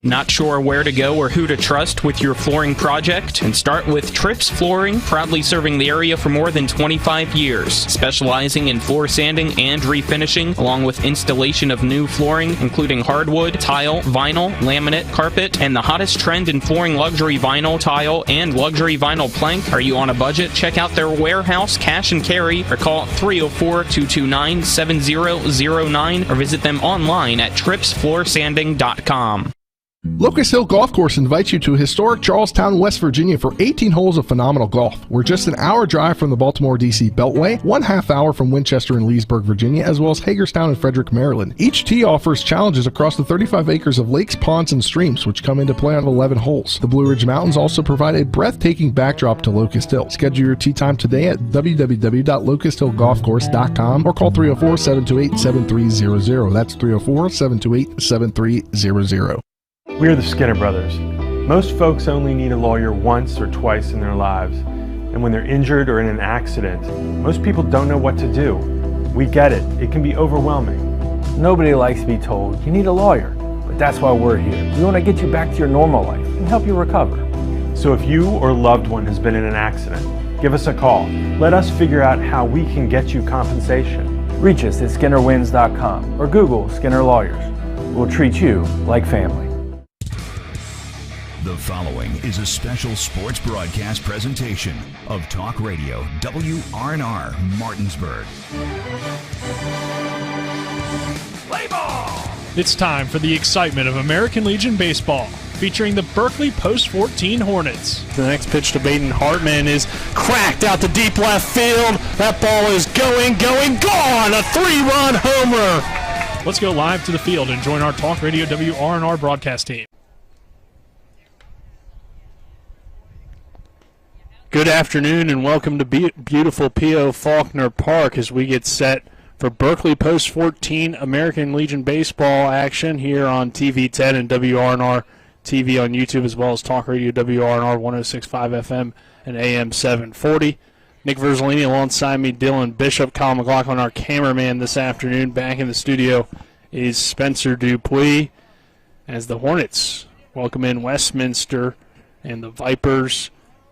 Not sure where to go or who to trust with your flooring project? And start with Trips Flooring, proudly serving the area for more than 25 years, specializing in floor sanding and refinishing, along with installation of new flooring, including hardwood, tile, vinyl, laminate, carpet, and the hottest trend in flooring, luxury vinyl tile and luxury vinyl plank. Are you on a budget? Check out their warehouse, cash and carry, or call 304-229-7009, or visit them online at tripsfloorsanding.com. Locust Hill Golf Course invites you to historic Charlestown, West Virginia for 18 holes of phenomenal golf. We're just an hour drive from the Baltimore-D.C. Beltway, 1/2 hour from Winchester and Leesburg, Virginia, as well as Hagerstown and Frederick, Maryland. Each tee offers challenges across the 35 acres of lakes, ponds, and streams, which come into play on 11 holes. The Blue Ridge Mountains also provide a breathtaking backdrop to Locust Hill. Schedule your tee time today at www.locusthillgolfcourse.com or call 304-728-7300. That's 304-728-7300. We are the Skinner Brothers. Most folks only need a lawyer once or twice in their lives. And when they're injured or in an accident, most people don't know what to do. We get it. It can be overwhelming. Nobody likes to be told, you need a lawyer. But that's why we're here. We want to get you back to your normal life and help you recover. So if you or a loved one has been in an accident, give us a call. Let us figure out how we can get you compensation. Reach us at SkinnerWins.com or Google Skinner Lawyers. We'll treat you like family. The following is a special sports broadcast presentation of Talk Radio WRNR Martinsburg. Play ball! It's time for the excitement of American Legion Baseball, featuring the Berkeley Post-14 Hornets. The next pitch to Baden Hartman is cracked out to deep left field. That ball is gone! A 3-run homer! Let's go live to the field and join our Talk Radio WRNR broadcast team. Good afternoon and welcome to beautiful P.O. Faulkner Park as we get set for Berkeley Post-14 American Legion Baseball action here on TV 10 and WRNR TV on YouTube, as well as Talk Radio WRNR 106.5 FM and AM 740. Nick Verzolini alongside me, Dylan Bishop, Colin McLaughlin, our cameraman this afternoon. Back in the studio is Spencer Dupuis as the Hornets welcome in Westminster and the Vipers.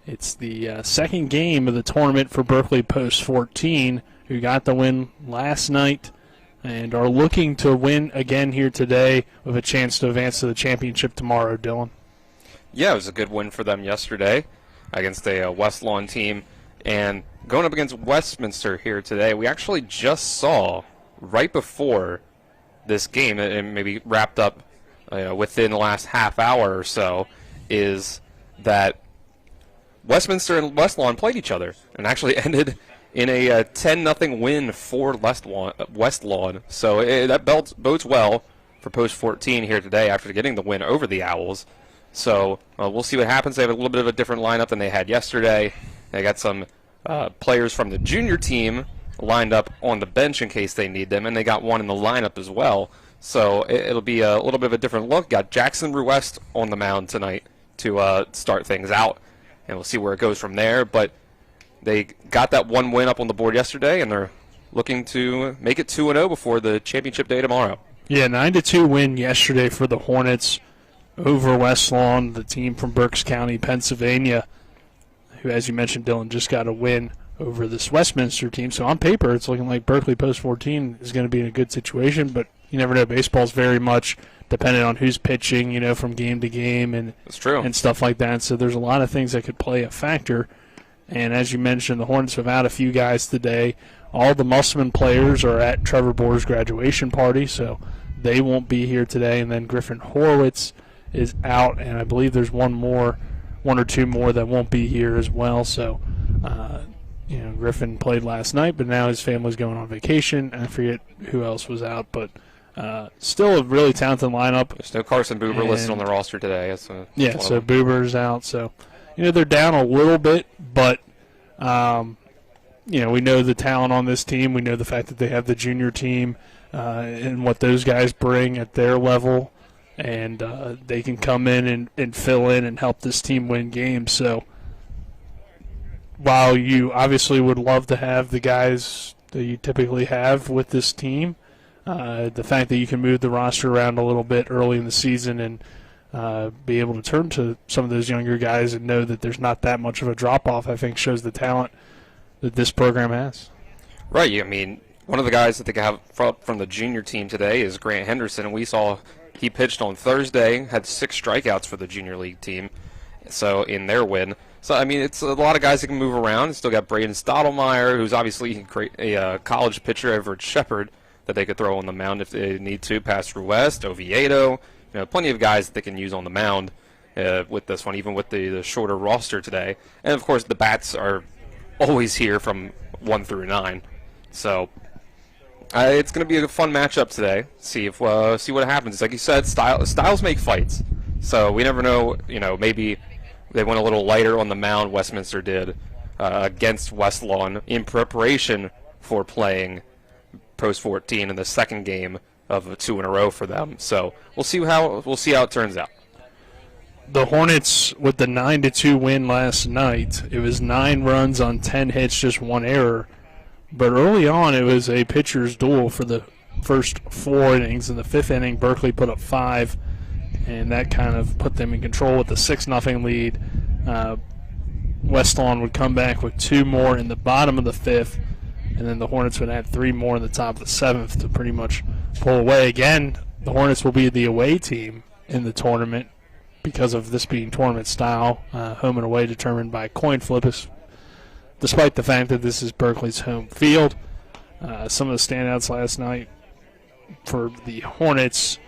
It's the second game of the tournament for Berkeley Post-14, who got the win last night and are looking to win again here today with a chance to advance to the championship tomorrow, Dylan. Yeah, it was a good win for them yesterday against a West Lawn team. And going up against Westminster here today, we actually just saw right before this game, and maybe wrapped up within the last half hour or so, is that Westminster and West Lawn played each other and actually ended in a 10-0 win for West Lawn. So that bodes well for Post-14 here today after getting the win over the Owls. So we'll see what happens. They have a little bit of a different lineup than they had yesterday. They got some players from the junior team lined up on the bench in case they need them, and they got one in the lineup as well. So it'll be a little bit of a different look. Got Jackson Ruest on the mound tonight to start things out. And we'll see where it goes from there. But they got that one win up on the board yesterday, and they're looking to make it 2-0 before the championship day tomorrow. Yeah, 9-2 win yesterday for the Hornets over West Lawn, the team from Berks County, Pennsylvania, who, as you mentioned, Dylan, just got a win over this Westminster team. So on paper, it's looking like Berkeley Post-14 is going to be in a good situation, but you never know. Baseball's very much dependent on who's pitching, from game to game and That's true. And stuff like that. So there's a lot of things that could play a factor. And as you mentioned, the Hornets have had a few guys today. All the Musselman players are at Trevor Bohr's graduation party, so they won't be here today. And then Griffin Horowitz is out, and I believe there's one or two more that won't be here as well. So, Griffin played last night, but now his family's going on vacation. I forget who else was out, but still a really talented lineup. There's no Carson Buber listed on the roster today. So Buber's out. So, they're down a little bit, but, we know the talent on this team. We know the fact that they have the junior team and what those guys bring at their level, and they can come in and fill in and help this team win games. So while you obviously would love to have the guys that you typically have with this team, the fact that you can move the roster around a little bit early in the season and be able to turn to some of those younger guys and know that there's not that much of a drop-off, I think shows the talent that this program has. Right. I mean, one of the guys that they have from the junior team today is Grant Henderson, and we saw he pitched on Thursday, had 6 strikeouts for the junior league team, so in their win. So, I mean, it's a lot of guys that can move around. Still got Braden Stottlemyre, who's obviously a college pitcher over at Shepherd that they could throw on the mound if they need to. Pastor West, Oviedo, plenty of guys that they can use on the mound with this one, even with the shorter roster today. And, of course, the bats are always here from 1 through 9. So it's going to be a fun matchup today. See what happens. Like you said, styles make fights. So we never know, maybe they went a little lighter on the mound, Westminster did, against West Lawn in preparation for playing Post 14 in the second game of 2 in a row for them. So we'll see how it turns out. The Hornets, with the 9-2 win last night, it was 9 runs on 10 hits, just 1 error. But early on, it was a pitcher's duel for the first 4 innings. In the 5th inning, Berkeley put up 5, and that kind of put them in control with the 6-0 lead. West Lawn would come back with 2 more in the bottom of the 5th, and then the Hornets would add 3 more in the top of the 7th to pretty much pull away. Again, the Hornets will be the away team in the tournament because of this being tournament style, home and away determined by coin flip, despite the fact that this is Berkeley's home field. Some of the standouts last night for the Hornets,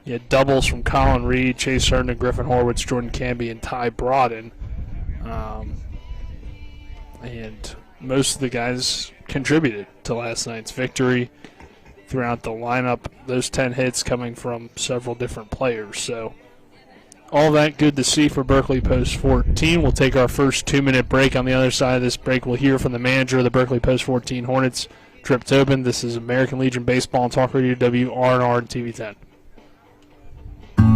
you had doubles from Colin Reed, Chase Herndon, Griffin Horwitz, Jordan Canby, and Ty Brodden. And most of the guys contributed to last night's victory throughout the lineup. Those 10 hits coming from several different players. So all that good to see for Berkeley Post 14. We'll take our first 2-minute break. On the other side of this break, we'll hear from the manager of the Berkeley Post 14 Hornets, Trip Tobin. This is American Legion Baseball and Talk Radio WRNR and TV 10.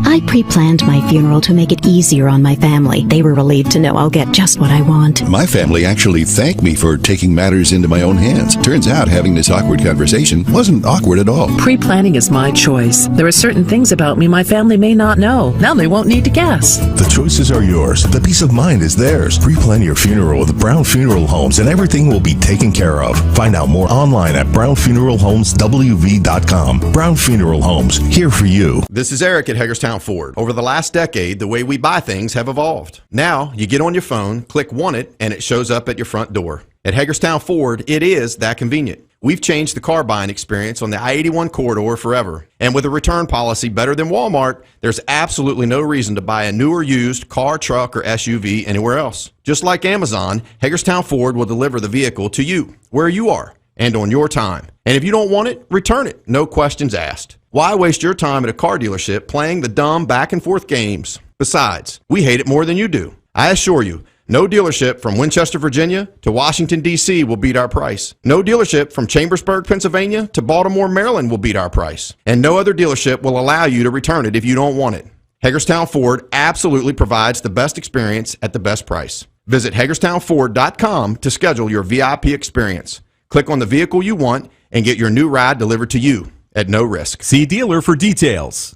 I pre-planned my funeral to make it easier on my family. They were relieved to know I'll get just what I want. My family actually thanked me for taking matters into my own hands. Turns out having this awkward conversation wasn't awkward at all. Pre-planning is my choice. There are certain things about me my family may not know. Now they won't need to guess. The choices are yours. The peace of mind is theirs. Pre-plan your funeral with Brown Funeral Homes and everything will be taken care of. Find out more online at brownfuneralhomeswv.com. Brown Funeral Homes, here for you. This is Eric at Hagerstown Ford. Over the last decade, the way we buy things have evolved. Now, you get on your phone, click Want It, and it shows up at your front door. At Hagerstown Ford, it is that convenient. We've changed the car buying experience on the I-81 corridor forever. And with a return policy better than Walmart, there's absolutely no reason to buy a new or used car, truck, or SUV anywhere else. Just like Amazon, Hagerstown Ford will deliver the vehicle to you, where you are, and on your time. And if you don't want it, return it. No questions asked. Why waste your time at a car dealership playing the dumb back-and-forth games? Besides, we hate it more than you do. I assure you, no dealership from Winchester, Virginia to Washington, D.C. will beat our price. No dealership from Chambersburg, Pennsylvania to Baltimore, Maryland will beat our price. And no other dealership will allow you to return it if you don't want it. Hagerstown Ford absolutely provides the best experience at the best price. Visit HagerstownFord.com to schedule your VIP experience. Click on the vehicle you want and get your new ride delivered to you at no risk. See dealer for details.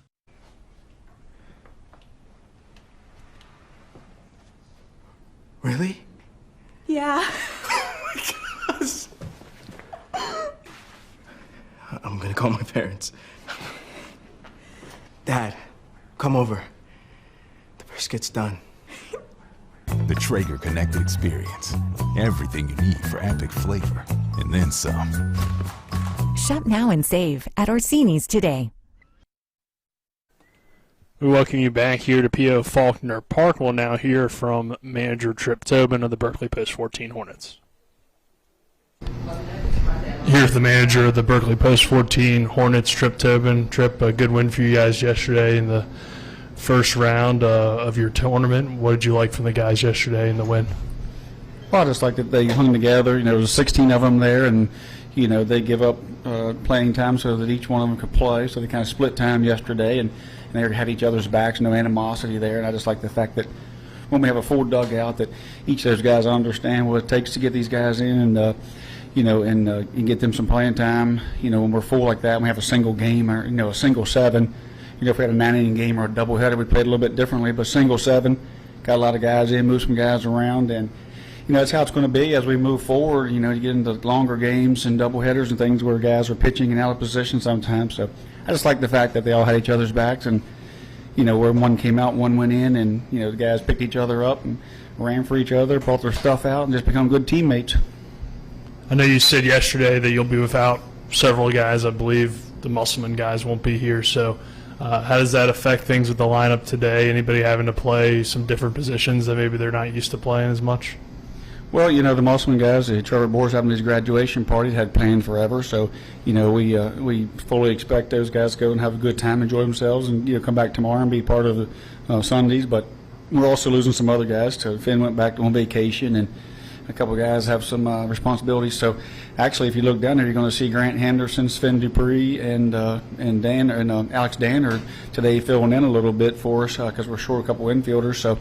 Really? Yeah. Oh my gosh. I'm gonna call my parents. Dad, come over. The brisket's done. The Traeger Connected Experience. Everything you need for epic flavor, and then some. Shop now and save at Orsini's today. We welcome you back here to P.O. Faulkner Park. We'll now hear from manager Trip Tobin of the Berkeley Post 14 Hornets. Here's the manager of the Berkeley Post 14 Hornets, Trip Tobin. Trip, a good win for you guys yesterday in the first round of your tournament. What did you like from the guys yesterday in the win? Well, I just like that they hung together. There was 16 of them there, and they give up playing time so that each one of them could play. So they kind of split time yesterday, and they had each other's backs, no animosity there. And I just like the fact that when we have a full dugout, that each of those guys understand what it takes to get these guys in, and and get them some playing time. When we're full like that, and we have a single game or a single 7. if we had a 9-inning game or a doubleheader, we played a little bit differently. But single 7, got a lot of guys in, moved some guys around, and that's how it's going to be as we move forward. You get into longer games and doubleheaders and things where guys are pitching and out of position sometimes. So I just like the fact that they all had each other's backs, and where one came out, one went in, and the guys picked each other up and ran for each other, brought their stuff out, and just become good teammates. I know you said yesterday that you'll be without several guys. I believe the Musselman guys won't be here. So how does that affect things with the lineup today? Anybody having to play some different positions that maybe they're not used to playing as much? Well, the Musselman guys, Trevor Boer's having his graduation party, had planned forever. So, we fully expect those guys to go and have a good time, enjoy themselves, and come back tomorrow and be part of the Sundays. But we're also losing some other guys. Finn went back on vacation, and a couple of guys have some responsibilities. So, actually, if you look down there, you're going to see Grant Henderson, Sven Dupree, and Dan and Alex Danner today filling in a little bit for us because we're short a couple infielders. So,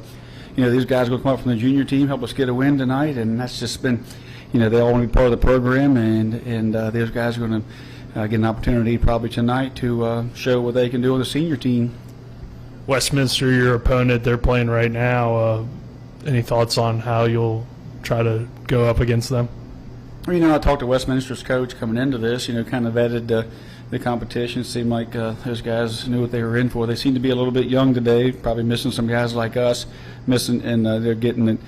these guys are going to come up from the junior team, help us get a win tonight, and that's just been, they all want to be part of the program, and those guys are going to get an opportunity probably tonight to show what they can do with the senior team. Westminster, your opponent, they're playing right now. Any thoughts on how you'll try to go up against them? Well, I talked to Westminster's coach coming into this, kind of vetted the competition. It seemed like those guys knew what they were in for. They seem to be a little bit young today, probably missing some guys like us, and they're getting it.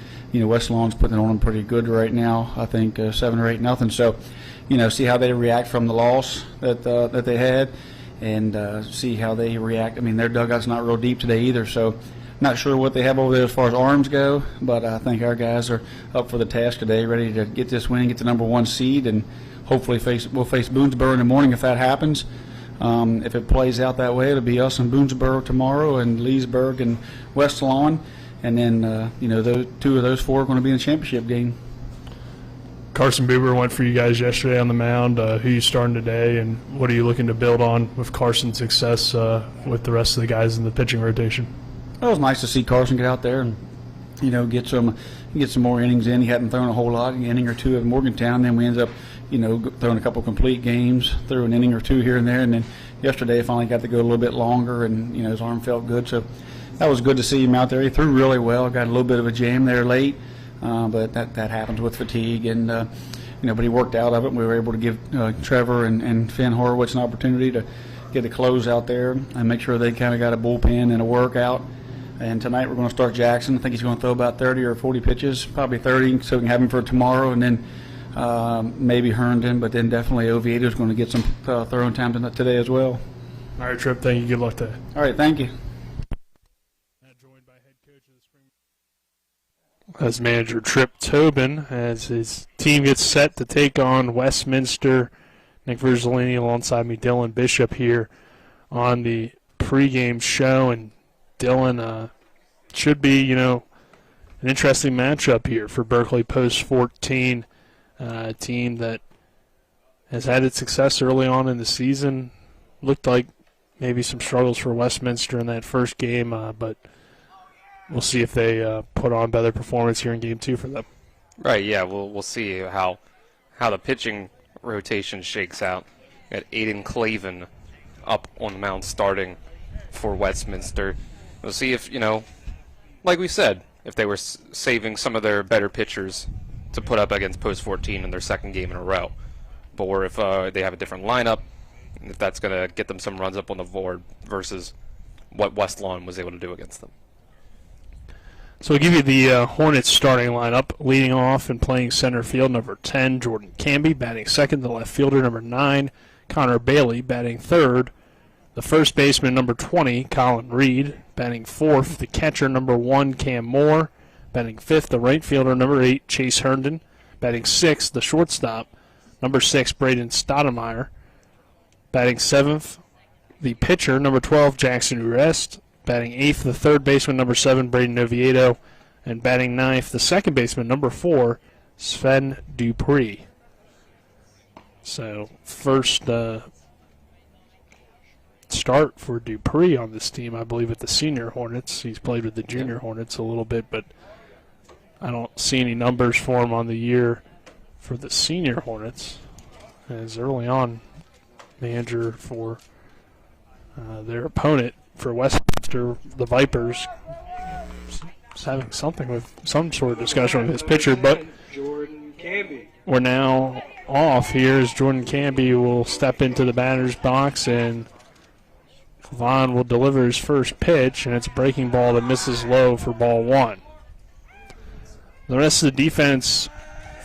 West Lawn's putting it on them pretty good right now. I think 7 or 8-0. So, see how they react from the loss that they had, and see how they react. I mean, their dugout's not real deep today either, so not sure what they have over there as far as arms go, but I think our guys are up for the task today, ready to get this win, get the number 1 seed, and hopefully we'll face Boonesboro in the morning if that happens. If it plays out that way, it'll be us and Boonesboro tomorrow, and Leesburg and West Lawn, and then those 2 of those 4 are going to be in the championship game. Carson Buber went for you guys yesterday on the mound. Who you starting today, and what are you looking to build on with Carson's success with the rest of the guys in the pitching rotation? It was nice to see Carson get out there and get some more innings in. He hadn't thrown a whole lot, an inning or 2 at Morgantown. Then we ended up throwing a couple complete games, threw an inning or 2 here and there, and then yesterday I finally got to go a little bit longer, and his arm felt good, so that was good to see him out there. He threw really well, got a little bit of a jam there late, but that happens with fatigue, and but he worked out of it, and we were able to give Trevor and Finn Horowitz an opportunity to get a close out there and make sure they kind of got a bullpen and a workout. And tonight we're going to start Jackson. I think he's going to throw about 30 or 40 pitches, probably 30, so we can have him for tomorrow, and then maybe Herndon, but then definitely Oviedo's going to get some throwing time today as well. All right, Tripp, thank you. Good luck today. All right, thank you. As manager Tripp Tobin, as his team gets set to take on Westminster. Nick Verzolini alongside me, Dylan Bishop here on the pregame show, and Dylan should be, an interesting matchup here for Berkeley Post 14, a team that has had its success early on in the season. Looked like maybe some struggles for Westminster in that first game, but we'll see if they put on better performance here in Game 2 for them. Right, yeah, we'll see how the pitching rotation shakes out. Got Aiden Clavin up on the mound starting for Westminster. We'll see if, like we said, if they were saving some of their better pitchers to put up against Post 14 in their second game in a row. Or if they have a different lineup, if that's going to get them some runs up on the board versus what West Lawn was able to do against them. So we'll give you the Hornets starting lineup. Leading off and playing center field, number 10, Jordan Camby. Batting second, the left fielder, number 9, Connor Bailey. Batting third, the first baseman, number 20, Colin Reed. Batting fourth, the catcher, number 1, Cam Moore. Batting fifth, the right fielder, number 8, Chase Herndon. Batting sixth, the shortstop, number 6, Braden Stoudemire. Batting seventh, the pitcher, number 12, Jackson Urest. Batting eighth, the third baseman, number 7, Braden Oviedo. And batting ninth, the second baseman, number 4, Sven Dupree. So first start for Dupree on this team, I believe, at the senior Hornets. He's played with the junior Hornets a little bit, but I don't see any numbers for him on the year for the senior Hornets. As early on, manager for their opponent for Westminster, the Vipers, is having something with some sort of discussion with his pitcher, but we're now off here as Jordan Canby will step into the batter's box, and Vaughn will deliver his first pitch, and it's a breaking ball that misses low for ball one. The rest of the defense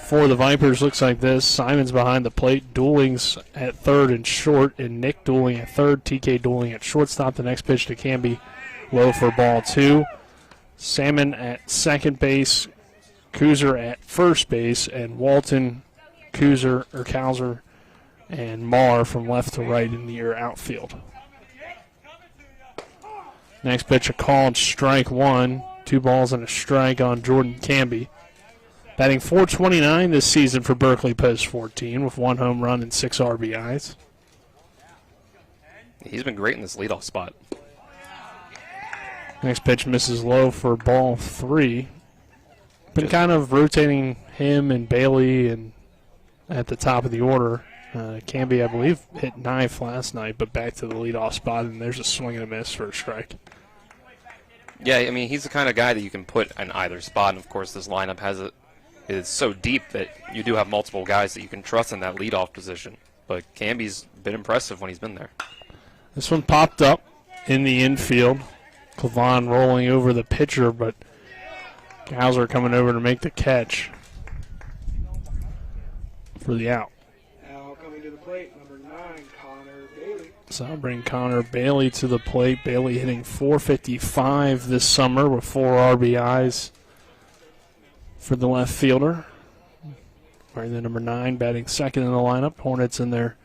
for the Vipers looks like this. Simon's behind the plate, Dooling's at third and short, and Nick Dooling at third, TK Dooling at shortstop. The next pitch to Canby, low for ball two. Salmon at second base, Kuzer at first base, and Walton, Kowser, and Marr from left to right in the outfield. Next pitch, a called strike one. 2 balls and a strike on Jordan Canby. Batting .429 this season for Berkeley Post 14 with 1 home run and 6 RBIs. He's been great in this leadoff spot. Next pitch misses low for ball 3. Been kind of rotating him and Bailey and at the top of the order. Canby, I believe, hit 9th last night, but back to the leadoff spot, and there's a swing and a miss for a strike. Yeah, I mean, he's the kind of guy that you can put in either spot, and of course this lineup is so deep that you do have multiple guys that you can trust in that leadoff position. But Canby's been impressive when he's been there. This one popped up in the infield. Clavon rolling over the pitcher, but Kowser coming over to make the catch for the out. Now coming to the plate, number 9, Connor Bailey. So I'll bring Connor Bailey to the plate. Bailey hitting .455 this summer with 4 RBIs for the left fielder. Wearing the number 9, batting second in the lineup. Hornets in their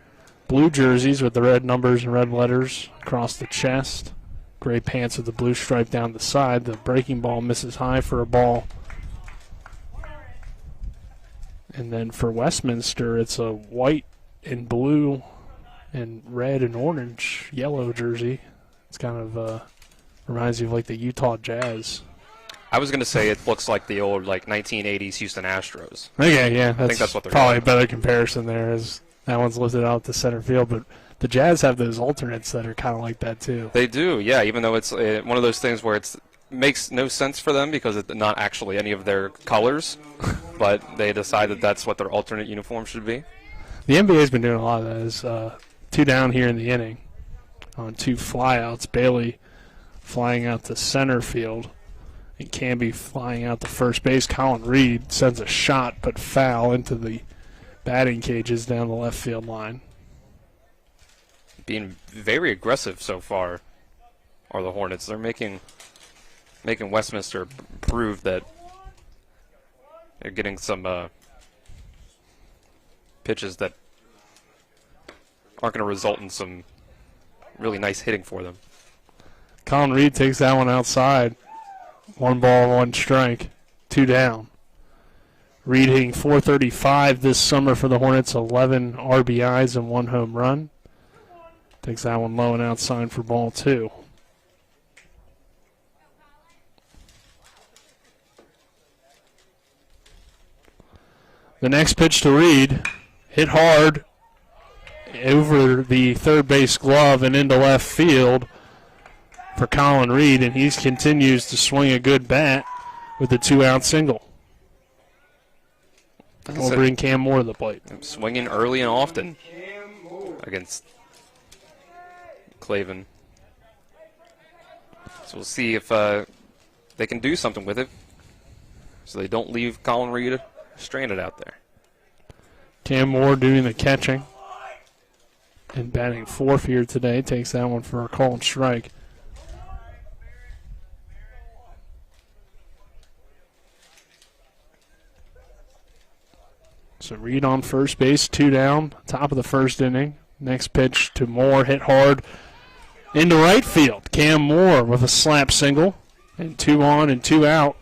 blue jerseys with the red numbers and red letters across the chest. Gray pants with the blue stripe down the side. The breaking ball misses high for a ball. And then for Westminster, it's a white and blue and red and orange yellow jersey. It's kind of reminds you of like the Utah Jazz. I was going to say it looks like the old 1980s Houston Astros. Okay, yeah, I think that's what they're probably doing. a better comparison there. As that one's lifted out to center field, but the Jazz have those alternates that are kind of like that too. They do, yeah. Even though it's one of those things where it makes no sense for them because it's not actually any of their colors, but they decide that that's what their alternate uniform should be. The NBA's been doing a lot of that. Is 2 down here in the inning on 2 flyouts. Bailey flying out to center field, and Canby flying out to first base. Colin Reed sends a shot but foul into the batting cages down the left field line. Being very aggressive so far are the Hornets. They're making Westminster prove that they're getting some pitches that aren't going to result in some really nice hitting for them. Colin Reed takes that one outside. 1 ball, 1 strike, 2 down. Reed hitting .435 this summer for the Hornets, 11 RBIs and 1 home run. Takes that one low and outside for ball 2. The next pitch to Reed, hit hard over the third base glove and into left field for Colin Reed, and he continues to swing a good bat with a 2-out single. We'll bring Cam Moore to the plate. Swinging early and often against Clavin. So we'll see if they can do something with it so they don't leave Colin Reed stranded out there. Cam Moore doing the catching and batting 4th here today. Takes that one for a called strike. So Reed on first base, 2 down, top of the first inning. Next pitch to Moore, hit hard into right field. Cam Moore with a slap single, and 2 on and 2 out,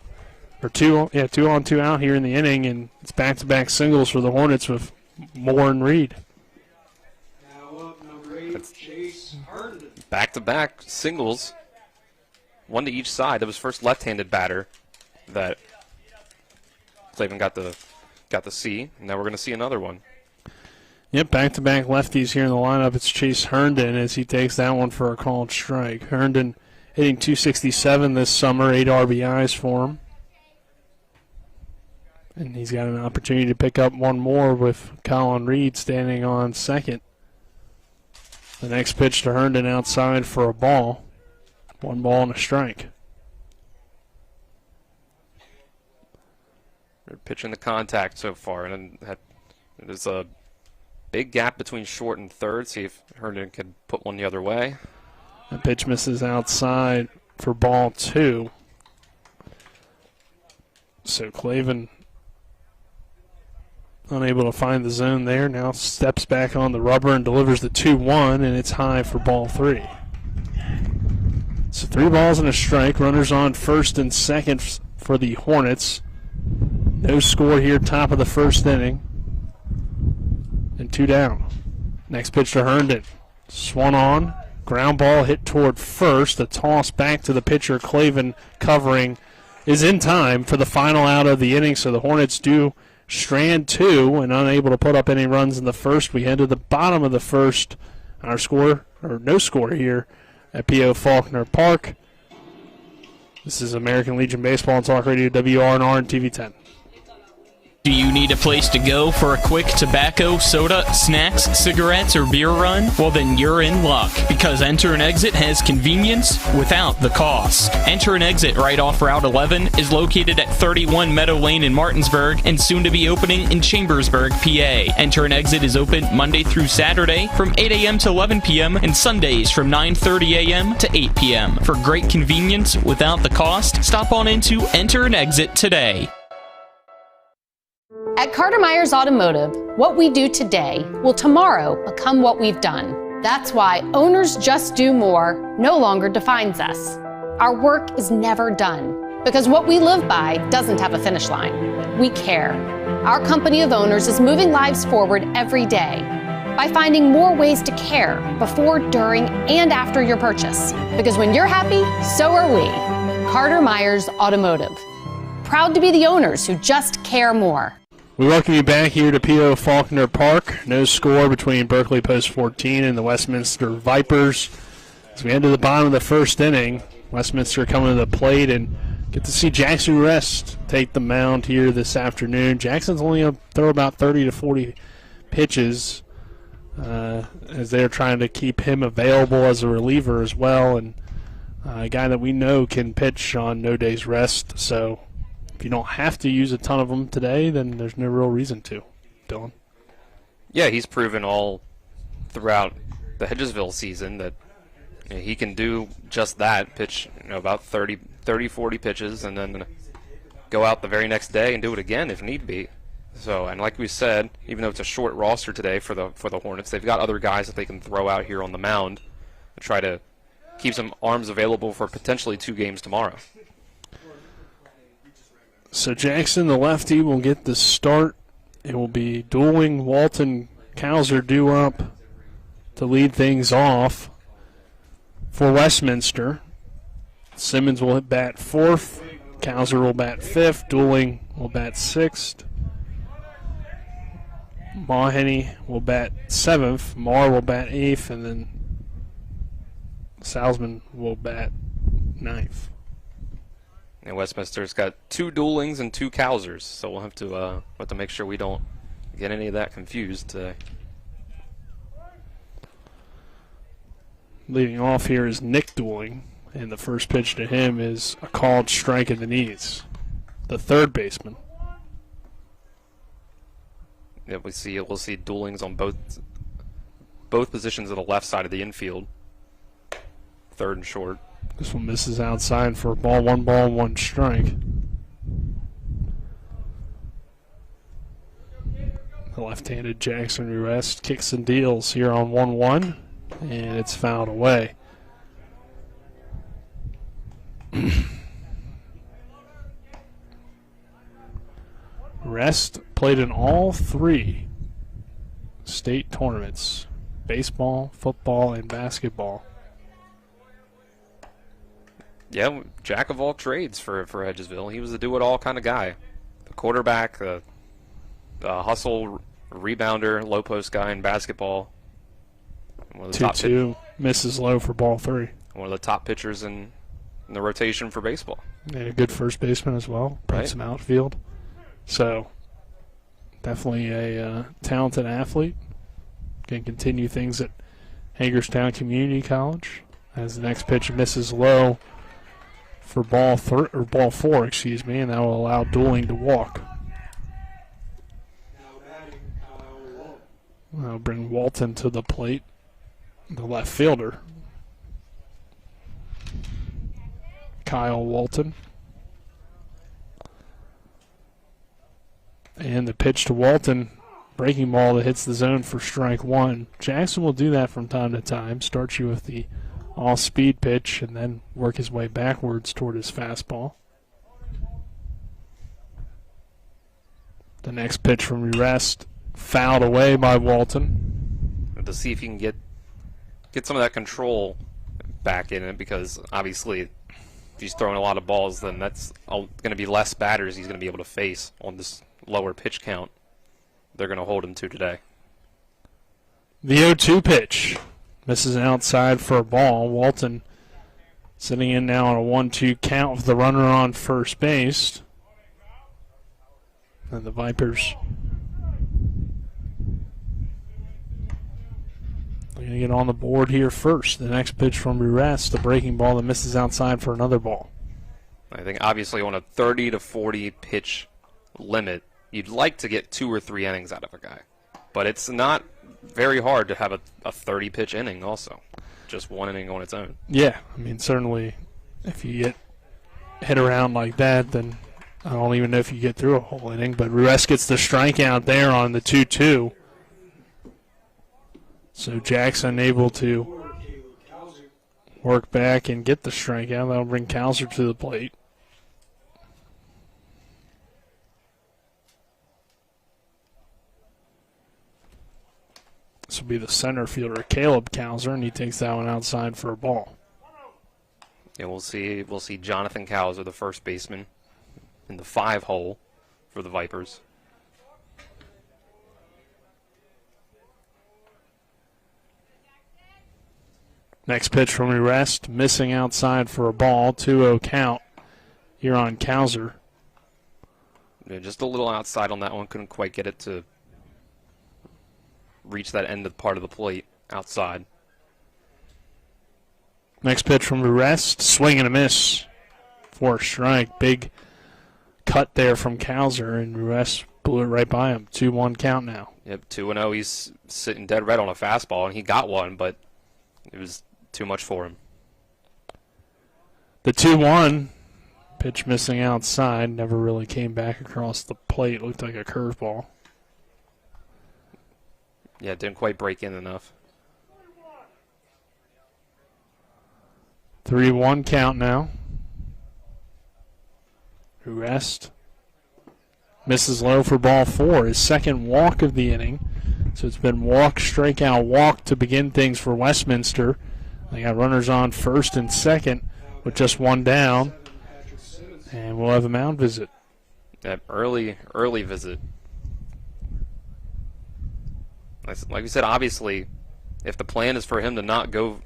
or 2 on 2 out here in the inning, and it's back-to-back singles for the Hornets with Moore and Reed. Back-to-back singles, 1 to each side. That was first left-handed batter that Clavin got the see, and now we're going to see another one. Yep, back-to-back lefties here in the lineup. It's Chase Herndon as he takes that one for a called strike. Herndon hitting .267 this summer, 8 RBIs for him. And he's got an opportunity to pick up one more with Colin Reed standing on second. The next pitch to Herndon outside for a ball. 1 ball and a strike. They're pitching the contact so far, and there's a big gap between short and third. See if Herndon can put one the other way. The pitch misses outside for ball 2. So Clavin unable to find the zone there. Now steps back on the rubber and delivers the 2-1, and it's high for ball 3. So 3 balls and a strike. Runners on first and second for the Hornets. No score here, top of the first inning. And 2 down. Next pitch to Herndon. Swung on. Ground ball hit toward first. A toss back to the pitcher. Clavin covering is in time for the final out of the inning. So the Hornets do strand 2 and unable to put up any runs in the first. We head to the bottom of the first. Our score, or no score here at P.O. Faulkner Park. This is American Legion Baseball on Talk Radio WRNR and TV 10. Do you need a place to go for a quick tobacco, soda, snacks, cigarettes, or beer run? Well, then you're in luck, because Enter and Exit has convenience without the cost. Enter and Exit right off Route 11 is located at 31 Meadow Lane in Martinsburg and soon to be opening in Chambersburg, PA. Enter and Exit is open Monday through Saturday from 8 a.m. to 11 p.m. and Sundays from 9:30 a.m. to 8 p.m. For great convenience without the cost, stop on into Enter and Exit today. At Carter Myers Automotive, what we do today will tomorrow become what we've done. That's why Owners Just Do More no longer defines us. Our work is never done because what we live by doesn't have a finish line. We care. Our company of owners is moving lives forward every day by finding more ways to care before, during, and after your purchase. Because when you're happy, so are we. Carter Myers Automotive. Proud to be the owners who just care more. We welcome you back here to P.O. Faulkner Park. No score between Berkeley Post 14 and the Westminster Vipers. As we enter the bottom of the first inning, Westminster coming to the plate and get to see Jackson Rest take the mound here this afternoon. Jackson's only going to throw about 30 to 40 pitches as they're trying to keep him available as a reliever as well, and a guy that we know can pitch on no days rest. So if you don't have to use a ton of them today, then there's no real reason to. Dylan? Yeah, he's proven all throughout the Hedgesville season that he can do just that, pitch about 30, 40 pitches, and then go out the very next day and do it again if need be. So, and like we said, even though it's a short roster today for the Hornets, they've got other guys that they can throw out here on the mound to try to keep some arms available for potentially 2 games tomorrow. So Jackson, the lefty, will get the start. It will be dueling Walton Cowser due up to lead things off for Westminster. Simmons will hit bat 4th. Cowser will bat 5th. Dueling will bat 6th. Mahoney will bat 7th. Marr will bat 8th. And then Salzman will bat 9th. And Westminster's got 2 duelings and 2 Cowsers, so we'll have to make sure we don't get any of that confused today. Leading off here is Nick Dueling, and the first pitch to him is a called strike in the knees. The third baseman. Yeah, we'll see duelings on both positions of the left side of the infield. Third and short. This one misses outside for a ball, 1 ball, 1 strike. The left-handed Jackson Rest kicks and deals here on 1-1, and it's fouled away. Rest played in all 3 state tournaments, baseball, football, and basketball. Yeah, jack of all trades for Hedgesville. He was a do-it-all kind of guy. The quarterback, the hustle rebounder, low post guy in basketball. 2-2, misses low for ball 3. One of the top pitchers in the rotation for baseball. And a good first baseman as well, playing some outfield. So, definitely a talented athlete. Can continue things at Hagerstown Community College. As the next pitch misses low for ball 4, and that will allow Dooling to walk. That'll bring Walton to the plate, the left fielder. Kyle Walton. And the pitch to Walton, breaking ball that hits the zone for strike 1. Jackson will do that from time to time. Start you with the all-speed pitch and then work his way backwards toward his fastball. The next pitch from Rest, fouled away by Walton. To see if you can get some of that control back in it, because obviously if he's throwing a lot of balls, then that's going to be less batters he's going to be able to face on this lower pitch count they're going to hold him to today. The 0-2 pitch misses outside for a ball. Walton sitting in now on a 1-2 count with the runner on first base. And the Vipers are going to get on the board here first. The next pitch from Rest, the breaking ball that misses outside for another ball. I think obviously on a 30 to 40 pitch limit, you'd like to get 2 or 3 innings out of a guy. But it's not very hard to have a 30-pitch inning also. Just one inning on its own. Yeah, I mean, certainly if you get hit around like that, then I don't even know if you get through a whole inning. But Ruess gets the strikeout there on the 2-2. So Jackson able to work back and get the strikeout. That'll bring Kauser to the plate. This will be the center fielder, Caleb Kauser, and he takes that one outside for a ball. And we'll see Jonathan Kauser, the first baseman, in the 5 hole for the Vipers. Next pitch from Rest, missing outside for a ball, 2-0 count here on Kauser. Yeah, just a little outside on that one, couldn't quite get it to reach that end of part of the plate outside. Next pitch from Rest, swing and a miss for a strike. Big cut there from Kauser, and Rest blew it right by him. 2-1 count now. Yep, 2-0. He's sitting dead red on a fastball, and he got one, but it was too much for him. The 2-1 pitch missing outside, never really came back across the plate. Looked like a curveball. Yeah, didn't quite break in enough. 3-1 count now. Rest misses low for ball 4. His second walk of the inning. So it's been walk, strikeout, walk to begin things for Westminster. They got runners on first and second with just one down. And we'll have a mound visit. That early visit. Like we said, obviously, if the plan is for him to not go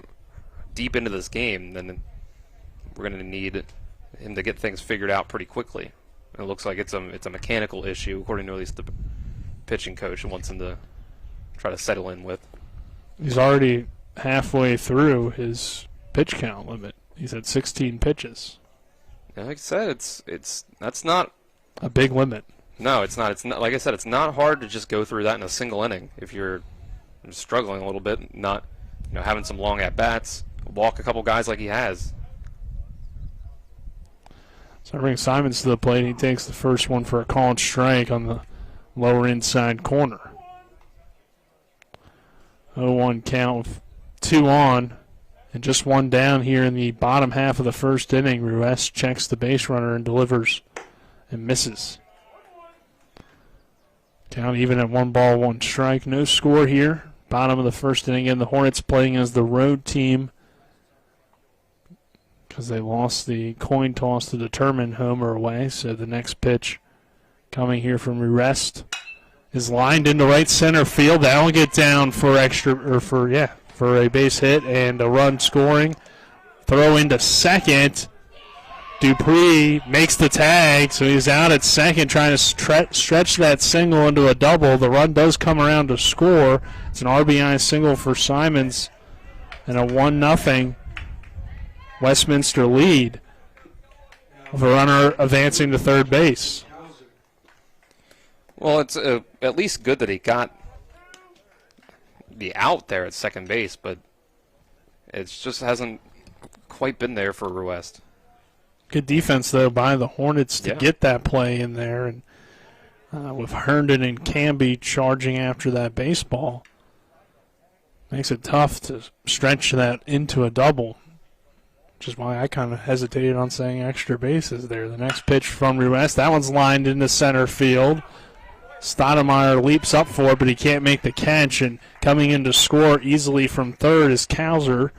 deep into this game, then we're going to need him to get things figured out pretty quickly. And it looks like it's a mechanical issue, according to at least the pitching coach, who wants him to try to settle in with. He's already halfway through his pitch count limit. He's at 16 pitches. Yeah, like I said, that's not a big limit. No, it's not. It's not. Like I said, it's not hard to just go through that in a single inning if you're struggling a little bit, not having some long at bats, walk a couple guys like he has. So I bring Simons to the plate. He takes the first one for a called strike on the lower inside corner. 0-1 count with 2 on and just 1 down here in the bottom half of the first inning. Ruess checks the base runner and delivers and misses. Count even at 1 ball, 1 strike. No score here. Bottom of the first inning. And the Hornets playing as the road team because they lost the coin toss to determine home or away. So the next pitch coming here from Rest is lined into right center field. That'll get down for for a base hit and a run scoring. Throw into second. Dupree makes the tag, so he's out at second trying to stretch that single into a double. The run does come around to score. It's an RBI single for Simons and a 1-0 Westminster lead with a runner advancing to third base. Well, it's at least good that he got the out there at second base, but it just hasn't quite been there for West. Good defense, though, by the Hornets to get that play in there. And with Herndon and Camby charging after that baseball, makes it tough to stretch that into a double, which is why I kind of hesitated on saying extra bases there. The next pitch from West, that one's lined into center field. Stoudemire leaps up for it, but he can't make the catch. And coming in to score easily from third is Cowser.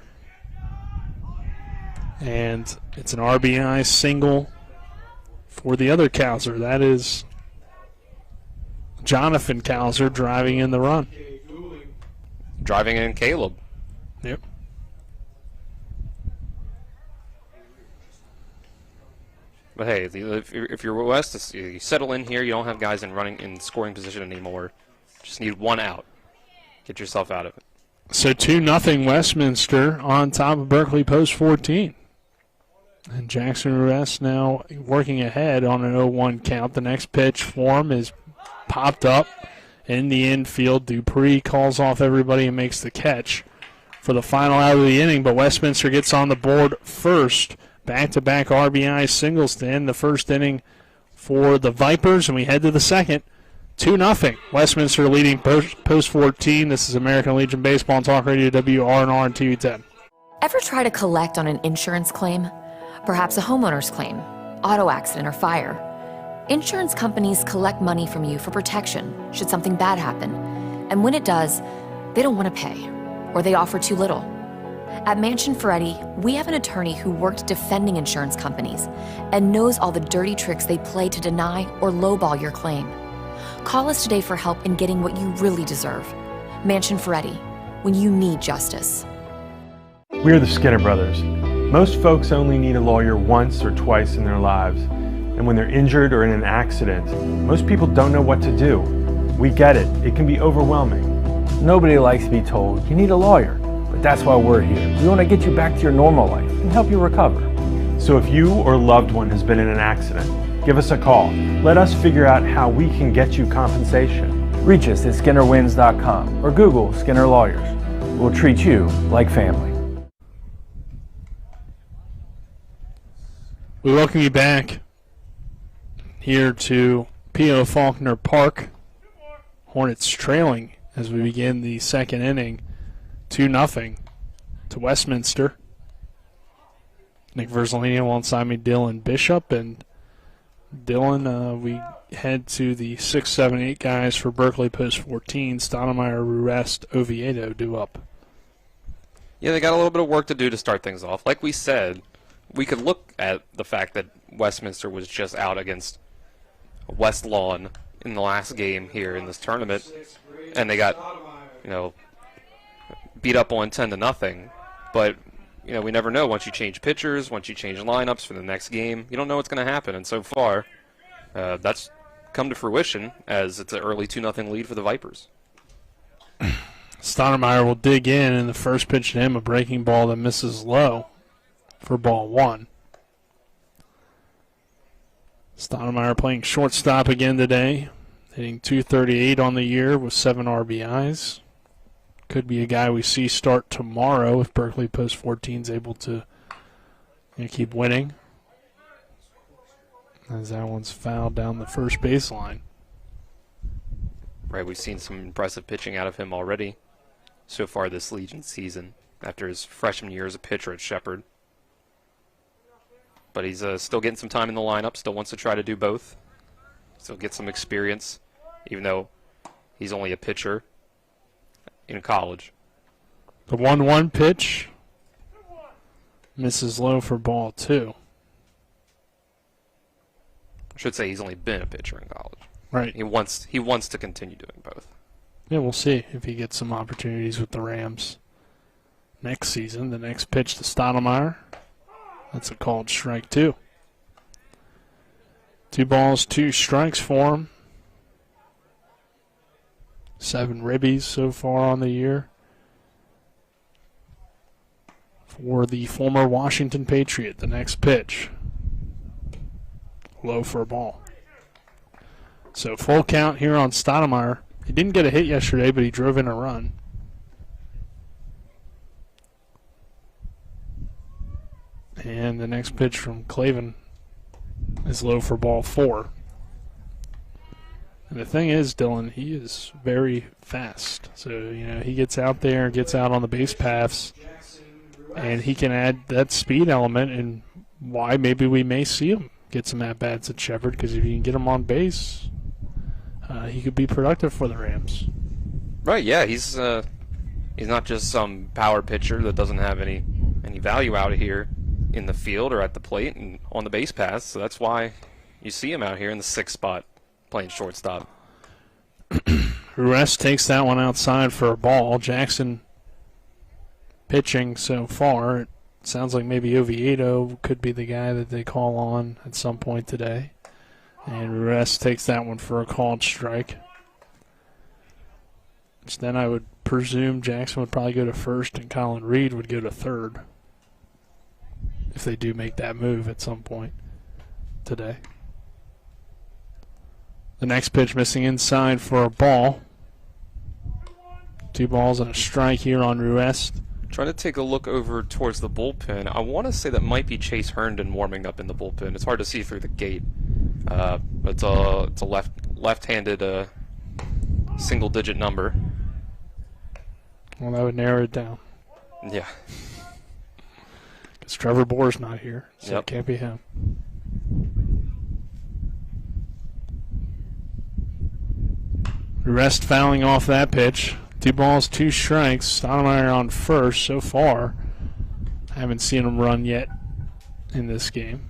And it's an RBI single for the other Cowser. That is Jonathan Cowser driving in the run. Driving in Caleb. Yep. But hey, if you're West, you settle in here. You don't have guys in scoring position anymore. Just need one out. Get yourself out of it. So 2-0 Westminster on top of Berkeley post 14. And Jackson Ruess now working ahead on an 0-1 count. The next pitch for him is popped up in the infield. Dupree calls off everybody and makes the catch for the final out of the inning. But Westminster gets on the board first. Back-to-back RBI singles to end the first inning for the Vipers. And we head to the second. 2-0. Westminster leading post 14. This is American Legion Baseball on Talk Radio WRNR and TV 10. Ever try to collect on an insurance claim? Perhaps a homeowner's claim, auto accident, or fire. Insurance companies collect money from you for protection should something bad happen. And when it does, they don't want to pay, or they offer too little. At Mansion Ferretti, we have an attorney who worked defending insurance companies and knows all the dirty tricks they play to deny or lowball your claim. Call us today for help in getting what you really deserve. Mansion Ferretti, when you need justice. We're the Skinner Brothers. Most folks only need a lawyer once or twice in their lives. And when they're injured or in an accident, most people don't know what to do. We get it. It can be overwhelming. Nobody likes to be told you need a lawyer, but that's why we're here. We want to get you back to your normal life and help you recover. So if you or a loved one has been in an accident, give us a call. Let us figure out how we can get you compensation. Reach us at SkinnerWins.com or Google Skinner Lawyers. We'll treat you like family. We welcome you back here to P.O. Faulkner Park. Hornets trailing as we begin the second inning, 2-0 to Westminster. Nick Verzolini alongside me, Dylan Bishop. And Dylan, we head to the 6, 7, 8 guys for Berkeley post 14. Stoudemire, Ruest, Oviedo due up. Yeah, they got a little bit of work to do to start things off. Like we said, we could look at the fact that Westminster was just out against West Lawn in the last game here in this tournament, and they got, beat up on 10-0. But we never know. Once you change pitchers, once you change lineups for the next game, you don't know what's going to happen. And so far, that's come to fruition as it's an early 2-0 lead for the Vipers. Stoudemire will dig in, and the first pitch to him, a breaking ball that misses low for ball one. Stoudemire playing shortstop again today, hitting .238 on the year with 7 RBIs. Could be a guy we see start tomorrow if Berkeley post 14 is able to keep winning. As that one's fouled down the first baseline. Right, we've seen some impressive pitching out of him already so far this Legion season after his freshman year as a pitcher at Shepherd. But he's still getting some time in the lineup, still wants to try to do both. Still get some experience, even though he's only a pitcher in college. The 1-1 pitch misses low for ball 2. I should say he's only been a pitcher in college. He wants to continue doing both. Yeah, we'll see if he gets some opportunities with the Rams next season. The next pitch to Stoudemire. That's a called strike 2. 2 balls, 2 strikes for him. 7 ribbies so far on the year for the former Washington Patriot. The next pitch. Low for a ball. So full count here on Stoudemire. He didn't get a hit yesterday, but he drove in a run. And the next pitch from Clavin is low for ball 4. And the thing is, Dylan, he is very fast. So, he gets out there, gets out on the base paths, and he can add that speed element, and why maybe we may see him get some at-bats at Shepherd, because if you can get him on base, he could be productive for the Rams. Right, yeah, he's not just some power pitcher that doesn't have any value out here in the field or at the plate and on the base paths, so that's why you see him out here in the 6th spot playing shortstop. Ruess takes that one outside for a ball. Jackson pitching so far. It sounds like maybe Oviedo could be the guy that they call on at some point today. And Ruess takes that one for a called strike. So then I would presume Jackson would probably go to first and Colin Reed would go to third, if they do make that move at some point today. The next pitch missing inside for a ball. 2 balls and a strike here on Ruess. Trying to take a look over towards the bullpen. I want to say that might be Chase Herndon warming up in the bullpen. It's hard to see through the gate. It's a left-handed single-digit number. Well, that would narrow it down. Yeah. Because Trevor Boer's not here, so It can't be him. Rest fouling off that pitch. 2 balls, 2 strikes. Stoudemire on first so far. Haven't seen him run yet in this game.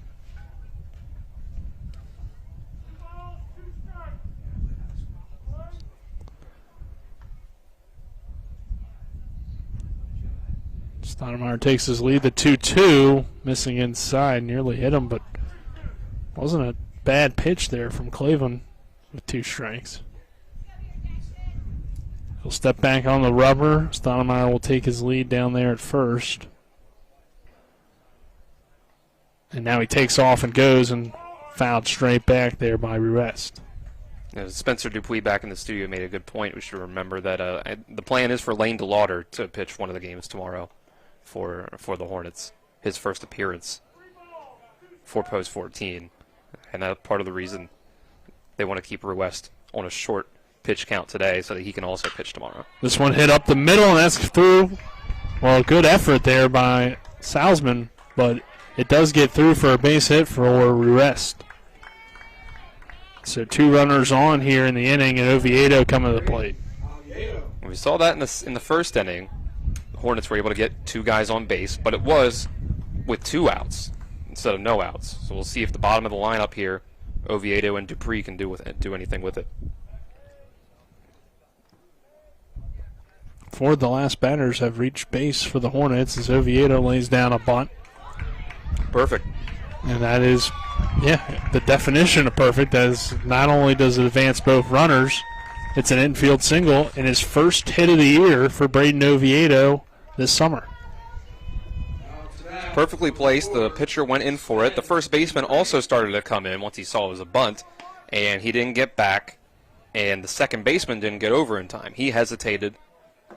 Stoudemire takes his lead. The 2-2, missing inside, nearly hit him, but wasn't a bad pitch there from Clavin with 2 strikes. He'll step back on the rubber. Stoudemire will take his lead down there at first. And now he takes off and goes and fouled straight back there by Ruess. Spencer Dupuis back in the studio made a good point. We should remember that the plan is for Lane DeLauder to pitch one of the games tomorrow for the Hornets. His first appearance for Post 14. And that's part of the reason they want to keep Ruess on a short pitch count today so that he can also pitch tomorrow. This one hit up the middle, and that's through. Well, good effort there by Salzman, but it does get through for a base hit for Ruess. So 2 runners on here in the inning, and Oviedo coming to the plate. We saw that in the first inning. The Hornets were able to get 2 guys on base, but it was with 2 outs instead of no outs. So we'll see if the bottom of the lineup here, Oviedo and Dupree, can do anything with it. 4 of the last batters have reached base for the Hornets as Oviedo lays down a bunt. Perfect. And that is, the definition of perfect, as not only does it advance both runners, it's an infield single and his first hit of the year for Braden Oviedo this summer. Perfectly placed. The pitcher went in for it. The first baseman also started to come in once he saw it was a bunt, and he didn't get back, and the second baseman didn't get over in time. He hesitated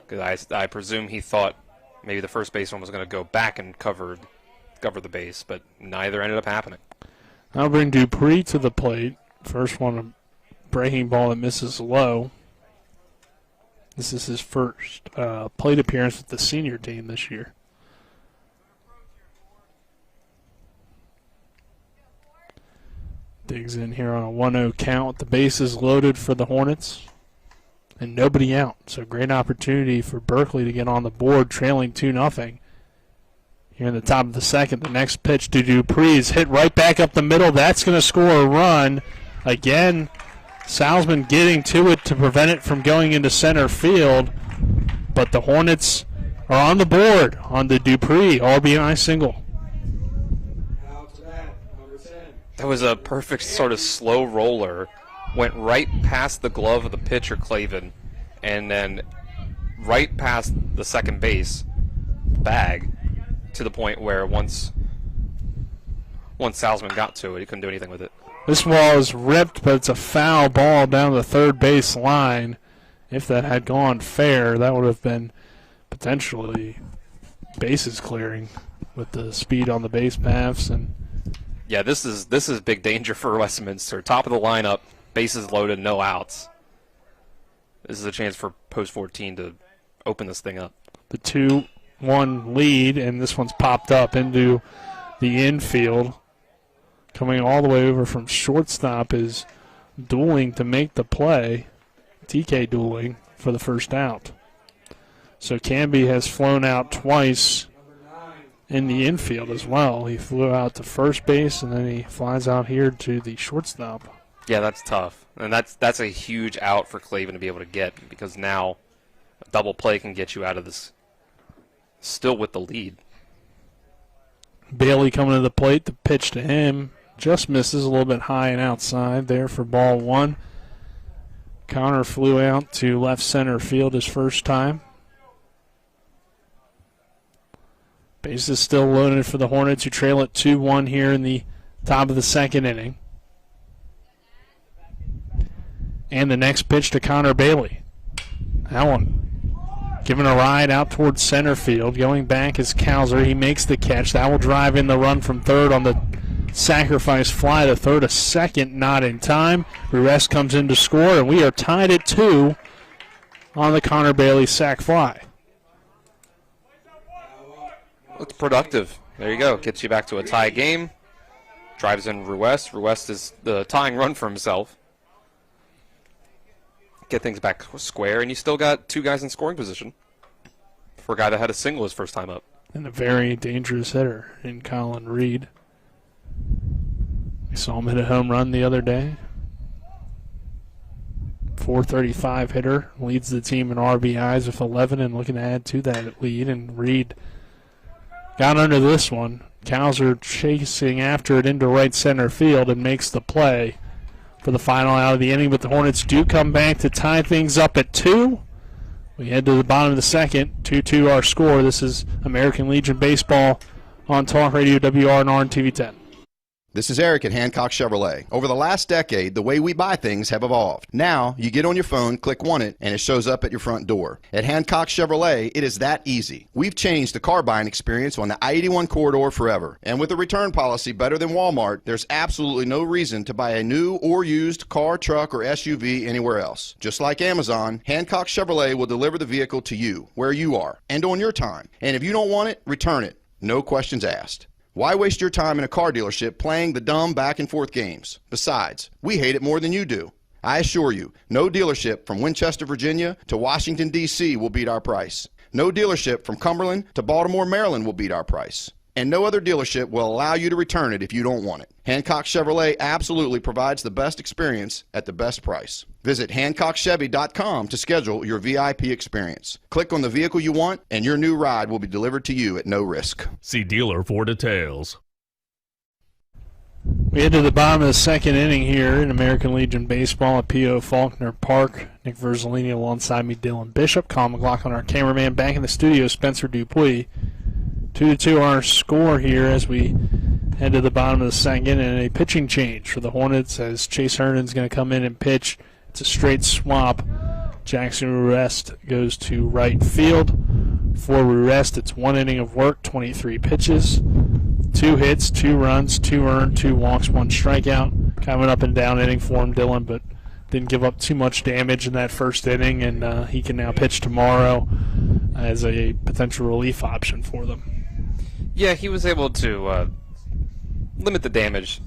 because I presume he thought maybe the first baseman was going to go back and cover the base, but neither ended up happening. I'll bring Dupree to the plate. First one, a breaking ball that misses low. This is his first plate appearance with the senior team this year. Digs in here on a 1-0 count. The base is loaded for the Hornets. And nobody out. So great opportunity for Berkeley to get on the board, trailing 2-0. Here in the top of the second, the next pitch to Dupree is hit right back up the middle. That's going to score a run. Again, Salzman getting to it to prevent it from going into center field, but the Hornets are on the board on the Dupree RBI single. That was a perfect sort of slow roller. Went right past the glove of the pitcher, Clavin, and then right past the second base bag to the point where once Salzman got to it, he couldn't do anything with it. This ball is ripped, but it's a foul ball down the third base line. If that had gone fair, that would have been potentially bases clearing with the speed on the base paths. And yeah, this is big danger for Westminster. Top of the lineup, bases loaded, no outs. This is a chance for Post 14 to open this thing up. The 2-1 lead, and this one's popped up into the infield. Coming all the way over from shortstop is Dueling to make the play. TK Dueling for the first out. So Canby has flown out twice in the infield as well. He flew out to first base, and then he flies out here to the shortstop. Yeah, that's tough. And that's a huge out for Clavin to be able to get, because now a double play can get you out of this still with the lead. Bailey coming to the plate, the pitch to him. Just misses a little bit high and outside there for ball one. Connor flew out to left center field his first time. Bases still loaded for the Hornets, who trail at 2-1 here in the top of the second inning. And the next pitch to Connor Bailey. That one giving a ride out towards center field. Going back is Kauser. He makes the catch. That will drive in the run from third on the sacrifice fly to third. A second not in time. Ruiz comes in to score, and we are tied at 2 on the Connor Bailey sac fly. Looks productive. There you go. Gets you back to a tie game. Drives in Ruiz. Ruiz is the tying run for himself. Get things back square, and you still got 2 guys in scoring position for a guy that had a single his first time up. And a very dangerous hitter in Colin Reed. We saw him hit a home run the other day. .435 hitter, leads the team in RBIs with 11 and looking to add to that lead. And Reed got under this one. Kauser chasing after it into right center field and makes the play for the final out of the inning, but the Hornets do come back to tie things up at 2. We head to the bottom of the second. 2-2 our score. This is American Legion Baseball on Talk Radio WRNR and TV 10. This is Eric at Hancock Chevrolet. Over the last decade, the way we buy things have evolved. Now, you get on your phone, click Want It, and it shows up at your front door. At Hancock Chevrolet, it is that easy. We've changed the car buying experience on the I-81 corridor forever. And with a return policy better than Walmart, there's absolutely no reason to buy a new or used car, truck, or SUV anywhere else. Just like Amazon, Hancock Chevrolet will deliver the vehicle to you, where you are, and on your time. And if you don't want it, return it. No questions asked. Why waste your time in a car dealership playing the dumb back-and-forth games? Besides, we hate it more than you do. I assure you, no dealership from Winchester, Virginia to Washington, D.C. will beat our price. No dealership from Cumberland to Baltimore, Maryland will beat our price. And no other dealership will allow you to return it if you don't want it. Hancock Chevrolet absolutely provides the best experience at the best price. Visit HancockChevy.com to schedule your VIP experience. Click on the vehicle you want, and your new ride will be delivered to you at no risk. See dealer for details. We head to the bottom of the second inning here in American Legion Baseball at P.O. Faulkner Park. Nick Verzolini alongside me, Dylan Bishop. Colin McLaughlin, our cameraman, back in the studio, Spencer Dupuis. 2-2 our score here as we head to the bottom of the second, and a pitching change for the Hornets as Chase Herndon's going to come in and pitch. It's a straight swap. Jackson Ruiz goes to right field. For Ruiz, it's 1 inning of work, 23 pitches, 2 hits, 2 runs, 2 earned, 2 walks, 1 strikeout. Kind of an up and down inning for him, Dylan, but didn't give up too much damage in that first inning, and he can now pitch tomorrow as a potential relief option for them. Yeah, he was able to limit the damage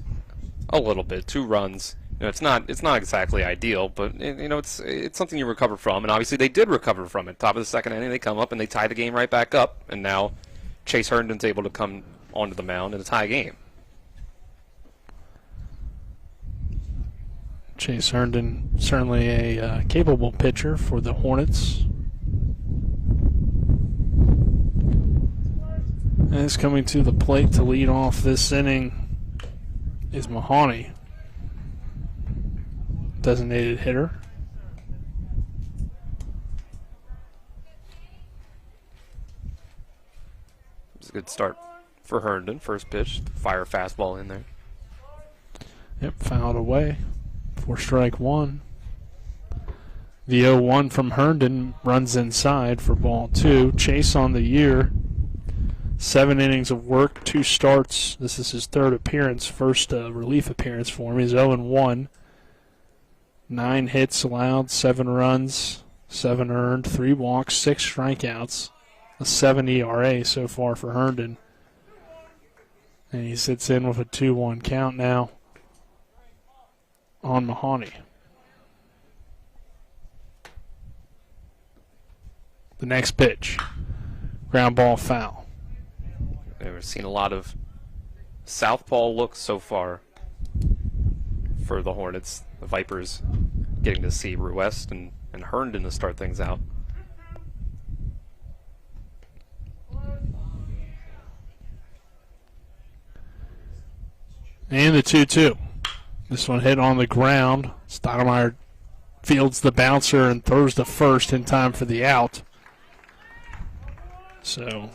a little bit. 2 runs. You know, it's not exactly ideal, but you know it's something you recover from, and obviously they did recover from it. Top of the second inning, they come up and they tie the game right back up, and now Chase Herndon's able to come onto the mound in a tie game. Chase Herndon, certainly a capable pitcher for the Hornets. And is coming to the plate to lead off this inning is Mahoney, designated hitter. It's a good start for Herndon. First pitch, fire fastball in there. Yep, fouled away for strike one. The 0-1 from Herndon runs inside for ball two. Chase on the year, 7 innings of work, 2 starts. This is his third appearance, first relief appearance for him. He's 0-1. 9 hits allowed, 7 runs, 7 earned, 3 walks, 6 strikeouts, a 7 ERA so far for Herndon. And he sits in with a 2-1 count now on Mahoney. The next pitch, ground ball foul. We've seen a lot of southpaw looks so far for the Hornets. The Vipers getting to see West and Herndon to start things out. And the 2-2. This one hit on the ground. Stoudemire fields the bouncer and throws the first in time for the out. So,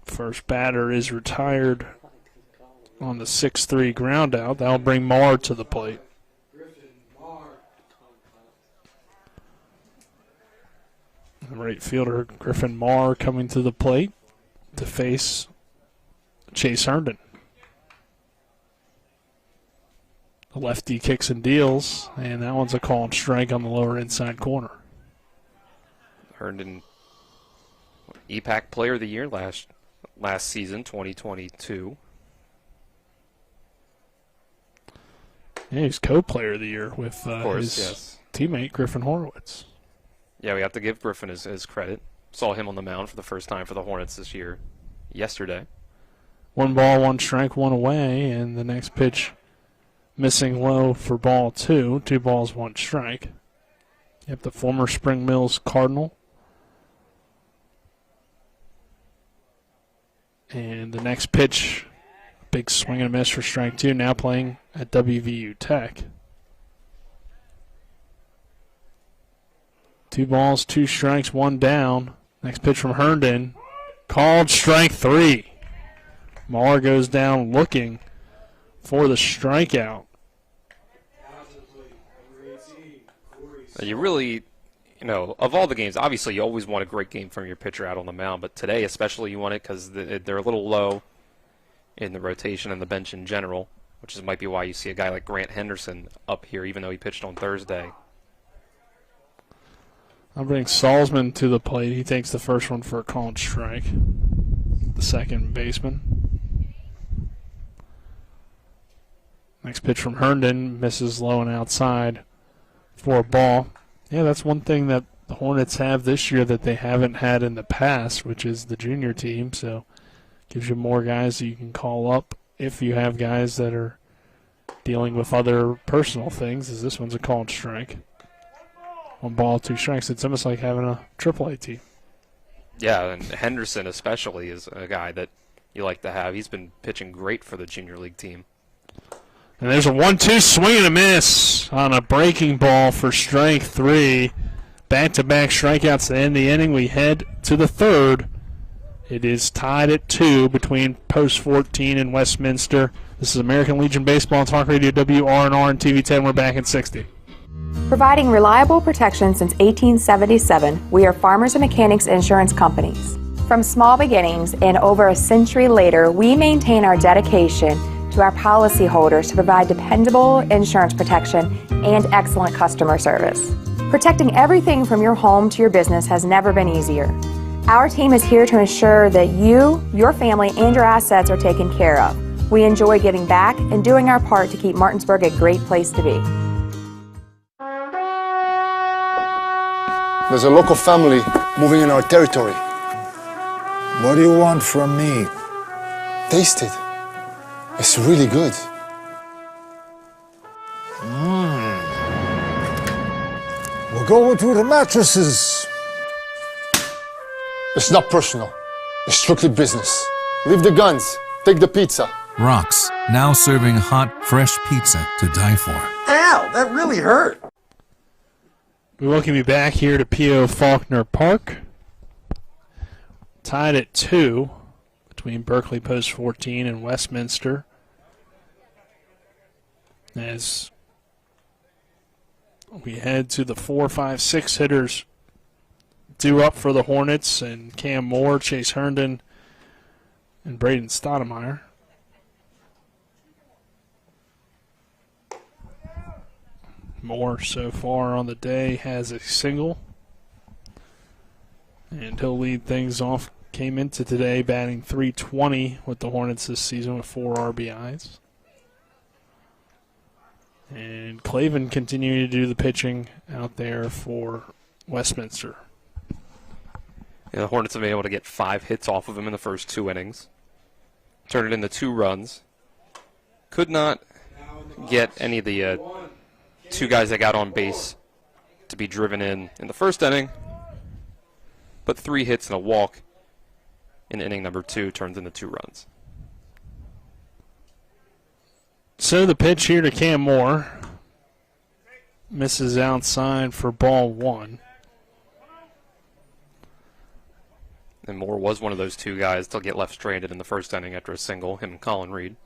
first batter is retired on the 6-3 ground out. That'll bring Marr to the plate. The right fielder, Griffin Marr, coming to the plate to face Chase Herndon. The lefty kicks and deals, and that one's a called strike on the lower inside corner. Herndon, EPAC Player of the Year last season, 2022. Yeah, he's co-player of the year with his teammate Griffin Horowitz. Yeah, we have to give Griffin his credit. Saw him on the mound for the first time for the Hornets this year, yesterday. 1 ball, 1 strike, 1 away, and the next pitch missing low for ball 2. 2 balls, 1 strike. Yep, the former Spring Mills Cardinal. And the next pitch, big swing and a miss for strike 2, now playing at WVU Tech. 2 balls, 2 strikes, 1 down. Next pitch from Herndon, called strike 3. Marr goes down looking for the strikeout. You really, of all the games, obviously you always want a great game from your pitcher out on the mound, but today especially you want it because they're a little low in the rotation and the bench in general, which might be why you see a guy like Grant Henderson up here, even though he pitched on Thursday. I'll bring Salzman to the plate. He takes the first one for a called strike. The second baseman. Next pitch from Herndon, misses low and outside for a ball. Yeah, that's one thing that the Hornets have this year that they haven't had in the past, which is the junior team. So gives you more guys that you can call up if you have guys that are dealing with other personal things, as this one's a called strike. 1 ball, 2 strikes. It's almost like having a AAA team. Yeah, and Henderson especially is a guy that you like to have. He's been pitching great for the junior league team. And there's a 1-2 swing and a miss on a breaking ball for strike 3. Back-to-back strikeouts to end the inning. We head to the third. It is tied at 2 between Post 14 and Westminster. This is American Legion Baseball on Talk Radio WRNR and TV 10. We're back at 60. Providing reliable protection since 1877, we are Farmers and Mechanics Insurance Companies. From small beginnings and over a century later, we maintain our dedication to our policyholders to provide dependable insurance protection and excellent customer service. Protecting everything from your home to your business has never been easier. Our team is here to ensure that you, your family, and your assets are taken care of. We enjoy giving back and doing our part to keep Martinsburg a great place to be. There's a local family moving in our territory. What do you want from me? Taste it. It's really good. going through the mattresses. It's not personal. It's strictly business. Leave the guns. Take the pizza. Rock's, now serving hot, fresh pizza to die for. Ow, that really hurt. We welcome you back here to P.O. Faulkner Park. Tied at 2 between Berkeley Post 14 and Westminster. As we head to the 4, 5, 6 hitters due up for the Hornets, and Cam Moore, Chase Herndon, and Braden Stoudemire. Moore so far on the day has a single, and he'll lead things off. Came into today batting .320 with the Hornets this season with 4 RBIs. And Clavin continuing to do the pitching out there for Westminster. Yeah, the Hornets have been able to get 5 hits off of him in the first 2 innings. Turned it into 2 runs. Could not get any of the 2 guys that got on base to be driven in the first inning. But 3 hits and a walk in inning number 2 turns into 2 runs. So the pitch here to Cam Moore. Misses outside for ball 1. And Moore was one of those 2 guys to get left stranded in the first inning after a single, him and Colin Reed.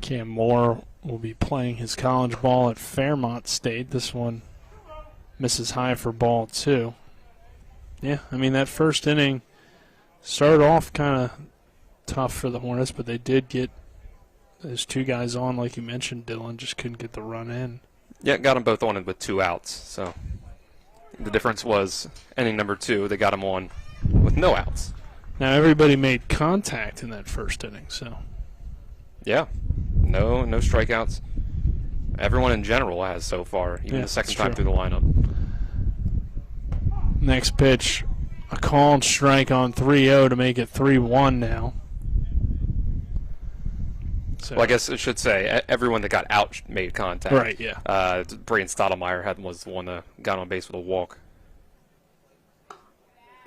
Cam Moore will be playing his college ball at Fairmont State. This one misses high for ball 2. Yeah, I mean, that first inning started off kind of tough for the Hornets, but they did get those 2 guys on, like you mentioned, Dylan. Just couldn't get the run in. Yeah, got them both on with 2 outs. So the difference was inning number 2, they got them on with no outs. Now everybody made contact in that first inning, so. Yeah, no strikeouts. Everyone in general has so far, even the second time through the lineup. Next pitch, a called strike on 3-0 to make it 3-1 now. So. Well, I guess it should say everyone that got out made contact. Right, yeah. Braden Stoudemire was the one that got on base with a walk.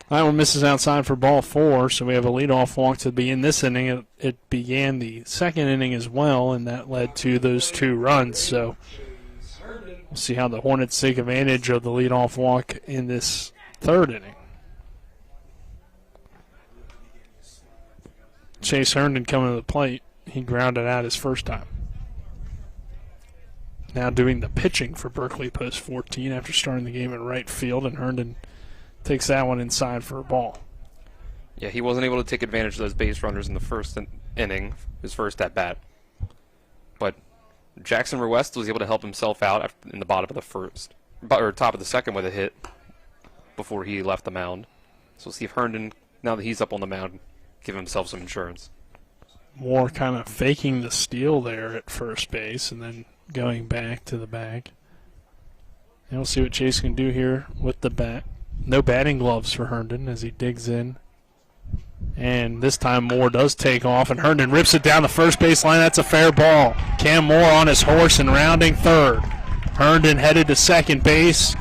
That one misses outside for ball 4, so we have a leadoff walk to begin this inning. It began the second inning as well, and that led to those 2 runs. So we'll see how the Hornets take advantage of the leadoff walk in this third inning. Chase Herndon coming to the plate. He grounded out his first time. Now doing the pitching for Berkeley Post 14 after starting the game in right field, and Herndon takes that one inside for a ball. Yeah, he wasn't able to take advantage of those base runners in the first inning, his first at bat. But Jackson Ruest was able to help himself out in the bottom of the first, or top of the second with a hit before he left the mound. So we'll see if Herndon, now that he's up on the mound, give himself some insurance. Moore kind of faking the steal there at first base and then going back to the bag. And we'll see what Chase can do here with the bat. No batting gloves for Herndon as he digs in. And this time Moore does take off, and Herndon rips it down the first base line. That's a fair ball. Cam Moore on his horse and rounding third. Herndon headed to second base.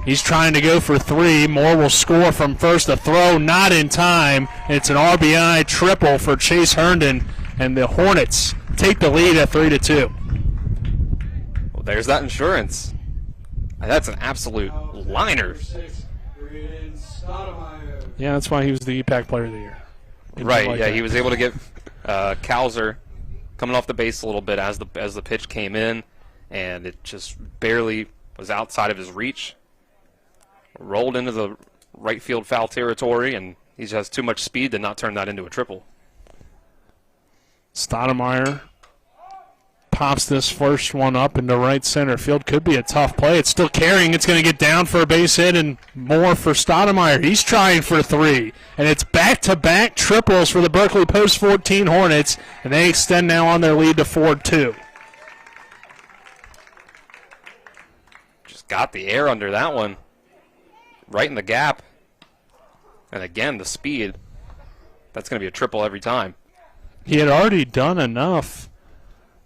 He's trying to go for 3. Moore will score from first. A throw not in time. It's an RBI triple for Chase Herndon, and the Hornets take the lead at 3-2. Well, there's that insurance. That's an absolute liner. Yeah, that's why he was the EPAC Player of the Year. Right, he was able to get Cowser coming off the base a little bit as the pitch came in, and it just barely was outside of his reach. Rolled into the right field foul territory, and he just has too much speed to not turn that into a triple. Stoudemire pops this first one up into right center field. Could be a tough play. It's still carrying. It's going to get down for a base hit, and more for Stoudemire. He's trying for 3, and it's back-to-back triples for the Berkeley Post 14 Hornets, and they extend now on their lead to 4-2. Just got the air under that one. Right in the gap. And again, the speed. That's going to be a triple every time. He had already done enough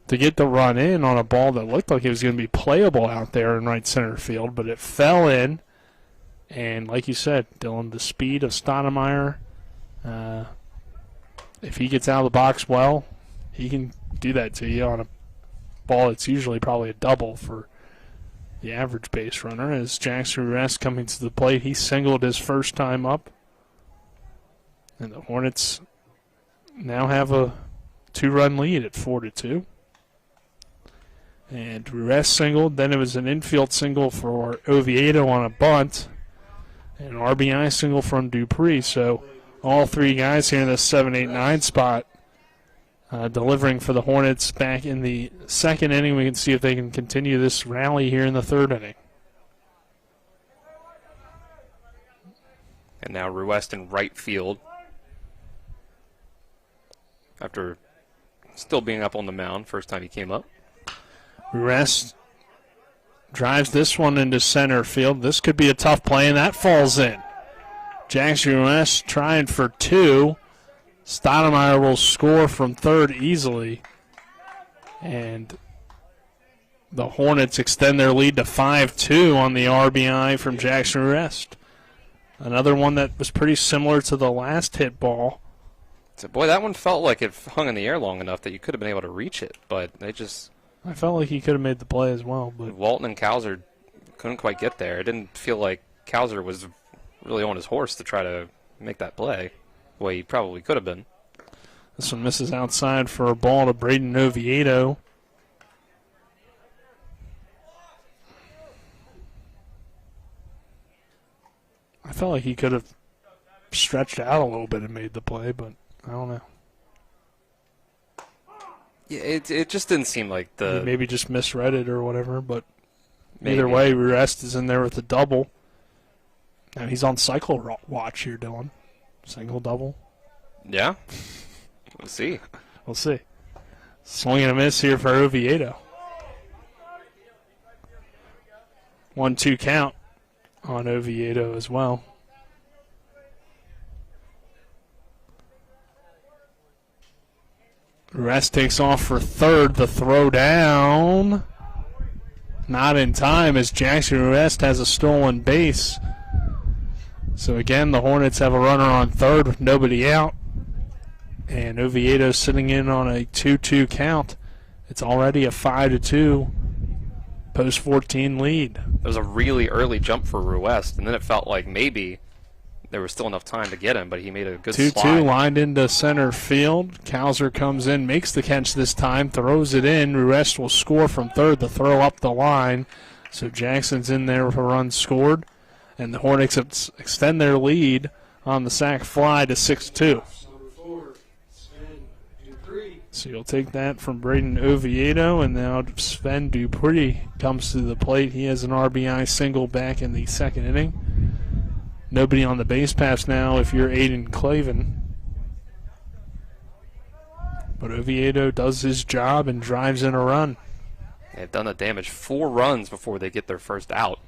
to get the run in on a ball that looked like it was going to be playable out there in right center field, but it fell in. And like you said, Dylan, the speed of Stoudemire, if he gets out of the box well, he can do that to you on a ball that's usually probably a double for the average base runner. As Jackson Ruest coming to the plate, he singled his first time up. And the Hornets now have a 2-run lead at 4-2. And Ruest singled, then it was an infield single for Oviedo on a bunt, and an RBI single from Dupree. So all three guys here in the 7, 8, 9 spot delivering for the Hornets back in the second inning. We can see if they can continue this rally here in the third inning. And now Ruest in right field, after still being up on the mound first time he came up. Ruest drives this one into center field. This could be a tough play, and that falls in. Jackson Ruest trying for 2. Stoudemire will score from third easily. And the Hornets extend their lead to 5-2 on the RBI from Jackson Ruest. Another one that was pretty similar to the last hit ball. So, boy, that one felt like it hung in the air long enough that you could have been able to reach it, but they just... I felt like he could have made the play as well. But Walton and Cowser couldn't quite get there. It didn't feel like Cowser was really on his horse to try to make that play. Well, he probably could have been. This one misses outside for a ball to Braden Oviedo. I felt like he could have stretched out a little bit and made the play, but I don't know. Yeah, it just didn't seem like the... Maybe just misread it or whatever, but maybe. Either way, Ruest is in there with a double. Now he's on cycle watch here, Dylan. Single, double. Yeah. We'll see. We'll see. Swing and a miss here for Oviedo. 1-2 count on Oviedo as well. Ruest takes off for third. The throw down. Not in time as Jackson Ruest has a stolen base. So again, the Hornets have a runner on third with nobody out. And Oviedo sitting in on a 2-2 count. It's already a 5-2 post-14 lead. There was a really early jump for Ruest, and then it felt like maybe there was still enough time to get him, but he made a good 2-2 slide. lined into center field. Cowser comes in, makes the catch this time, throws it in. Ruest will score from third. The throw up the line. So Jackson's in there with a run scored. And the Hornets extend their lead on the sac fly to 6-2. So you'll take that from Braden Oviedo, and now Sven Dupree comes to the plate. He has an RBI single back in the second inning. Nobody on the base paths now if you're Aiden Clavin. But Oviedo does his job and drives in a run. They've done the damage. 4 runs before they get their first out.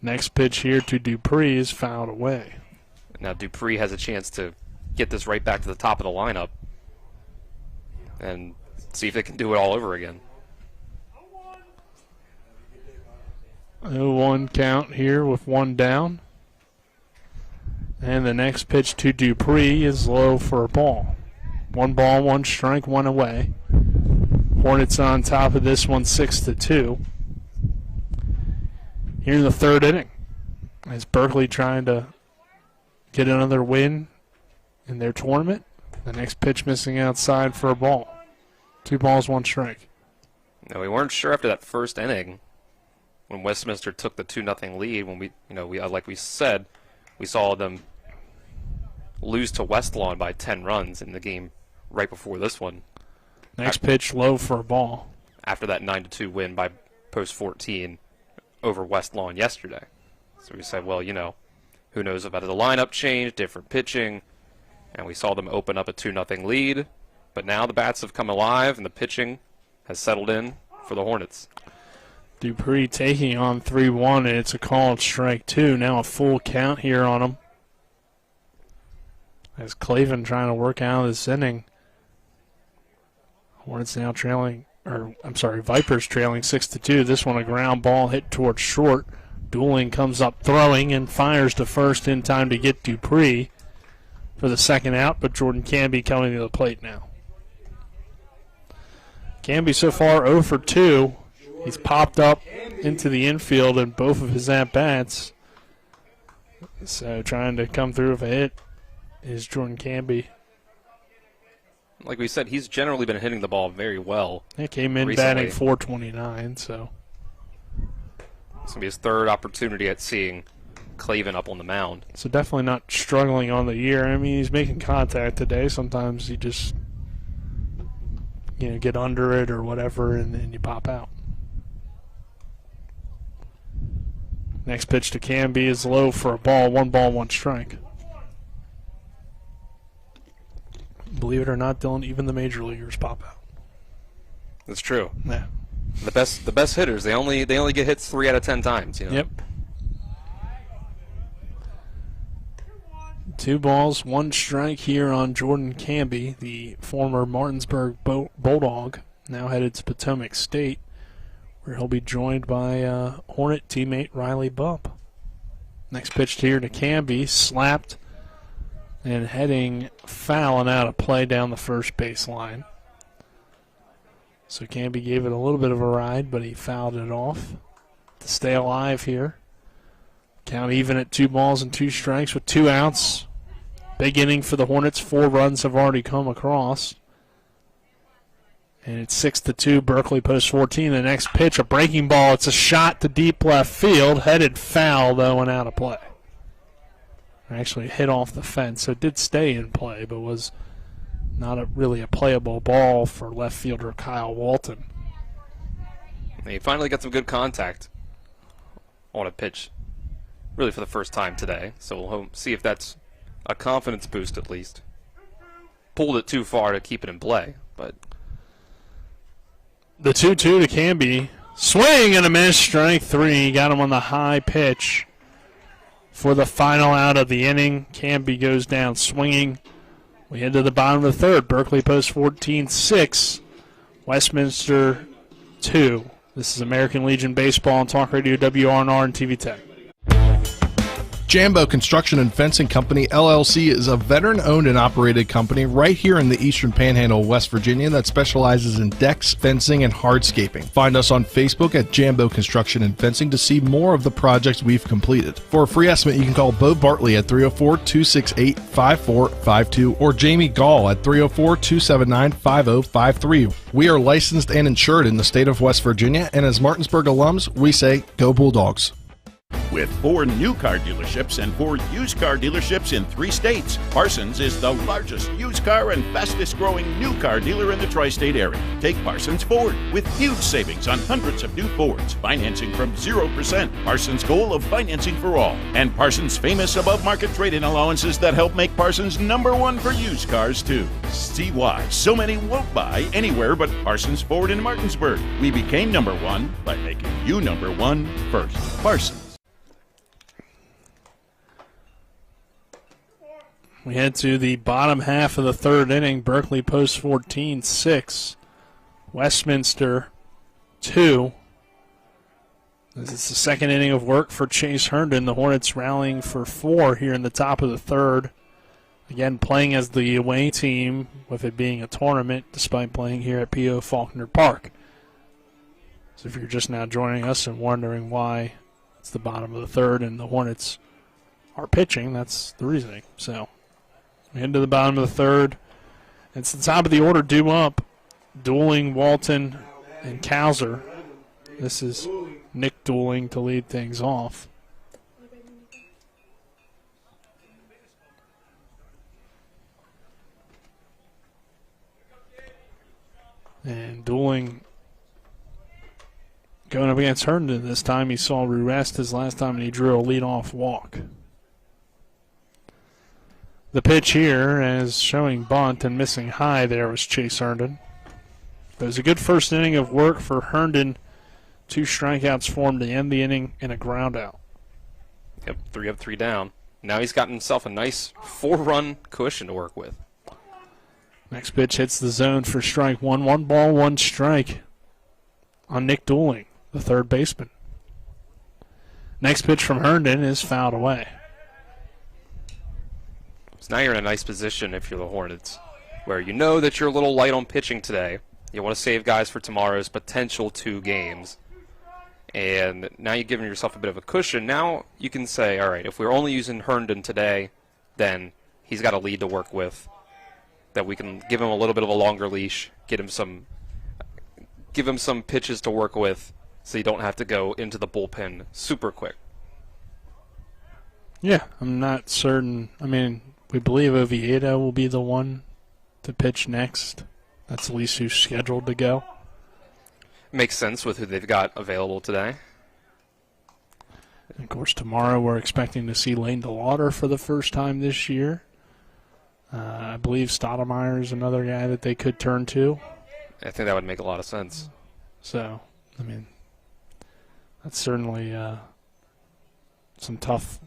Next pitch here to Dupree is fouled away. Now Dupree has a chance to get this right back to the top of the lineup and see if they can do it all over again. 0-1 count here with 1 down. And the next pitch to Dupree is low for a ball. 1 ball, 1 strike, 1 away. Hornets on top of this one 6-2. Here in the third inning, as Berkeley trying to get another win in their tournament. The next pitch missing outside for a ball. 2 balls, 1 strike. Now, we weren't sure after that first inning when Westminster took the 2-0 lead. When we like we said, we saw them lose to West Lawn by 10 runs in the game right before this one. Next pitch low for a ball. After that 9-2 win by post 14 over West Lawn yesterday. So we said, well, who knows about the lineup change, different pitching, and we saw them open up a 2-0 lead. But now the bats have come alive, and the pitching has settled in for the Hornets. Dupree taking on 3-1, and it's a called strike 2. Now a full count here on him. as Clavin trying to work out this inning. Hornets now trailing, Vipers trailing 6-2. This one a ground ball hit towards short. Dueling comes up throwing and fires to first in time to get Dupree for the second out, but Jordan Canby coming to the plate now. Canby so far 0 for 2. He's popped up into the infield in both of his at-bats. So trying to come through with a hit is Jordan Canby. Like we said, he's generally been hitting the ball very well. He came in recently. batting .429, so. It's going to be his third opportunity at seeing Clavin up on the mound. So definitely not struggling on the year. I mean, he's making contact today. Sometimes you just, get under it or whatever, and then you pop out. Next pitch to Canby is low for a ball. 1 ball, 1 strike. Believe it or not, Dylan, even the major leaguers pop out. That's true. Yeah. The best hitters, they only get hits 3 out of 10 times. Yep. 2 balls, 1 strike here on Jordan Canby, the former Martinsburg Bulldog, now headed to Potomac State, where he'll be joined by Hornet teammate Riley Bump. Next pitch here to Canby, slapped and heading foul and out of play down the first base line. So Canby gave it a little bit of a ride, but he fouled it off to stay alive here. Count even at 2 balls and 2 strikes with 2 outs. Big inning for the Hornets. 4 runs have already come across. And it's 6-2, Berkeley post 14. The next pitch, a breaking ball. It's a shot to deep left field. Headed foul, though, and out of play. Actually hit off the fence, so it did stay in play, but was not really a playable ball for left fielder Kyle Walton. He finally got some good contact on a pitch, really for the first time today. So we'll see if that's a confidence boost at least. Pulled it too far to keep it in play, but the 2-2 to Canby. Swing and a miss, strike 3. Got him on the high pitch for the final out of the inning. Canby goes down swinging. We head to the bottom of the third. Berkeley post 14-6. Westminster 2. This is American Legion Baseball on Talk Radio WRNR and TV 10. Jambo Construction and Fencing Company, LLC, is a veteran-owned and operated company right here in the Eastern Panhandle, West Virginia, that specializes in decks, fencing, and hardscaping. Find us on Facebook at Jambo Construction and Fencing to see more of the projects we've completed. For a free estimate, you can call Bo Bartley at 304-268-5452 or Jamie Gall at 304-279-5053. We are licensed and insured in the state of West Virginia, and as Martinsburg alums, we say, go Bulldogs. With 4 new car dealerships and 4 used car dealerships in 3 states, Parsons is the largest used car and fastest growing new car dealer in the tri-state area. Take Parsons Ford with huge savings on hundreds of new Fords, financing from 0%, Parsons' goal of financing for all, and Parsons' famous above-market trade-in allowances that help make Parsons #1 for used cars too. See why so many won't buy anywhere but Parsons Ford in Martinsburg. We became #1 by making you #1 first. Parsons. We head to the bottom half of the third inning. Berkeley post 14-6. Westminster 2. This is the second inning of work for Chase Herndon. The Hornets rallying for 4 here in the top of the third. Again, playing as the away team, with it being a tournament, despite playing here at P.O. Faulkner Park. So if you're just now joining us and wondering why it's the bottom of the third and the Hornets are pitching, that's the reasoning. So we head to the bottom of the third. It's the top of the order due up. Dueling, Walton, and Cowser. This is Nick Dueling to lead things off. And Dueling going up against Herndon this time. He saw Ruest his last time, and he drew a leadoff walk. The pitch here, as showing bunt and missing high there, was Chase Herndon. It was a good first inning of work for Herndon. 2 strikeouts for him to end the inning and a ground out. Yep, 3 up, 3 down. Now he's got himself a nice 4-run cushion to work with. Next pitch hits the zone for strike one. 1 ball, 1 strike on Nick Dooling, the third baseman. Next pitch from Herndon is fouled away. So now you're in a nice position if you're the Hornets, where you know that you're a little light on pitching today. You want to save guys for tomorrow's potential 2 games. And now you're giving yourself a bit of a cushion. Now you can say, all right, if we're only using Herndon today, then he's got a lead to work with. That we can give him a little bit of a longer leash, give him some pitches to work with, so you don't have to go into the bullpen super quick. Yeah, I'm not certain. I mean, we believe Oviedo will be the one to pitch next. That's at least who's scheduled to go. Makes sense with who they've got available today. And of course, tomorrow we're expecting to see Lane DeLauder for the first time this year. I believe Stoudemire is another guy that they could turn to. I think that would make a lot of sense. So, I mean, that's certainly some tough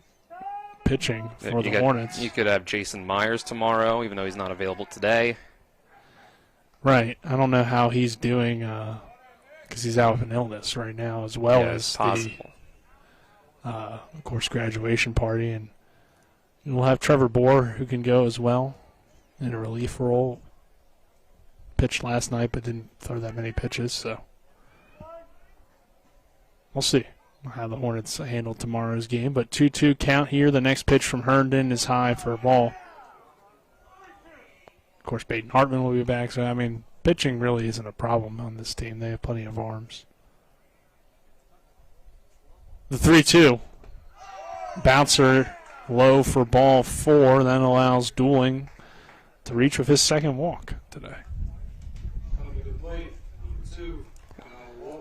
pitching for the Hornets. You could have Jason Myers tomorrow, even though he's not available today. Right. I don't know how he's doing because he's out with an illness right now, as well as possible. Of course, graduation party. And we'll have Trevor Bohr, who can go as well in a relief role. Pitched last night, but didn't throw that many pitches, so we'll see how the Hornets handle tomorrow's game. But 2-2 count here. The next pitch from Herndon is high for a ball. Of course, Baden Hartman will be back, so, I mean, pitching really isn't a problem on this team. They have plenty of arms. The 3-2. Bouncer low for ball 4, then allows Dooling to reach with his second walk today.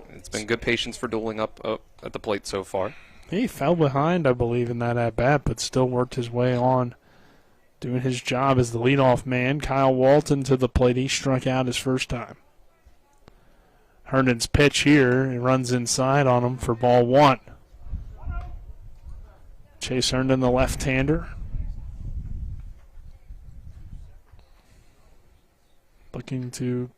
It's been good patience for Dooling up at the plate so far. He fell behind, I believe, in that at-bat, but still worked his way on, doing his job as the leadoff man. Kyle Walton to the plate. He struck out his first time. Herndon's pitch here. He runs inside on him for ball 1. Chase Herndon, the left-hander. Looking to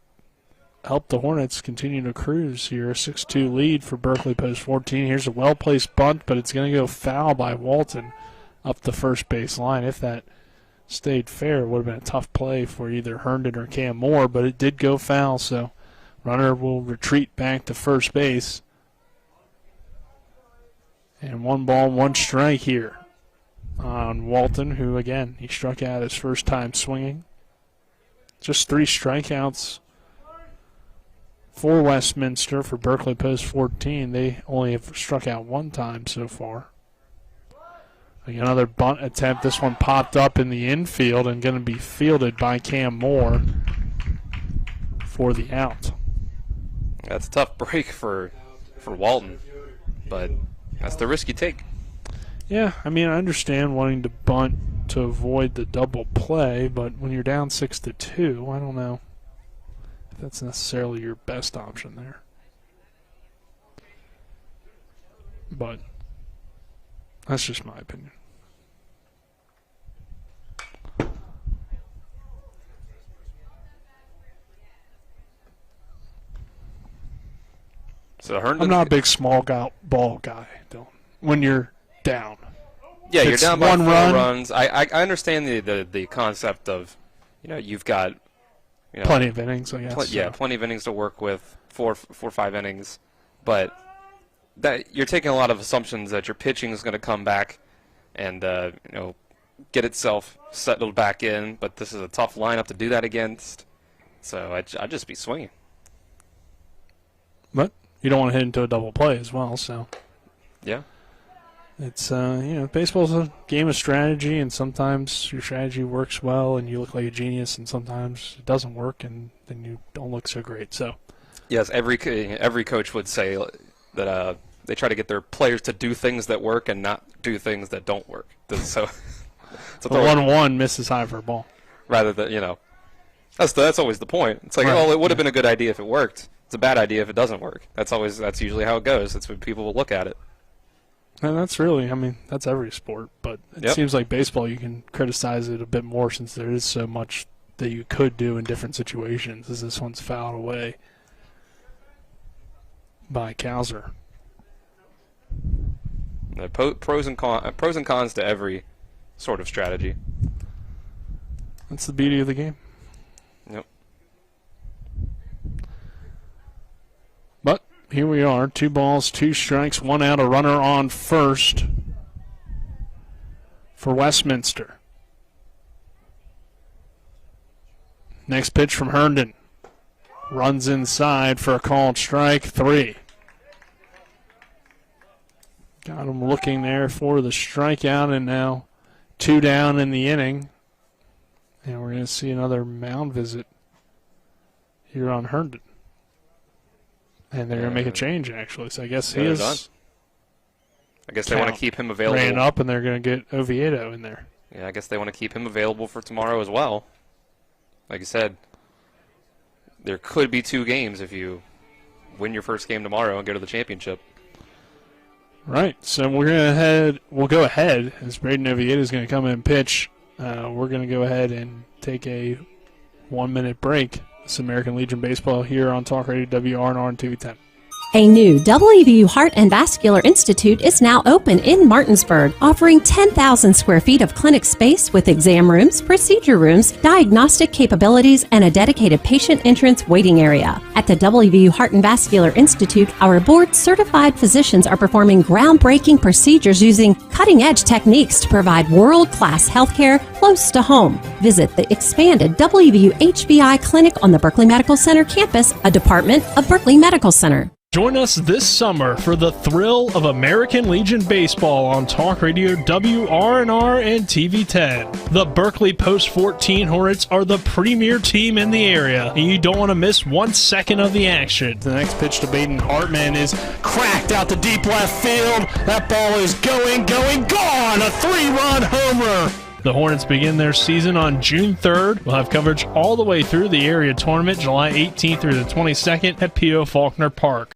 help the Hornets continue to cruise here. A 6-2 lead for Berkeley post 14. Here's a well-placed bunt, but it's going to go foul by Walton up the first base line. If that stayed fair, it would have been a tough play for either Herndon or Cam Moore, but it did go foul, so runner will retreat back to first base. And 1 ball, 1 strike here on Walton, who, again, he struck out his first time swinging. Just 3 strikeouts for Westminster. For Berkeley post 14, they only have struck out 1 time so far. Another bunt attempt. This one popped up in the infield and going to be fielded by Cam Moore for the out. That's a tough break for Walton, but that's the risk you take. Yeah, I mean, I understand wanting to bunt to avoid the double play, but when you're down 6-2, I don't know if that's necessarily your best option there. But that's just my opinion. So Herndon, I'm not a big small ball guy, Dylan. When you're down. Yeah, you're down by 4 run, runs. I understand the concept of, you've got plenty of innings, I guess. Plenty of innings to work with, 4 or 5 innings. But that you're taking a lot of assumptions that your pitching is going to come back and get itself settled back in. But this is a tough lineup to do that against. So I'd just be swinging. But you don't want to hit into a double play as well, so. Yeah. It's, baseball's a game of strategy, and sometimes your strategy works well and you look like a genius, and sometimes it doesn't work and then you don't look so great. So, yes, every coach would say that they try to get their players to do things that work and not do things that don't work. So, the 1-1 misses high for a ball. Rather than, that's always the point. It's like, it would have been a good idea if it worked. It's a bad idea if it doesn't work. That's usually how it goes. That's when people will look at it. And that's really, that's every sport. But it seems like baseball, you can criticize it a bit more since there is so much that you could do in different situations, as this one's fouled away by Cowser. Pros and cons to every sort of strategy. That's the beauty of the game. Yep. But here we are, 2 balls, 2 strikes, 1 out, a runner on first for Westminster. Next pitch from Herndon. Runs inside for a called strike, 3. Got him looking there for the strikeout, and now 2 down in the inning. And we're going to see another mound visit here on Herndon. And they're going to make a change, actually. So I guess he is done. I guess they want to keep him available. Ran up, and they're going to get Oviedo in there. Yeah, I guess they want to keep him available for tomorrow as well. Like you said, there could be 2 games if you win your first game tomorrow and go to the championship. Right. So we'll go ahead as Braden Oviedo is going to come in and pitch. We're going to go ahead and take a 1-minute break. It's American Legion Baseball here on Talk Radio WRNR and TV 10. A new WVU Heart and Vascular Institute is now open in Martinsburg, offering 10,000 square feet of clinic space with exam rooms, procedure rooms, diagnostic capabilities, and a dedicated patient entrance waiting area. At the WVU Heart and Vascular Institute, our board-certified physicians are performing groundbreaking procedures using cutting-edge techniques to provide world-class healthcare close to home. Visit the expanded WVU HVI Clinic on the Berkeley Medical Center campus, a department of Berkeley Medical Center. Join us this summer for the thrill of American Legion Baseball on Talk Radio WRNR and TV 10. The Berkeley Post 14 Hornets are the premier team in the area, and you don't want to miss 1 second of the action. The next pitch to Baden Hartman is cracked out to deep left field. That ball is going, gone! A 3-run homer! The Hornets begin their season on June 3rd. We'll have coverage all the way through the area tournament, July 18th through the 22nd at P.O. Faulkner Park.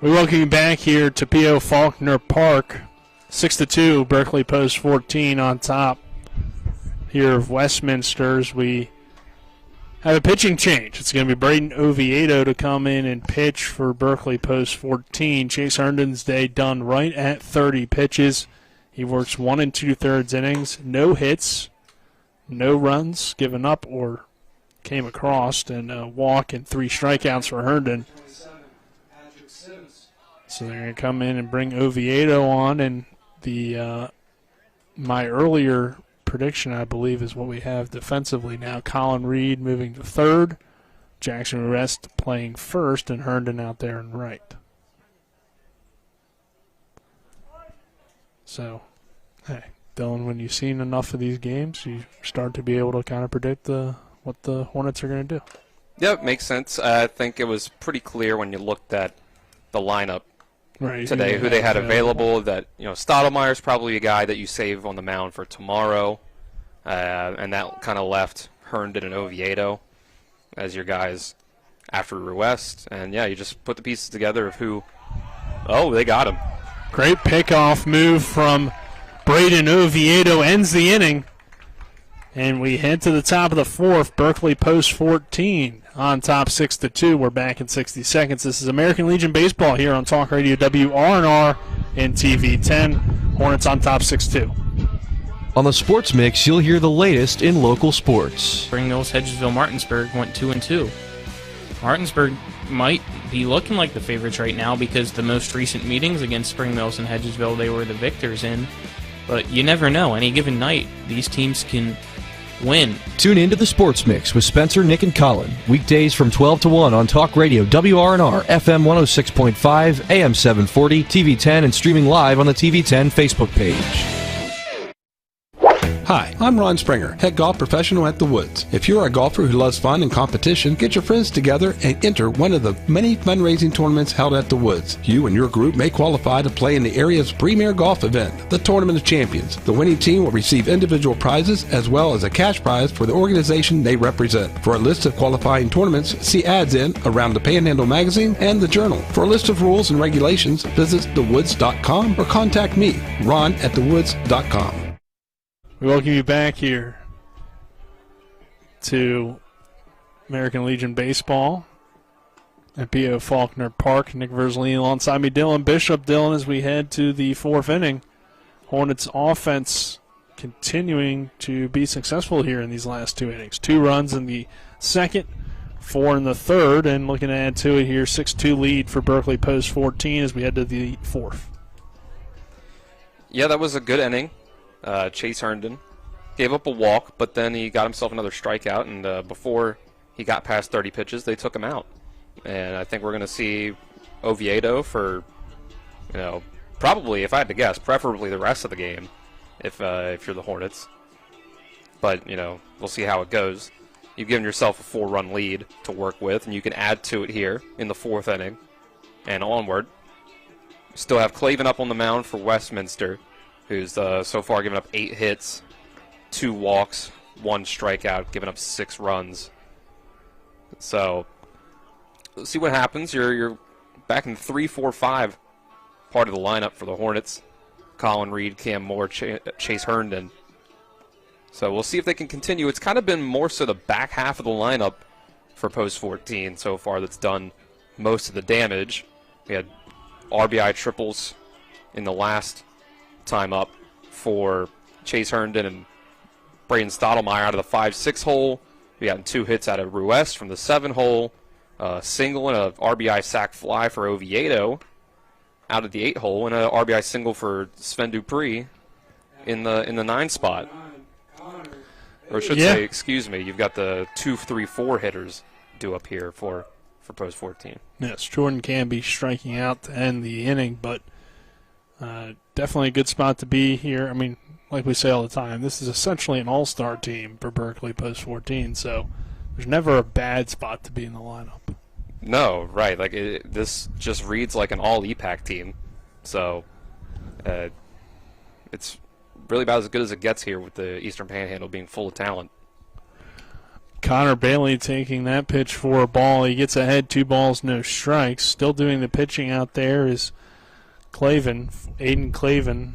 We welcome you back here to P.O. Faulkner Park. 6-2, Berkeley Post 14 on top here of Westminster's. We have a pitching change. It's going to be Braden Oviedo to come in and pitch for Berkeley Post 14. Chase Herndon's day done right at 30 pitches. He works 1 2/3 innings, no hits, no runs given up or came across, and a walk and 3 strikeouts for Herndon. So they're going to come in and bring Oviedo on, and the my earlier prediction, I believe, is what we have defensively now. Colin Reed moving to third, Jackson Rest playing first, and Herndon out there in right. So, hey, Dylan, when you've seen enough of these games, you start to be able to kind of predict what the Hornets are going to do. Yeah, makes sense. I think it was pretty clear when you looked at the lineup today, who they had available, that Stottlemyre's probably a guy that you save on the mound for tomorrow, and that kind of left Herndon and Oviedo as your guys after West. And, yeah, you just put the pieces together of who – they got him. Great pickoff move from Braden Oviedo, ends the inning. And we head to the top of the 4th. Berkeley Post 14 on top 6-2. We're back in 60 seconds. This is American Legion Baseball here on Talk Radio WRNR and TV 10. Hornets on top 6-2. On the Sports Mix, you'll hear the latest in local sports. Spring Mills, Hedgesville, Martinsburg went 2-2. Martinsburg might be looking like the favorites right now because the most recent meetings against Spring Mills and Hedgesville, they were the victors in. But you never know. Any given night, these teams can win. Tune into the Sports Mix with Spencer, Nick, and Colin. Weekdays from 12 to 1 on Talk Radio WRNR, FM 106.5, AM 740, TV 10, and streaming live on the TV 10 Facebook page. Hi, I'm Ron Springer, head golf professional at The Woods. If you're a golfer who loves fun and competition, get your friends together and enter one of the many fundraising tournaments held at The Woods. You and your group may qualify to play in the area's premier golf event, the Tournament of Champions. The winning team will receive individual prizes as well as a cash prize for the organization they represent. For a list of qualifying tournaments, see ads in Around the Panhandle magazine and the Journal. For a list of rules and regulations, visit thewoods.com or contact me, Ron, at thewoods.com. We welcome you back here to American Legion Baseball at P.O. Faulkner Park. Nick Verzolini alongside me, Dylan Bishop. Dylan, as we head to the fourth inning, Hornets offense continuing to be successful here in these last 2 innings. 2 runs in the second, 4 in the third, and looking to add to it here, 6-2 lead for Berkeley Post 14 as we head to the fourth. Yeah, that was a good inning. Chase Herndon gave up a walk, but then he got himself another strikeout, and before he got past 30 pitches, they took him out. And I think we're going to see Oviedo for, probably, if I had to guess, preferably the rest of the game if you're the Hornets. But, we'll see how it goes. You've given yourself a 4-run lead to work with, and you can add to it here in the fourth inning and onward. Still have Clavin up on the mound for Westminster, who's so far given up 8 hits, 2 walks, 1 strikeout, given up 6 runs. So, let's see what happens. You're back in the 3-4-5 part of the lineup for the Hornets. Colin Reed, Cam Moore, Chase Herndon. So we'll see if they can continue. It's kind of been more so the back half of the lineup for Post 14 so far that's done most of the damage. We had RBI triples in the last time up for Chase Herndon and Braden Stottlemyre out of the 5-6 hole. We got 2 hits out of Ruest from the 7 hole. A single and a RBI sac fly for Oviedo out of the 8 hole, and a RBI single for Sven Dupree in the 9 spot. Or I should say, excuse me, you've got the 2, 3, 4 hitters due up here for Post 14. Yes, Jordan Canby striking out to end the inning, but definitely a good spot to be here. I mean, like we say all the time, this is essentially an all-star team for Berkeley Post 14, so there's never a bad spot to be in the lineup. No, right. Like this just reads like an all-EPAC team, so it's really about as good as it gets here with the Eastern Panhandle being full of talent. Connor Bailey taking that pitch for a ball. He gets ahead, 2 balls, no strikes. Still doing the pitching out there is Clavin, Aiden Clavin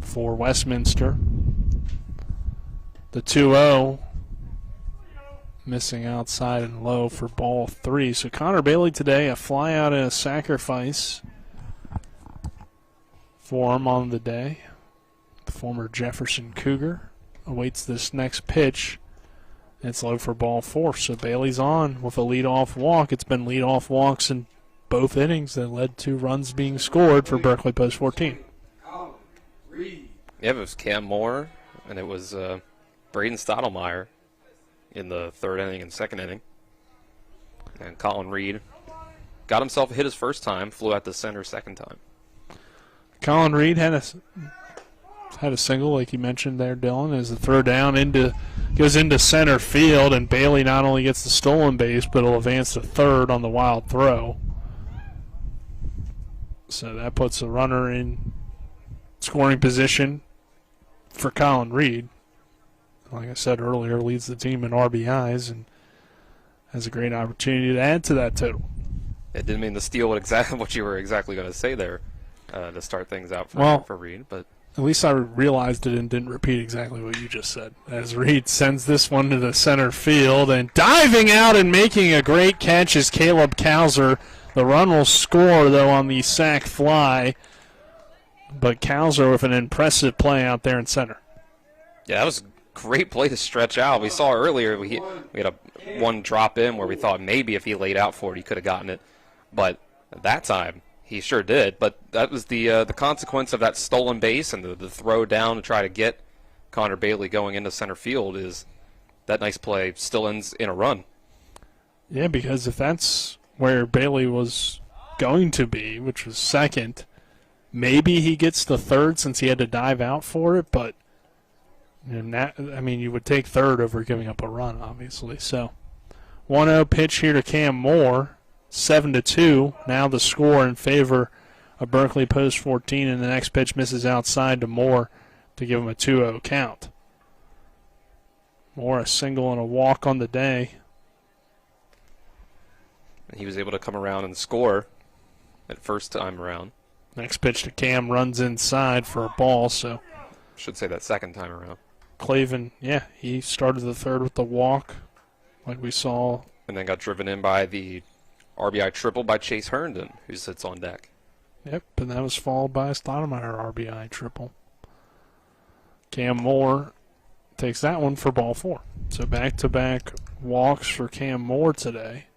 for Westminster. The 2-0 missing outside and low for ball 3. So Connor Bailey today, a fly out and a sacrifice for him on the day. The former Jefferson Cougar awaits this next pitch. It's low for ball 4. So Bailey's on with a leadoff walk. It's been leadoff walks in both innings that led to runs being scored for Berkeley Post 14. Yeah, it was Cam Moore, and it was Braden Stottlemyre in the 3rd inning and 2nd inning. And Colin Reed got himself a hit his first time, flew out to center 2nd time. Colin Reed had a single, like you mentioned there, Dylan, as the throw down goes into center field, and Bailey not only gets the stolen base, but will advance to 3rd on the wild throw. So that puts the runner in scoring position for Colin Reed. Like I said earlier, leads the team in RBIs and has a great opportunity to add to that total. It didn't mean to steal what you were exactly going to say there to start things out for Reed, but at least I realized it and didn't repeat exactly what you just said. As Reed sends this one to the center field, and diving out and making a great catch is Caleb Cowser. The run will score, though, on the sac fly, but Cowser with an impressive play out there in center. Yeah, that was a great play to stretch out. We saw earlier we had one drop in where we thought maybe if he laid out for it, he could have gotten it. But at that time, he sure did. But that was the consequence of that stolen base and the throw down to try to get Connor Bailey going into center field is that nice play still ends in a run. Yeah, because if that's where Bailey was going to be, which was second, maybe he gets the third since he had to dive out for it, but And that, I mean, you would take third over giving up a run, obviously. So 1-0 pitch here to Cam Moore, 7-2. Now the score in favor of Berkeley post 14, and the next pitch misses outside to Moore to give him a 2-0 count. Moore a single and a walk on the day. He was able to come around and score that first time around. Next pitch to Cam runs inside for a ball, so. Should say that second time around. Clavin, yeah, he started the third with the walk, like we saw. And then got driven in by the RBI triple by Chase Herndon, who sits on deck. Yep, and that was followed by a Stoudemire RBI triple. Cam Moore takes that one for ball 4. So back-to-back walks for Cam Moore today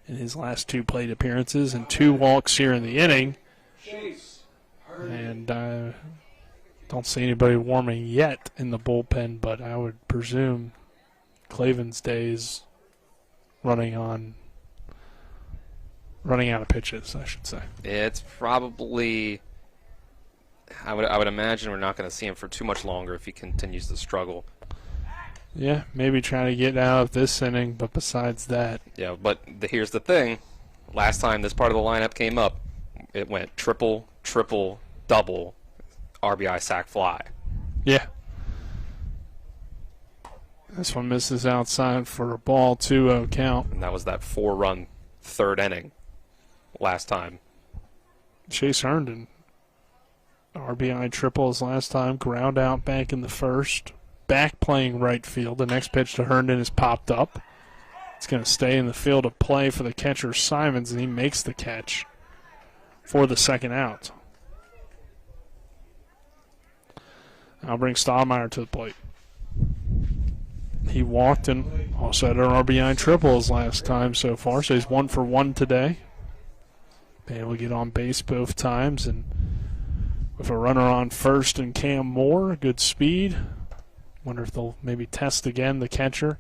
in his last 2 plate appearances, and 2 walks here in the inning. And don't see anybody warming yet in the bullpen, but I would presume Clavin's days running out of pitches, I should say. It's probably, I would imagine we're not going to see him for too much longer if he continues to struggle. Yeah, maybe trying to get out of this inning, but besides that. Yeah, but here's the thing. Last time this part of the lineup came up, it went triple, triple, double, RBI, sac, fly. Yeah. This one misses outside for a ball, 2-0 count. And that was that 4-run third inning last time. Chase Herndon, RBI triple his last time, ground out back in the first. Back playing right field. The next pitch to Herndon is popped up. It's going to stay in the field of play for the catcher Simons, and he makes the catch for the second out. I'll bring Stoudemire to the plate. He walked and also had an RBI triple his last time so far, so he's 1 for 1 today. Been able to get on base both times, and with a runner on first and Cam Moore, good speed. Wonder if they'll maybe test again the catcher.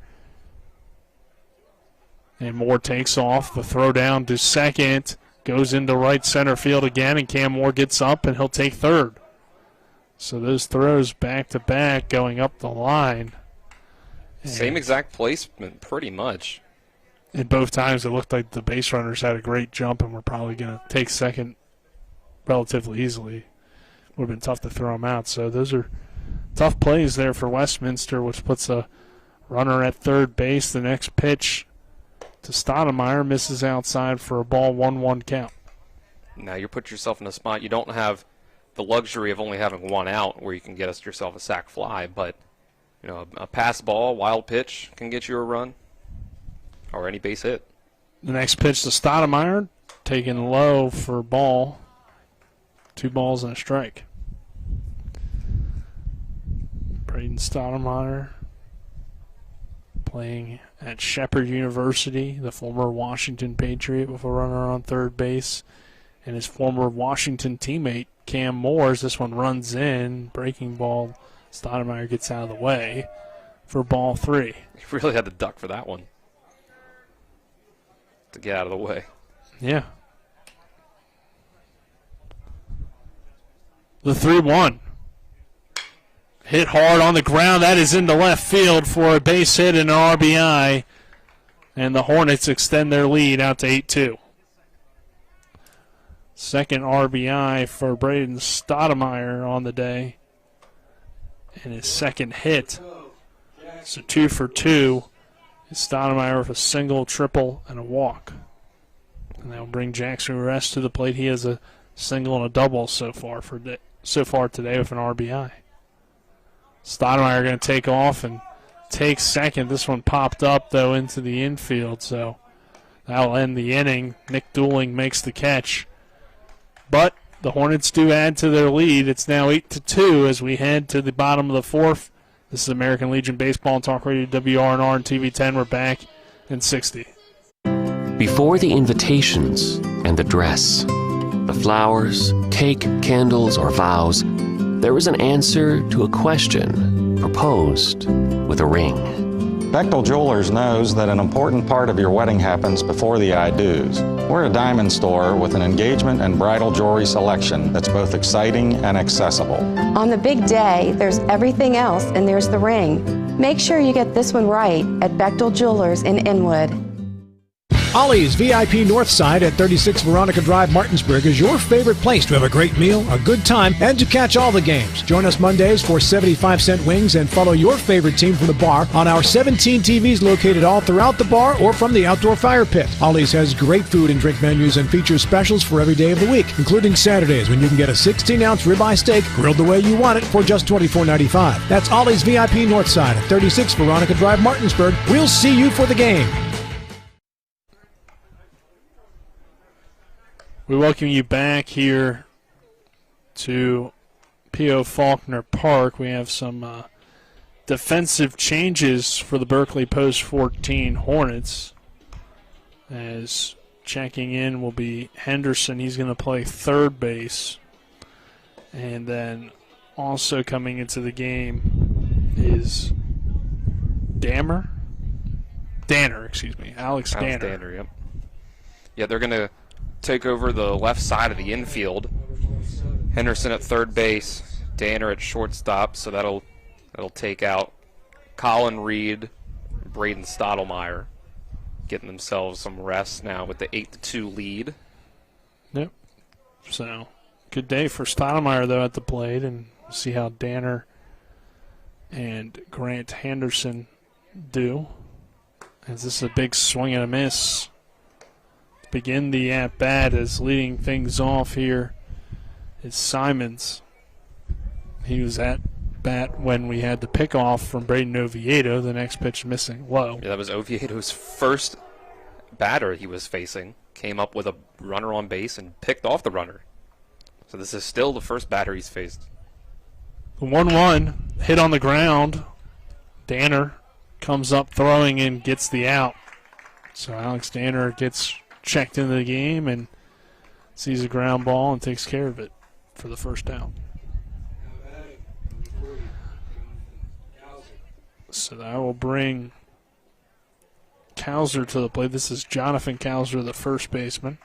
And Moore takes off. The throw down to second. Goes into right center field again, and Cam Moore gets up, and he'll take third. So those throws back-to-back going up the line. Same exact placement, pretty much. And both times it looked like the base runners had a great jump and were probably going to take second relatively easily. Would have been tough to throw them out. So those are tough plays there for Westminster, which puts a runner at third base. The next pitch to Stoudemire misses outside for a ball, 1-1 count. Now you put yourself in a spot you don't have the luxury of only having one out where you can get yourself a sac fly, but you know, a pass ball, wild pitch can get you a run or any base hit. The next pitch to Stoudemire, taken low for a ball. 2 balls and a strike. Braden Stoudemire playing at Shepherd University, the former Washington Patriot with a runner on third base, and his former Washington teammate Cam Moore. As this one runs in, breaking ball, Stoudemire gets out of the way for ball 3. You really had to duck for that one to get out of the way. Yeah. The 3-1. Hit hard on the ground. That is into left field for a base hit and an RBI. And the Hornets extend their lead out to 8-2. Second RBI for Braden Stoudemire on the day. And his second hit. So 2 for 2. Stoudemire with a single, triple, and a walk. And that will bring Jackson Rest to the plate. He has a single and a double so far today with an RBI. Stoudemire going to take off and take second. This one popped up, though, into the infield, so that'll end the inning. Nick Dooling makes the catch. But the Hornets do add to their lead. It's now 8-2 as we head to the bottom of the 4th. This is American Legion Baseball and Talk Radio WRNR and TV10. We're back in 60. Before the invitations and the dress, the flowers, cake, candles, or vows, there is an answer to a question proposed with a ring. Bechtel Jewelers knows that an important part of your wedding happens before the I-dos. We're a diamond store with an engagement and bridal jewelry selection that's both exciting and accessible. On the big day, there's everything else and there's the ring. Make sure you get this one right at Bechtel Jewelers in Inwood. Ollie's VIP Northside at 36 Veronica Drive, Martinsburg is your favorite place to have a great meal, a good time, and to catch all the games. Join us Mondays for 75-cent wings and follow your favorite team from the bar on our 17 TVs located all throughout the bar or from the outdoor fire pit. Ollie's has great food and drink menus and features specials for every day of the week, including Saturdays when you can get a 16-ounce ribeye steak grilled the way you want it for just $24.95. That's Ollie's VIP Northside at 36 Veronica Drive, Martinsburg. We'll see you for the game. We welcome you back here to P.O. Faulkner Park. We have some defensive changes for the Berkeley Post 14 Hornets. As checking in will be Henderson. He's going to play third base. And then also coming into the game is Danner, Alex Danner. Yep. Yeah, they're going to take over the left side of the infield. Henderson at third base, Danner at shortstop, so that'll take out Colin Reed, Braden Stottlemyre, getting themselves some rest now with the 8-2 lead. Yep. So good day for Stottlemyre though at the plate, and we'll see how Danner and Grant Henderson do. As this is a big swing and a miss. Begin the at-bat as leading things off here is Simons. He was at bat when we had the pickoff from Braden Oviedo. The next pitch missing low. Yeah, that was Oviedo's first batter he was facing. Came up with a runner on base and picked off the runner. So this is still the first batter he's faced. The 1-1 hit on the ground. Danner comes up throwing and gets the out. So Alex Danner gets checked into the game and sees a ground ball and takes care of it for the first out. So that will bring Cowser to the plate. This is Jonathan Cowser, the first baseman.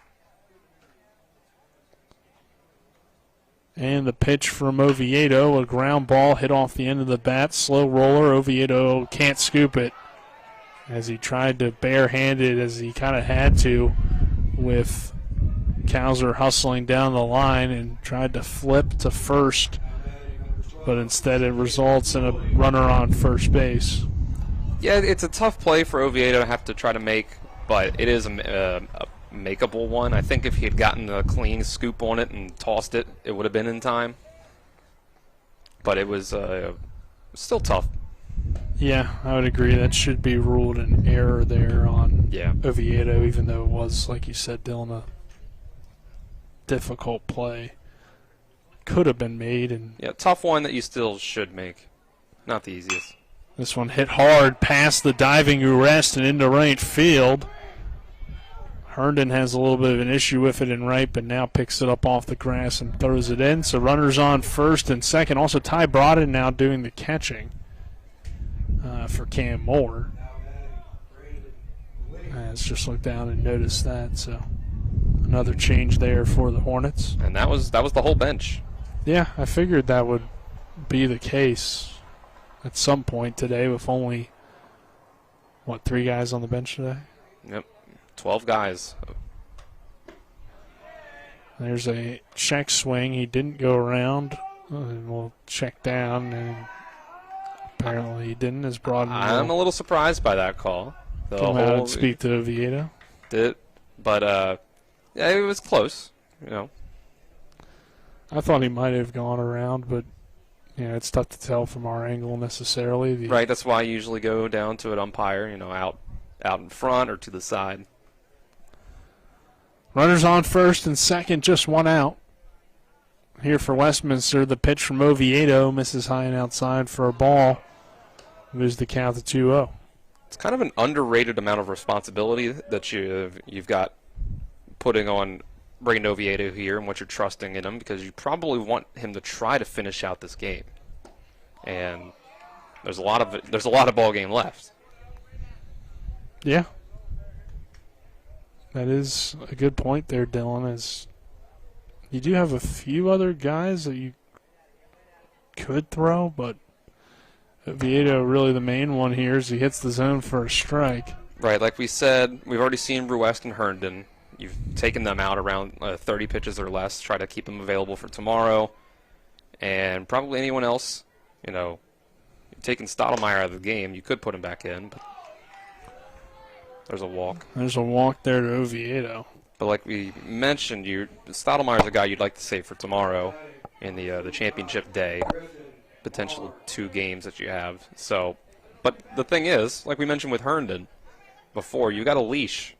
And the pitch from Oviedo, a ground ball hit off the end of the bat. Slow roller. Oviedo can't scoop it as he tried to barehand it as he kind of had to, with Cowser hustling down the line and tried to flip to first, but instead it results in a runner on first base. Yeah, it's a tough play for Oviedo to have to try to make, but it is a makeable one. I think if he had gotten a clean scoop on it and tossed it, it would have been in time. But it was still tough. Yeah, I would agree. That should be ruled an error there on Oviedo, even though it was, like you said, Dylan, a difficult play. Could have been made. And yeah, tough one that you still should make. Not the easiest. This one hit hard past the diving Urest and into right field. Herndon has a little bit of an issue with it in right, but now picks it up off the grass and throws it in. So runners on first and second. Also Ty Brodden now doing the catching for Cam Moore. Let's just look down and notice that. So another change there for the Hornets. And that was the whole bench. Yeah, I figured that would be the case at some point today with only, 3 guys on the bench today? Yep, 12 guys. There's a check swing. He didn't go around. And we'll check down, and apparently he didn't. As Brodden I'm a little surprised by that call. Come out and speak to Oviedo. But yeah, it was close, I thought he might have gone around, but it's tough to tell from our angle necessarily. Right, that's why I usually go down to an umpire, out in front or to the side. Runners on first and second, just one out. Here for Westminster, the pitch from Oviedo misses high and outside for a ball. Moves the count to 2-0. It's kind of an underrated amount of responsibility that you've got putting on Braden Oviedo here and what you're trusting in him, because you probably want him to try to finish out this game. And there's a lot of ball game left. Yeah. That is a good point there, Dylan, is you do have a few other guys that you could throw, but Oviedo really the main one here as he hits the zone for a strike. Right, like we said, we've already seen Ruest and Herndon. You've taken them out around 30 pitches or less, try to keep them available for tomorrow. And probably anyone else, taking Stottlemyre out of the game, you could put him back in, but there's a walk. There's a walk there to Oviedo. But like we mentioned, Stottlemyre's a guy you'd like to save for tomorrow in the championship day, potential 2 games that you have. So, but the thing is, like we mentioned with Herndon before, you got a leash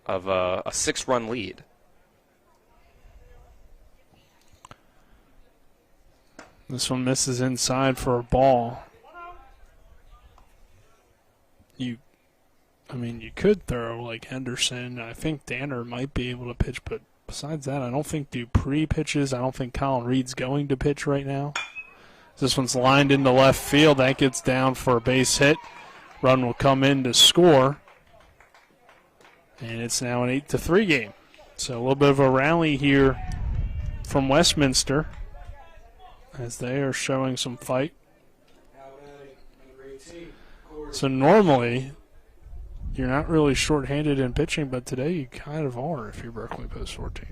of a 6-run lead. This one misses inside for a ball. You could throw like Henderson. I think Danner might be able to pitch, but besides that, I don't think Dupree pitches. I don't think Colin Reed's going to pitch right now. This one's lined into left field. That gets down for a base hit. Run will come in to score. And it's now an 8-3 game. So a little bit of a rally here from Westminster as they are showing some fight. So normally you're not really shorthanded in pitching, but today you kind of are if you're Berkeley Post 14.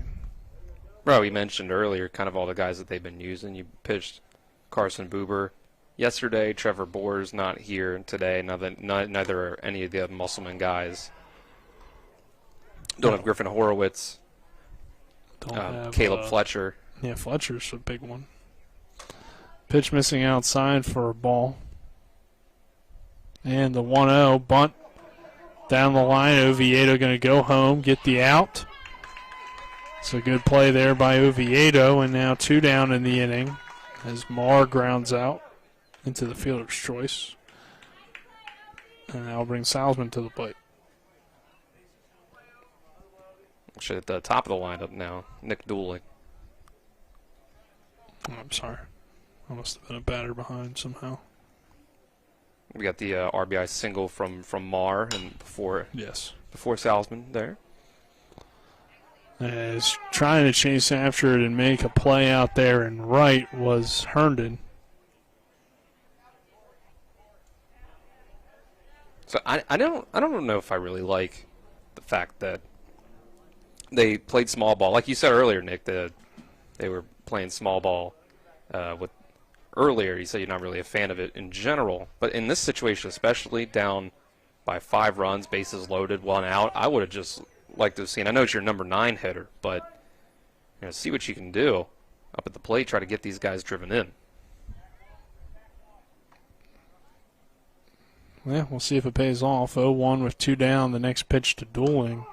Bro, we mentioned earlier kind of all the guys that they've been using. You pitched Carson Buber yesterday. Trevor Boer's not here today. Neither are any of the other Musselman guys. Don't have Griffin Horowitz. Don't have Caleb Fletcher. Yeah, Fletcher's a big one. Pitch missing outside for a ball. And the 1-0 bunt down the line. Oviedo going to go home, get the out. It's a good play there by Oviedo, and now 2 down in the inning as Marr grounds out into the fielder's choice. And now bring Salzman to the plate. Actually, at the top of the lineup now, Nick Dooling. Oh, I'm sorry. I must have been a batter behind somehow. We got the RBI single from Marr and before Salzman there. As trying to chase after it and make a play out there and right was Herndon. So I don't know if I really like the fact that they played small ball. Like you said earlier, Nick, they were playing small ball with earlier. You said you're not really a fan of it in general. But in this situation, especially down by 5 runs, bases loaded, 1 out, I would have just liked to have seen. I know it's your number 9 hitter, but see what you can do up at the plate, try to get these guys driven in. Yeah, we'll see if it pays off. 0-1 with 2 down. The next pitch to Dooling.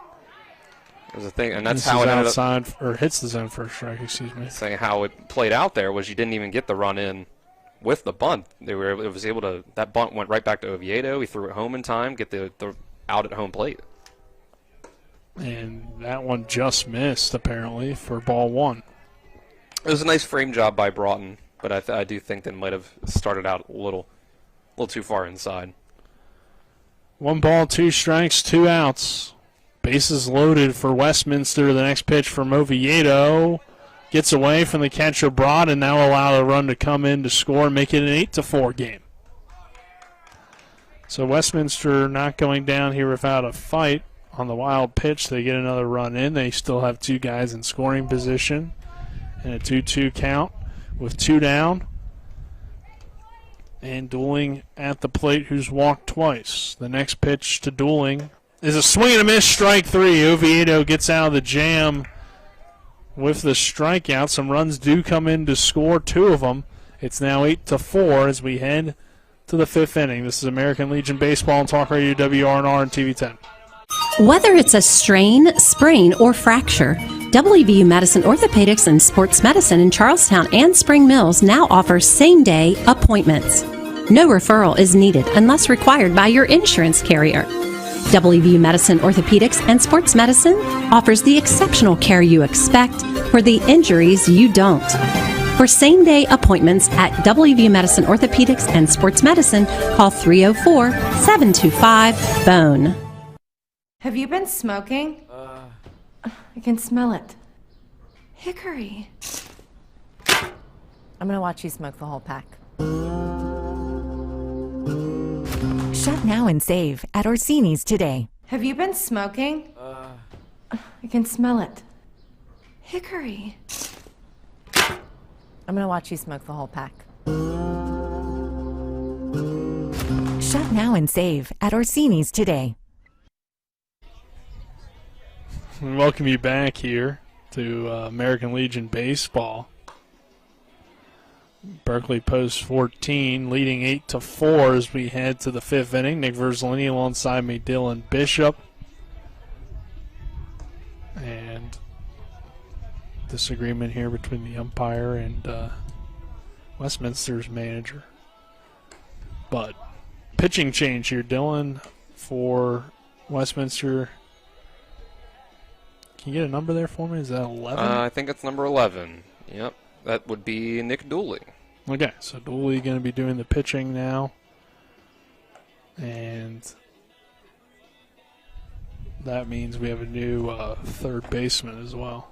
There's a thing, and that's this how it ended outside, or hits the zone for a strike. Excuse me. Saying how it played out there was you didn't even get the run in with the bunt. That bunt went right back to Oviedo. He threw it home in time, get the out at home plate. And that one just missed apparently for ball 1. It was a nice frame job by Broughton, but I do think that might have started out a little too far inside. 1 ball, 2 strikes, 2 outs. Bases loaded for Westminster. The next pitch from Oviedo gets away from the catcher Broad and now allow the run to come in to score and make it an 8-4 game. So Westminster not going down here without a fight. On the wild pitch, they get another run in. They still have 2 guys in scoring position and a 2-2 count with 2 down. And Dooling at the plate, who's walked twice. The next pitch to Dooling is a swing and a miss, strike 3. Oviedo gets out of the jam with the strikeout. Some runs do come in to score, 2 of them. It's now 8-4 as we head to the 5th inning. This is American Legion Baseball on Talk Radio WRNR and TV 10. Whether it's a strain, sprain, or fracture, WVU Medicine Orthopedics and Sports Medicine in Charlestown and Spring Mills now offers same-day appointments. No referral is needed unless required by your insurance carrier. WVU Medicine Orthopedics and Sports Medicine offers the exceptional care you expect for the injuries you don't. For same-day appointments at WVU Medicine Orthopedics and Sports Medicine, call 304-725-BONE. Have you been smoking? I can smell it. Hickory. I'm gonna watch you smoke the whole pack. Shop now and save at Orsini's today. Have you been smoking? I can smell it. Hickory. I'm gonna watch you smoke the whole pack. Shop now and save at Orsini's today. We welcome you back here to American Legion Baseball. Berkeley Post 14 leading 8-4 as we head to the fifth inning. Nick Verzolini alongside me, Dylan Bishop. And disagreement here between the umpire and Westminster's manager. But pitching change here, Dylan, for Westminster. Can you get a number there for me? Is that 11? I think it's number 11. Yep, that would be Nick Dooley. Okay, so Dooley going to be doing the pitching now. And that means we have a new third baseman as well,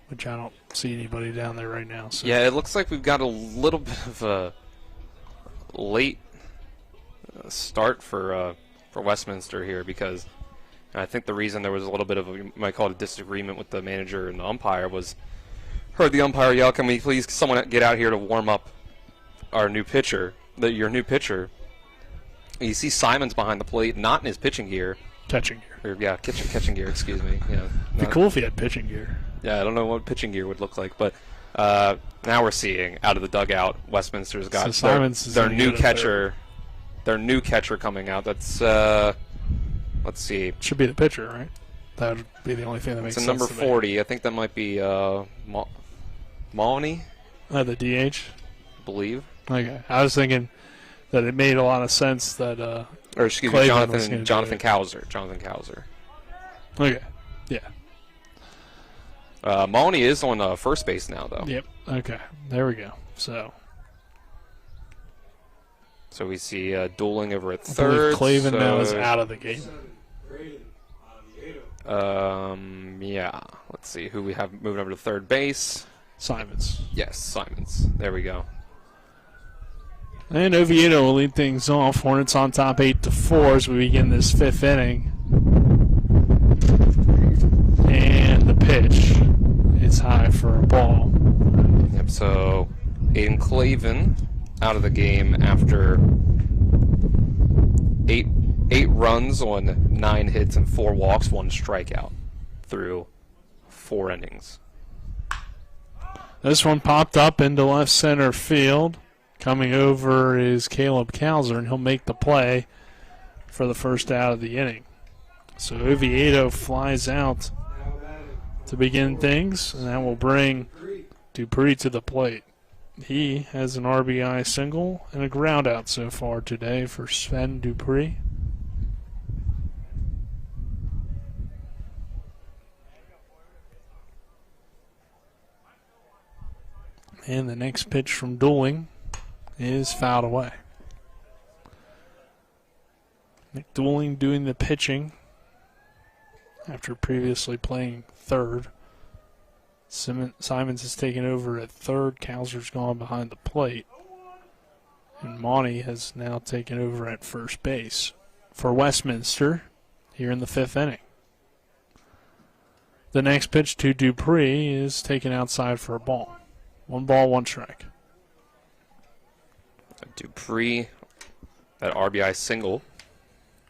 which I don't see anybody down there right now. So. Yeah, it looks like we've got a little bit of a late start for Westminster here, because I think the reason there was a little bit of you might call it a disagreement with the manager and the umpire was heard the umpire yell, "Can we please someone get out here to warm up our new pitcher, your new pitcher?" And you see Simons behind the plate, not in his pitching gear. Catching gear. Or, yeah, catching gear, excuse me. Yeah, it'd be cool if he had pitching gear. Yeah, I don't know what pitching gear would look like, but now we're seeing out of the dugout, Westminster's got their new catcher. Their new catcher coming out. That's let's see. Should be the pitcher, right? That would be the only thing that makes sense. It's number 40. I think that might be Maloney. The DH? I believe. Okay. I was thinking that it made a lot of sense that or excuse me, Jonathan Cowser. Jonathan Cowser. Okay. Yeah. Maloney is on first base now, though. Yep. Okay. There we go. So we see dueling over at third. Clavin now is out of the game. Yeah. Let's see who we have moving over to third base. Simons. Yes, Simons. There we go. And Oviedo will lead things off. Hornets on top 8-4 as we begin this fifth inning. And the pitch is high for a ball. Yep, so Aiden Clavin out of the game after eight runs on 9 hits and 4 walks, 1 strikeout through 4 innings. This one popped up into left center field. Coming over is Caleb Cowser, and he'll make the play for the first out of the inning. So Oviedo flies out to begin things, and that will bring Dupree to the plate. He has an RBI single and a ground out so far today for Sven Dupree. And the next pitch from Dooling is fouled away. Nick Dooling doing the pitching after previously playing third. Simons has taken over at third. Cowser's gone behind the plate. And Monty has now taken over at first base for Westminster here in the fifth inning. The next pitch to Dupree is taken outside for a ball. 1 ball, 1 strike. Dupree, that RBI single,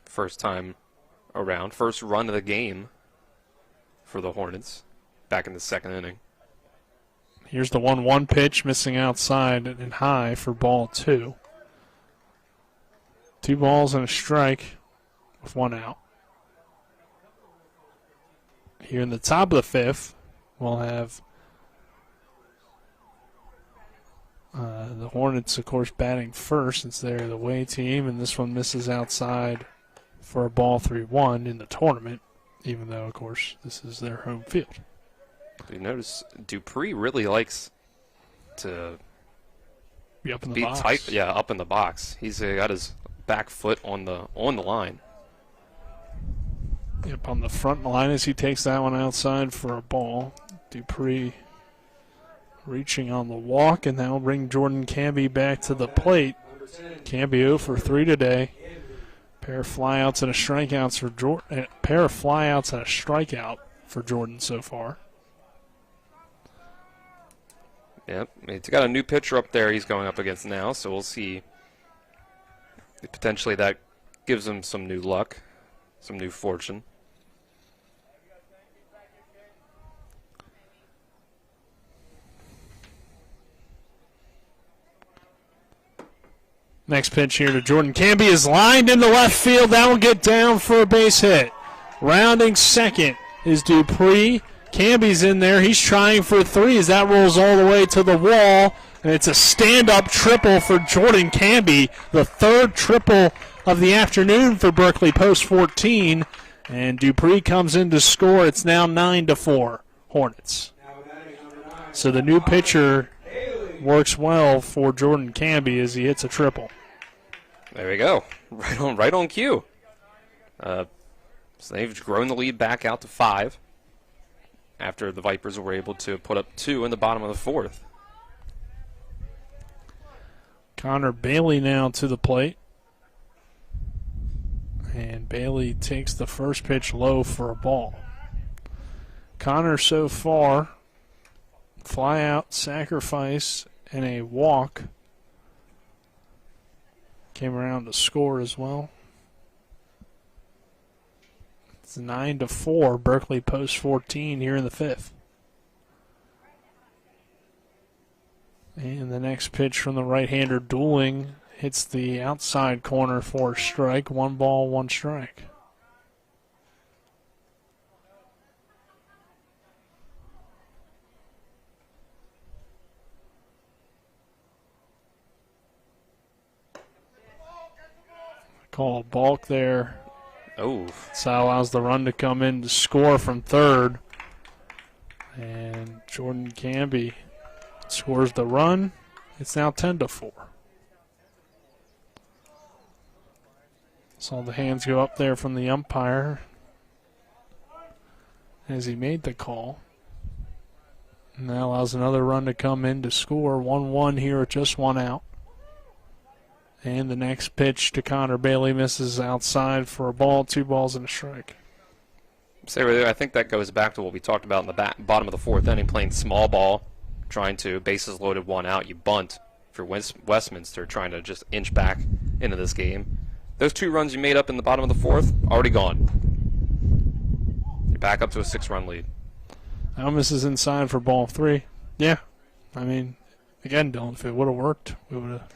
first time around, first run of the game for the Hornets, back in the second inning. Here's the 1-1 pitch, missing outside and high for ball 2. 2 balls and a strike with 1 out. Here in the top of the fifth, we'll have the Hornets, of course, batting first since they're the away team, and this one misses outside for a ball 3-1 in the tournament, even though, of course, this is their home field. You notice Dupree really likes to be up in the box. Tight, yeah, up in the box. He's got his back foot on the line. Yep, on the front line as he takes that one outside for a ball. Dupree reaching on the walk, and that will bring Jordan Camby back to the plate. Camby 0 for 3 today. Pair of flyouts and a strikeout for Jordan. Pair of flyouts and a strikeout for Jordan so far. Yep, he's got a new pitcher up there he's going up against now, so we'll see. Potentially that gives him some new luck, some new fortune. Next pitch here to Jordan Camby is lined into left field. That will get down for a base hit. Rounding second is Dupree. Camby's in there. He's trying for 3 as that rolls all the way to the wall. And it's a stand-up triple for Jordan Camby, the 3rd triple of the afternoon for Berkeley Post 14. And Dupree comes in to score. It's now 9-4 Hornets. So the new pitcher works well for Jordan Camby as he hits a triple. There we go. Right on cue. So they've grown the lead back out to 5 after the Vipers were able to put up 2 in the bottom of the 4th. Connor Bailey now to the plate. And Bailey takes the first pitch low for a ball. Connor so far, fly out, sacrifice, and a walk. Came around to score as well. It's 9-4, Berkeley Post 14 here in the 5th. And the next pitch from the right-hander dueling hits the outside corner for a strike. 1 ball, 1 strike. Call a balk there. Oh. So that allows the run to come in to score from 3rd. And Jordan Camby scores the run. It's now 10-4. Saw the hands go up there from the umpire as he made the call. And that allows another run to come in to score. 1-1 here with just 1 out. And the next pitch to Connor Bailey misses outside for a ball, 2 balls and a strike. I think that goes back to what we talked about in the bottom of the 4th inning, playing small ball, trying to bases loaded 1 out. You bunt for Westminster, trying to just inch back into this game. Those 2 runs you made up in the bottom of the 4th, already gone. You're back up to a 6-run lead. Now misses inside for ball 3. Yeah, I mean, again, Dylan, if it would have worked, we would have.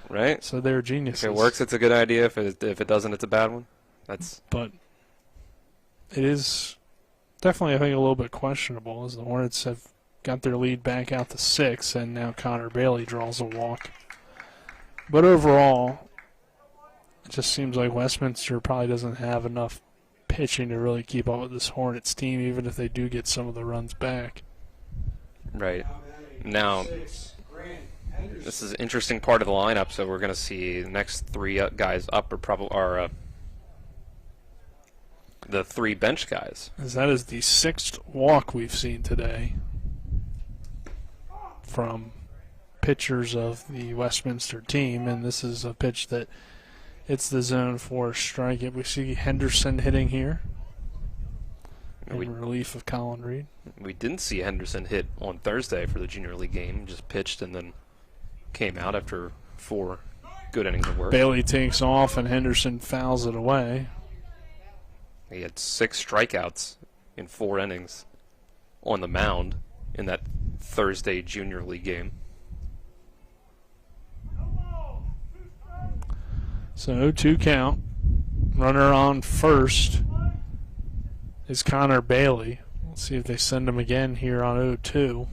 Right. So they're geniuses. If it works, it's a good idea. If it doesn't, it's a bad one. But it is definitely, I think, a little bit questionable as the Hornets have got their lead back out to 6, and now Connor Bailey draws a walk. But overall, it just seems like Westminster probably doesn't have enough pitching to really keep up with this Hornets team, even if they do get some of the runs back. Right. Now, this is an interesting part of the lineup, so we're going to see the next 3 guys up are the 3 bench guys. As that is the 6th walk we've seen today from pitchers of the Westminster team, and this is a pitch that it's the zone for a strike. We see Henderson hitting here in relief of Colin Reed. We didn't see Henderson hit on Thursday for the Junior League game, just pitched and then came out after 4 good innings of work. Bailey takes off and Henderson fouls it away. He had 6 strikeouts in 4 innings on the mound in that Thursday Junior League game. So 0-2 count. Runner on first is Connor Bailey. We'll see if they send him again here on 0-2.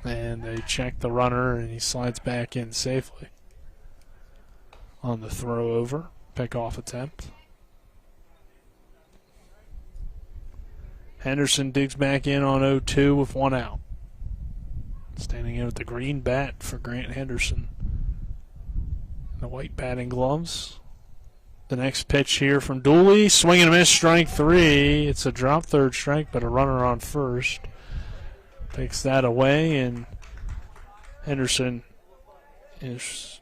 And they check the runner, and he slides back in safely on the throw over, pick-off attempt. Henderson digs back in on 0-2 with 1 out. Standing in with the green bat for Grant Henderson. The white batting gloves. The next pitch here from Dooley. Swing and a miss, strike 3. It's a drop third strike, but a runner on first. Takes that away, and Henderson is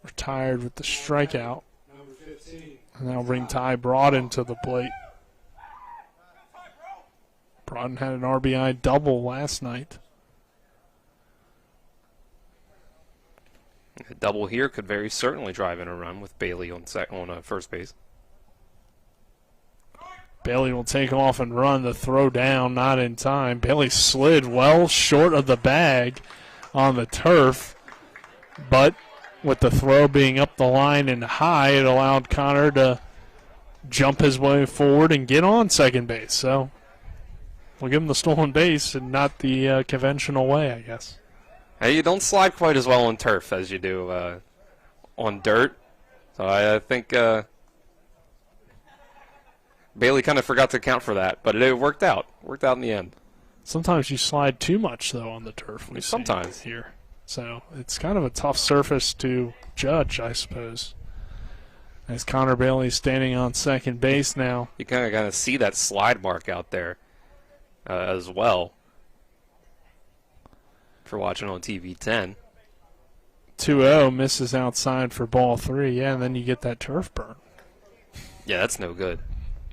retired with the strikeout. And that'll bring Ty Broughton to the plate. Broughton had an RBI double last night. A double here could very certainly drive in a run with Bailey on first base. Bailey will take off and run. The throw down, not in time. Bailey slid well short of the bag on the turf, but with the throw being up the line and high, it allowed Connor to jump his way forward and get on second base. So we'll give him the stolen base and not the conventional way, I guess. Hey, you don't slide quite as well on turf as you do on dirt. So I think Bailey kind of forgot to account for that, but it worked out. Worked out in the end. Sometimes you slide too much, though, on the turf. Sometimes. Here. So it's kind of a tough surface to judge, I suppose. As Connor Bailey standing on second base now. You kind of see that slide mark out there as well. For watching on TV 10. 2-0, misses outside for ball 3. Yeah, and then you get that turf burn. Yeah, that's no good.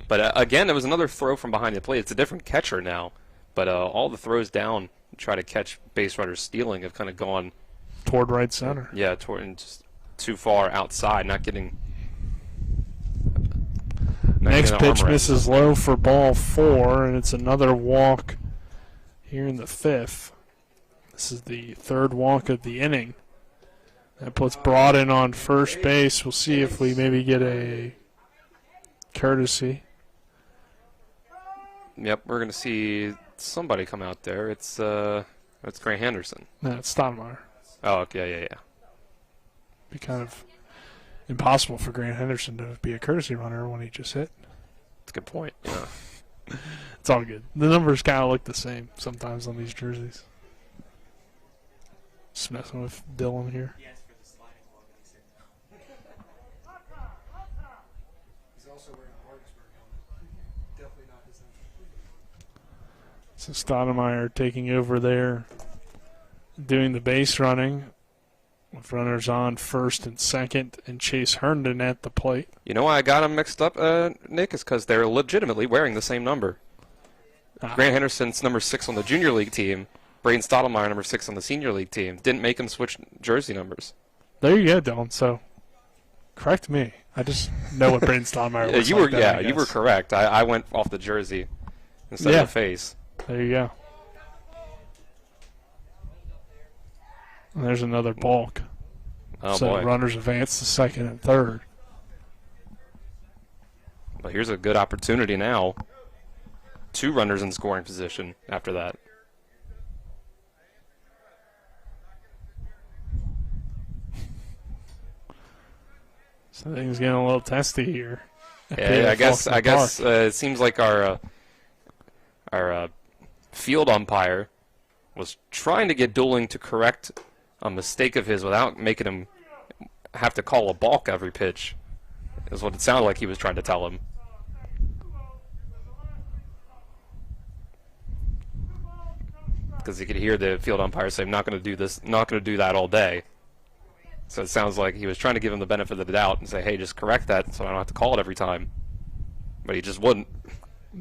But again, it was another throw from behind the plate. It's a different catcher now. But all the throws down to try to catch base runners stealing have kind of gone toward right center. Yeah, toward and just too far outside, not getting. Next pitch misses low for ball 4, and it's another walk here in the 5th. This is the third walk of the inning. That puts Broughton on first base. We'll see if we maybe get a courtesy. Yep, we're going to see somebody come out there. It's Grant Henderson. No, it's Stoudemire. Oh, okay, yeah. Be kind of impossible for Grant Henderson to be a courtesy runner when he just hit. That's a good point. Yeah. It's all good. The numbers kind of look the same sometimes on these jerseys. Just messing with Dylan here. So Stoudemire taking over there, doing the base running with runners on first and second, and Chase Herndon at the plate. You know why I got them mixed up, Nick, is because they're legitimately wearing the same number. Grant Henderson's number 6 on the junior league team. Braden Stoudemire, number 6 on the senior league team. Didn't make him switch jersey numbers. There you go, Dylan. So, correct me. I just know what Braden Stoudemire looks you like. were, you were correct. I went off the jersey instead of the face. There you go. And there's another balk. Oh, so boy. Runners advance to second and third. But here's a good opportunity now. 2 runners in scoring position after that. So things getting a little testy here. Yeah, I guess it seems like our field umpire was trying to get Dooling to correct a mistake of his without making him have to call a balk every pitch, is what it sounded like he was trying to tell him. Because he could hear the field umpire say, I'm not going to do this, not going to do that all day. So it sounds like he was trying to give him the benefit of the doubt and say, hey, just correct that so I don't have to call it every time. But he just wouldn't.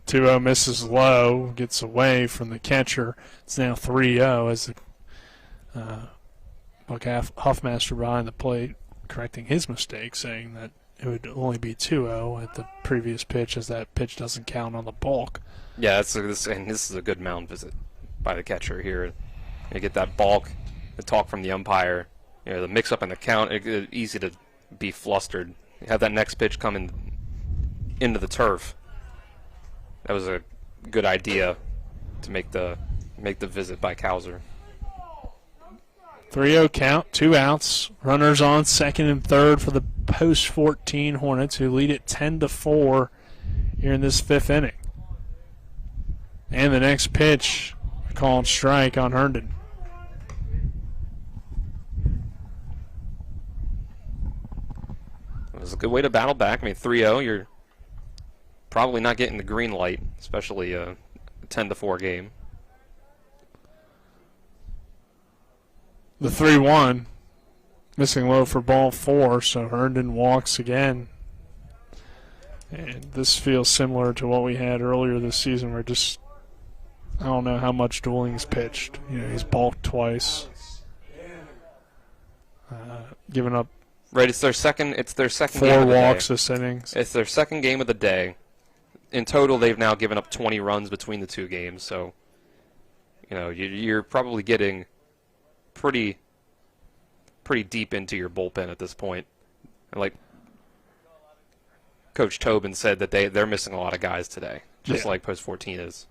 2-0 misses low, gets away from the catcher. It's now 3-0 as the Buck Huffmaster behind the plate correcting his mistake, saying that it would only be 2-0 at the previous pitch, as that pitch doesn't count on the balk. Yeah, this is a good mound visit by the catcher here. You get that balk, the talk from the umpire, the mix-up in the count, it's easy to be flustered. You have that next pitch coming into the turf. That was a good idea to make the visit by Cowser. 3-0 count, 2 outs. Runners on second and third for the post-14 Hornets, who lead it 10-4 here in this 5th inning. And the next pitch, called strike on Herndon. It was a good way to battle back. I mean, 3-0, you're probably not getting the green light, especially a 10-4 game. The 3-1. Missing low for ball 4, so Herndon walks again. And this feels similar to what we had earlier this season where just, I don't know how much Dooling's pitched. You know, he's balked twice. Given up. Right, it's their second game of the day. 4 walks this innings. It's their second game of the day. In total, they've now given up 20 runs between the 2 games, so you know, you're probably getting pretty deep into your bullpen at this point. And like Coach Tobin said that they're missing a lot of guys today, just like Post 14 is.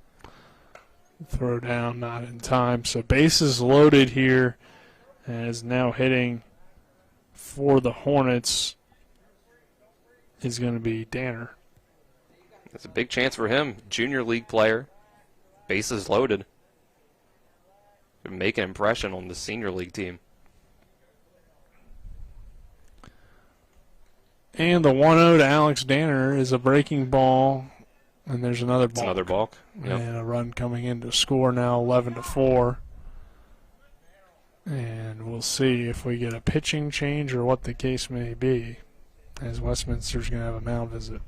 Throw down, not in time. So bases loaded here, and is now hitting for the Hornets is going to be Danner. It's a big chance for him. Junior league player, bases loaded. Make an impression on the senior league team. And the 1-0 to Alex Danner is a breaking ball, and there's another balk. It's another balk. Yep. And a run coming in to score now 11-4. And we'll see if we get a pitching change or what the case may be, as Westminster's going to have a mound visit.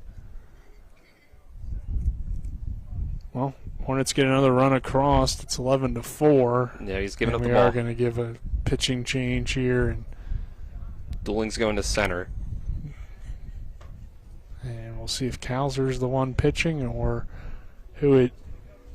Well, Hornets get another run across. It's 11-4. Yeah, he's giving up the ball. We are going to give a pitching change here. And Dooling's going to center. And we'll see if Kauser's the one pitching or who it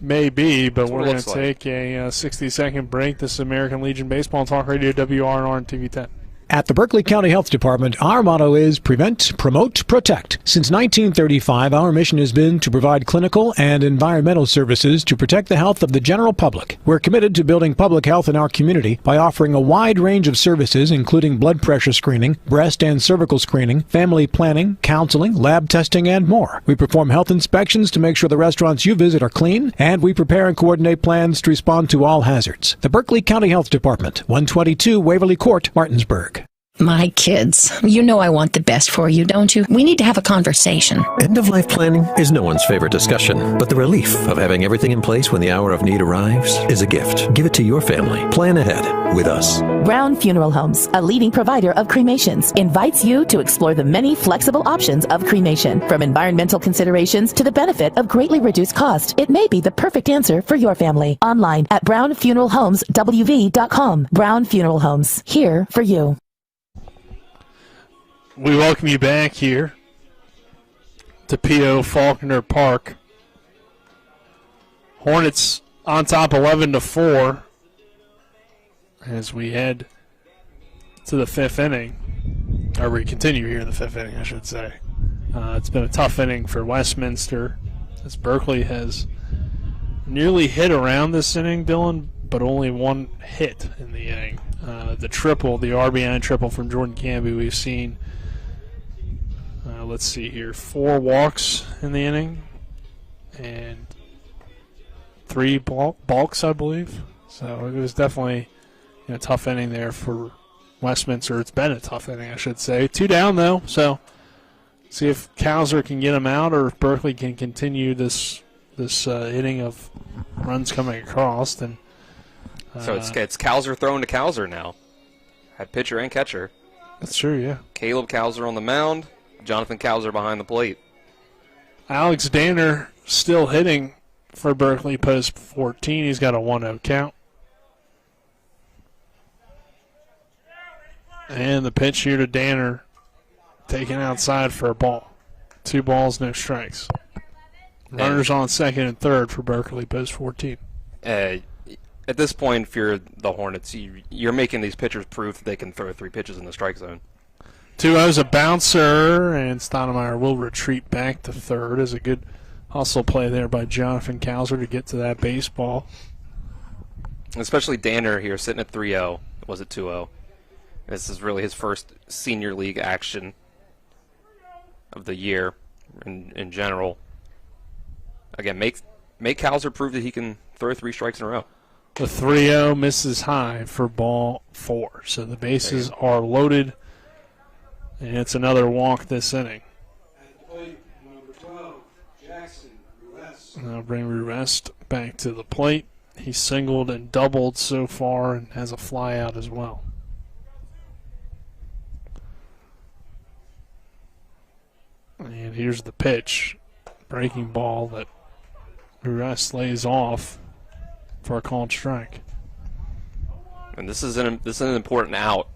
may be, but we're going to take a 60-second break. This is American Legion Baseball on Talk Radio, WRNR, and TV 10. At the Berkeley County Health Department, our motto is prevent, promote, protect. Since 1935, our mission has been to provide clinical and environmental services to protect the health of the general public. We're committed to building public health in our community by offering a wide range of services, including blood pressure screening, breast and cervical screening, family planning, counseling, lab testing, and more. We perform health inspections to make sure the restaurants you visit are clean, and we prepare and coordinate plans to respond to all hazards. The Berkeley County Health Department, 122 Waverly Court, Martinsburg. My kids, you know I want the best for you, don't you? We need to have a conversation. End-of-life planning is no one's favorite discussion, but the relief of having everything in place when the hour of need arrives is a gift. Give it to your family. Plan ahead with us. Brown Funeral Homes, a leading provider of cremations, invites you to explore the many flexible options of cremation. From environmental considerations to the benefit of greatly reduced cost, it may be the perfect answer for your family. Online at brownfuneralhomeswv.com. Brown Funeral Homes, here for you. We welcome you back here to P.O. Faulkner Park. Hornets on top 11-4 as we head to the 5th inning. Or we continue here in the 5th inning, I should say. It's been a tough inning for Westminster as Berkeley has nearly hit around this inning, Dylan, but only one hit in the inning. The triple, the RBI triple from Jordan Canby, we've seen. Let's see here, 4 walks in the inning and 3 balks, I believe. So it was definitely a tough inning there for Westminster. It's been a tough inning, I should say. 2 down, though, so see if Kauser can get them out or if Berkeley can continue this inning of runs coming across. And so it's Kauser throwing to Kauser now. Had pitcher and catcher. That's true, yeah. Caleb Kauser on the mound. Jonathan Kauser behind the plate. Alex Danner still hitting for Berkeley Post 14. He's got a 1-0 count. And the pitch here to Danner, taken outside for a ball. 2 balls, no strikes. Runners on second and third for Berkeley Post 14. At this point, if you're the Hornets, you're making these pitchers prove that they can throw 3 pitches in the strike zone. 2-0's a bouncer, and Stoudemire will retreat back to third. Is a good hustle play there by Jonathan Kauser to get to that baseball. Especially Danner here sitting at 3-0. Was it 2-0? This is really his first senior league action of the year in general. Again, make Kauser prove that he can throw 3 strikes in a row. The 3-0 misses high for ball 4. So the bases are loaded. And it's another walk this inning. Now bring Ruest back to the plate. He singled and doubled so far and has a fly out as well. And here's the pitch. Breaking ball that Ruest lays off for a called strike. And this is an important out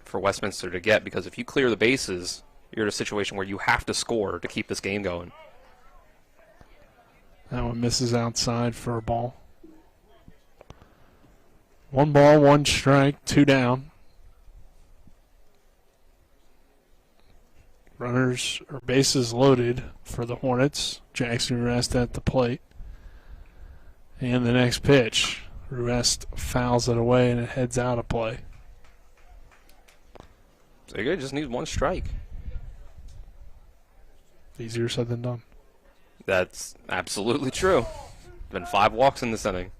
for Westminster to get, because if you clear the bases, you're in a situation where you have to score to keep this game going. That one misses outside for a ball. 1 ball, 1 strike, 2 down. Runners or bases loaded for the Hornets. Jackson Ruest at the plate. And the next pitch, Ruest fouls it away and it heads out of play. So you just need 1 strike. Easier said than done. That's absolutely true. Been 5 walks in this inning.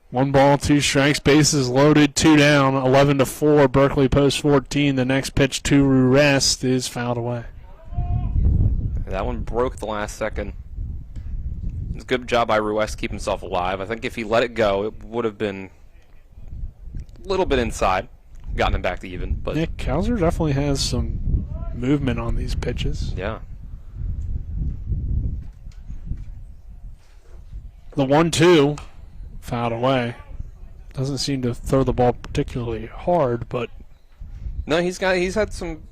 1 ball, 2 strikes, bases loaded, 2 down, 11-4. Berkeley post 14. The next pitch to Ruest is fouled away. That one broke at the last second. It's a good job by Ruest to keep himself alive. I think if he let it go, it would have been a little bit inside, gotten him back to even. But Nick Kauser definitely has some movement on these pitches. Yeah. The 1-2 fouled away. Doesn't seem to throw the ball particularly hard, but no, he's had some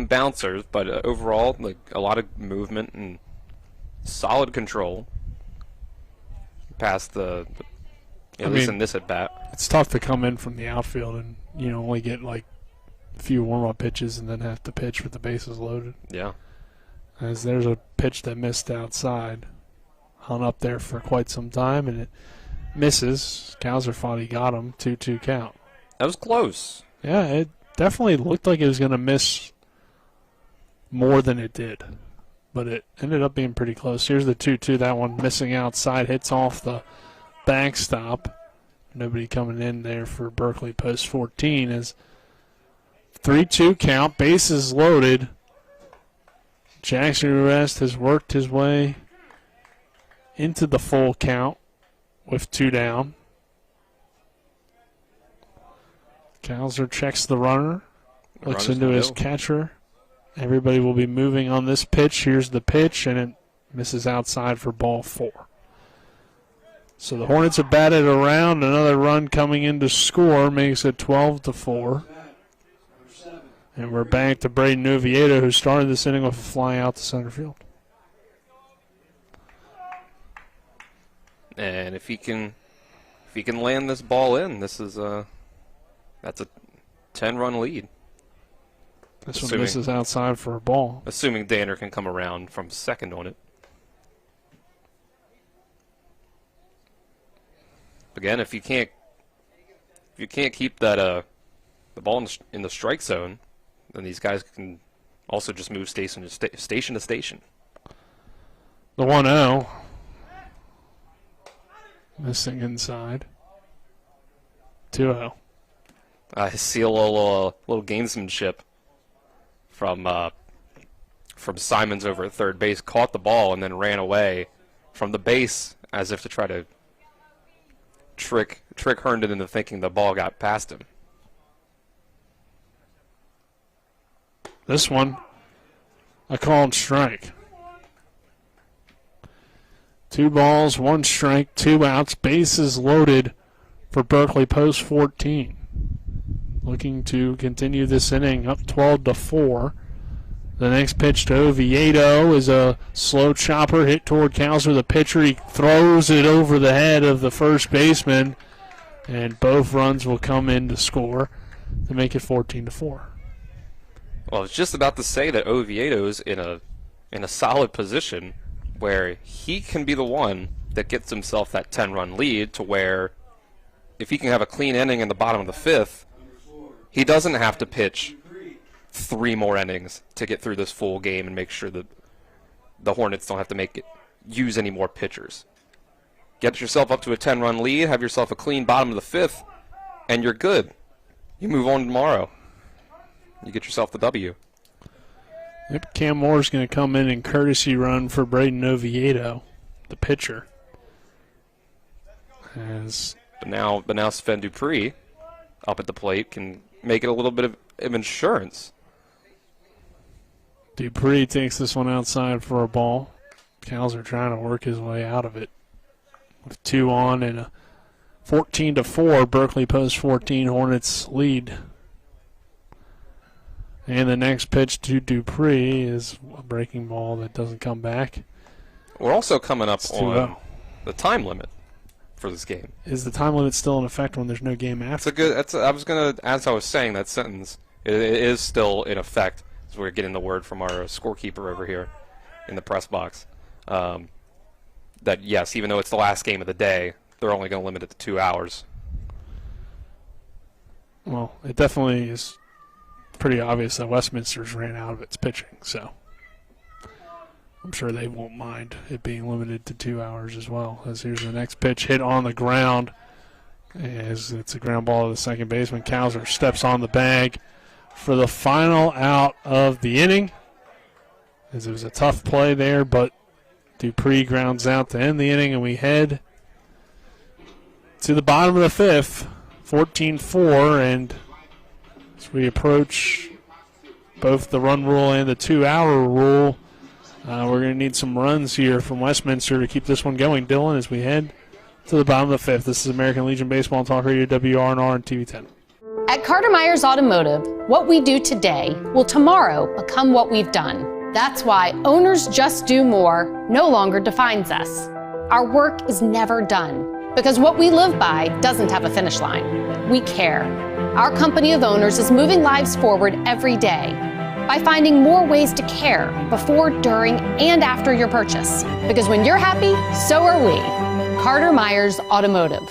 bouncers, but overall, like, a lot of movement and solid control past at least in this at bat. It's tough to come in from the outfield and only get like a few warm-up pitches and then have to pitch with the bases loaded. Yeah. As there's a pitch that missed outside, hung up there for quite some time, and it misses. Kauser thought he got him. 2-2 count. That was close. Yeah, it definitely looked like it was going to miss more than it did, but it ended up being pretty close. Here's the 2-2. That one missing outside, hits off the backstop. Nobody coming in there for Berkeley post 14 as 3-2 count, bases loaded. Jackson Ruest has worked his way into the full count with 2 down. Kauser checks the runner, looks into his catcher. Everybody will be moving on this pitch. Here's the pitch, and it misses outside for ball 4. So the Hornets have batted around. Another run coming in to score makes it 12-4. And we're back to Braden Oviedo, who started this inning with a fly out to center field. And if he can land this ball in, that's a 10-run lead. This one misses outside for a ball. Assuming Danner can come around from second on it. Again, if you can't keep that the ball in the strike zone, then these guys can also just move station to station. The 1-0. Missing inside. 2-0. I see a little gamesmanship from Simons over at third base. Caught the ball and then ran away from the base as if to try to trick Herndon into thinking the ball got past him. This one, a called strike. 2 balls, 1 strike, 2 outs, bases loaded for Berkeley post 14. Looking to continue this inning up 12-4. The next pitch to Oviedo is a slow chopper hit toward Kauser, the pitcher. He throws it over the head of the first baseman, and both runs will come in to score to make it 14-4. Well, I was just about to say that Oviedo's in a solid position where he can be the one that gets himself that 10-run lead, to where if he can have a clean inning in the bottom of the 5th, he doesn't have to pitch 3 more innings to get through this full game and make sure that the Hornets don't have to use any more pitchers. Get yourself up to a 10-run lead, have yourself a clean bottom of the 5th, and you're good. You move on tomorrow. you get yourself the W. Yep, Cam Moore's going to come in and courtesy run for Braden Oviedo, the pitcher. But now Sven Dupree up at the plate can make it a little bit of insurance. Dupree takes this one outside for a ball. Cowser trying to work his way out of it. With 2 on and a 14-4, Berkeley Post 14, Hornets lead. And the next pitch to Dupree is a breaking ball that doesn't come back. We're also coming up on the time limit for this game. Is the time limit still in effect when there's no game after? I was gonna, as I was saying that sentence, it is still in effect. As we're getting the word from our scorekeeper over here in the press box. That yes, even though it's the last game of the day, they're only going to limit it to 2 hours. Well, it definitely is pretty obvious that Westminster's ran out of its pitching, so I'm sure they won't mind it being limited to 2 hours as well. As here's the next pitch hit on the ground, as it's a ground ball to the second baseman. Cowser steps on the bag for the final out of the inning. As it was a tough play there, but Dupree grounds out to end the inning, and we head to the bottom of the fifth, 14-4, and as we approach both the run rule and the 2-hour rule, we're going to need some runs here from Westminster to keep this one going. Dylan, as we head to the bottom of the fifth. This is American Legion Baseball Talk Radio, WRNR and TV 10. At Carter Myers Automotive, what we do today will tomorrow become what we've done. That's why Owners Just Do More no longer defines us. Our work is never done because what we live by doesn't have a finish line. We care. Our company of owners is moving lives forward every day by finding more ways to care before, during, and after your purchase. Because when you're happy, so are we. Carter Myers Automotive.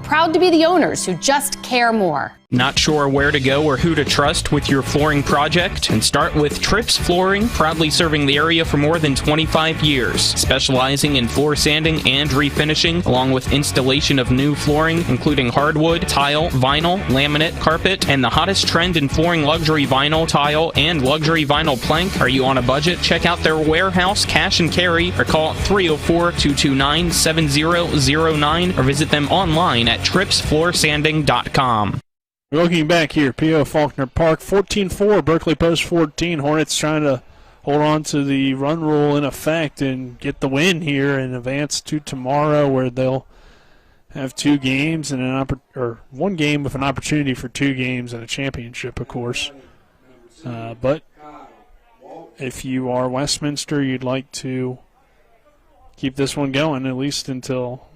Proud to be the owners who just care more. Not sure where to go or who to trust with your flooring project? And start with Trips Flooring, proudly serving the area for more than 25 years, specializing in floor sanding and refinishing, along with installation of new flooring, including hardwood, tile, vinyl, laminate, carpet, and the hottest trend in flooring, luxury vinyl, tile, and luxury vinyl plank. Are you on a budget? Check out their warehouse, cash and carry, or call 304-229-7009, or visit them online at tripsfloorsanding.com. Looking back here, P.O. Faulkner Park, 14-4, Berkeley Post 14. Hornets trying to hold on to the run rule in effect and get the win here and advance to tomorrow, where they'll have 2 games and one game with an opportunity for 2 games and a championship, of course. But if you are Westminster, you'd like to keep this one going at least until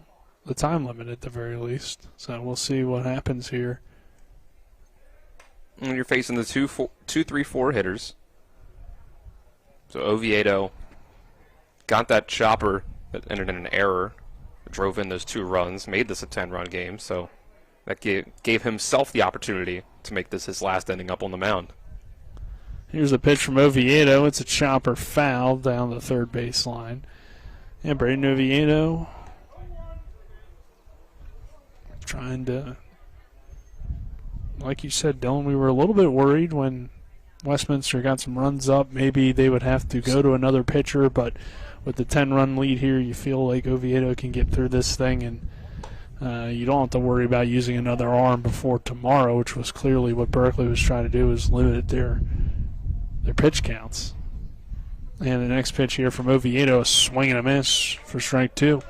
the time limit at the very least. So we'll see what happens here. And you're facing the 2-3-4 hitters. So Oviedo got that chopper that entered in an error, drove in those 2 runs, made this a 10-run game. So that gave himself the opportunity to make this his last inning up on the mound. Here's a pitch from Oviedo. It's a chopper foul down the third baseline. And Braden Oviedo trying to, like you said, Dylan, we were a little bit worried when Westminster got some runs up. Maybe they would have to go to another pitcher, but with the 10-run lead here, you feel like Oviedo can get through this thing, and you don't have to worry about using another arm before tomorrow, which was clearly what Berkeley was trying to do, is limit their pitch counts. And the next pitch here from Oviedo, a swing and a miss for strike 2.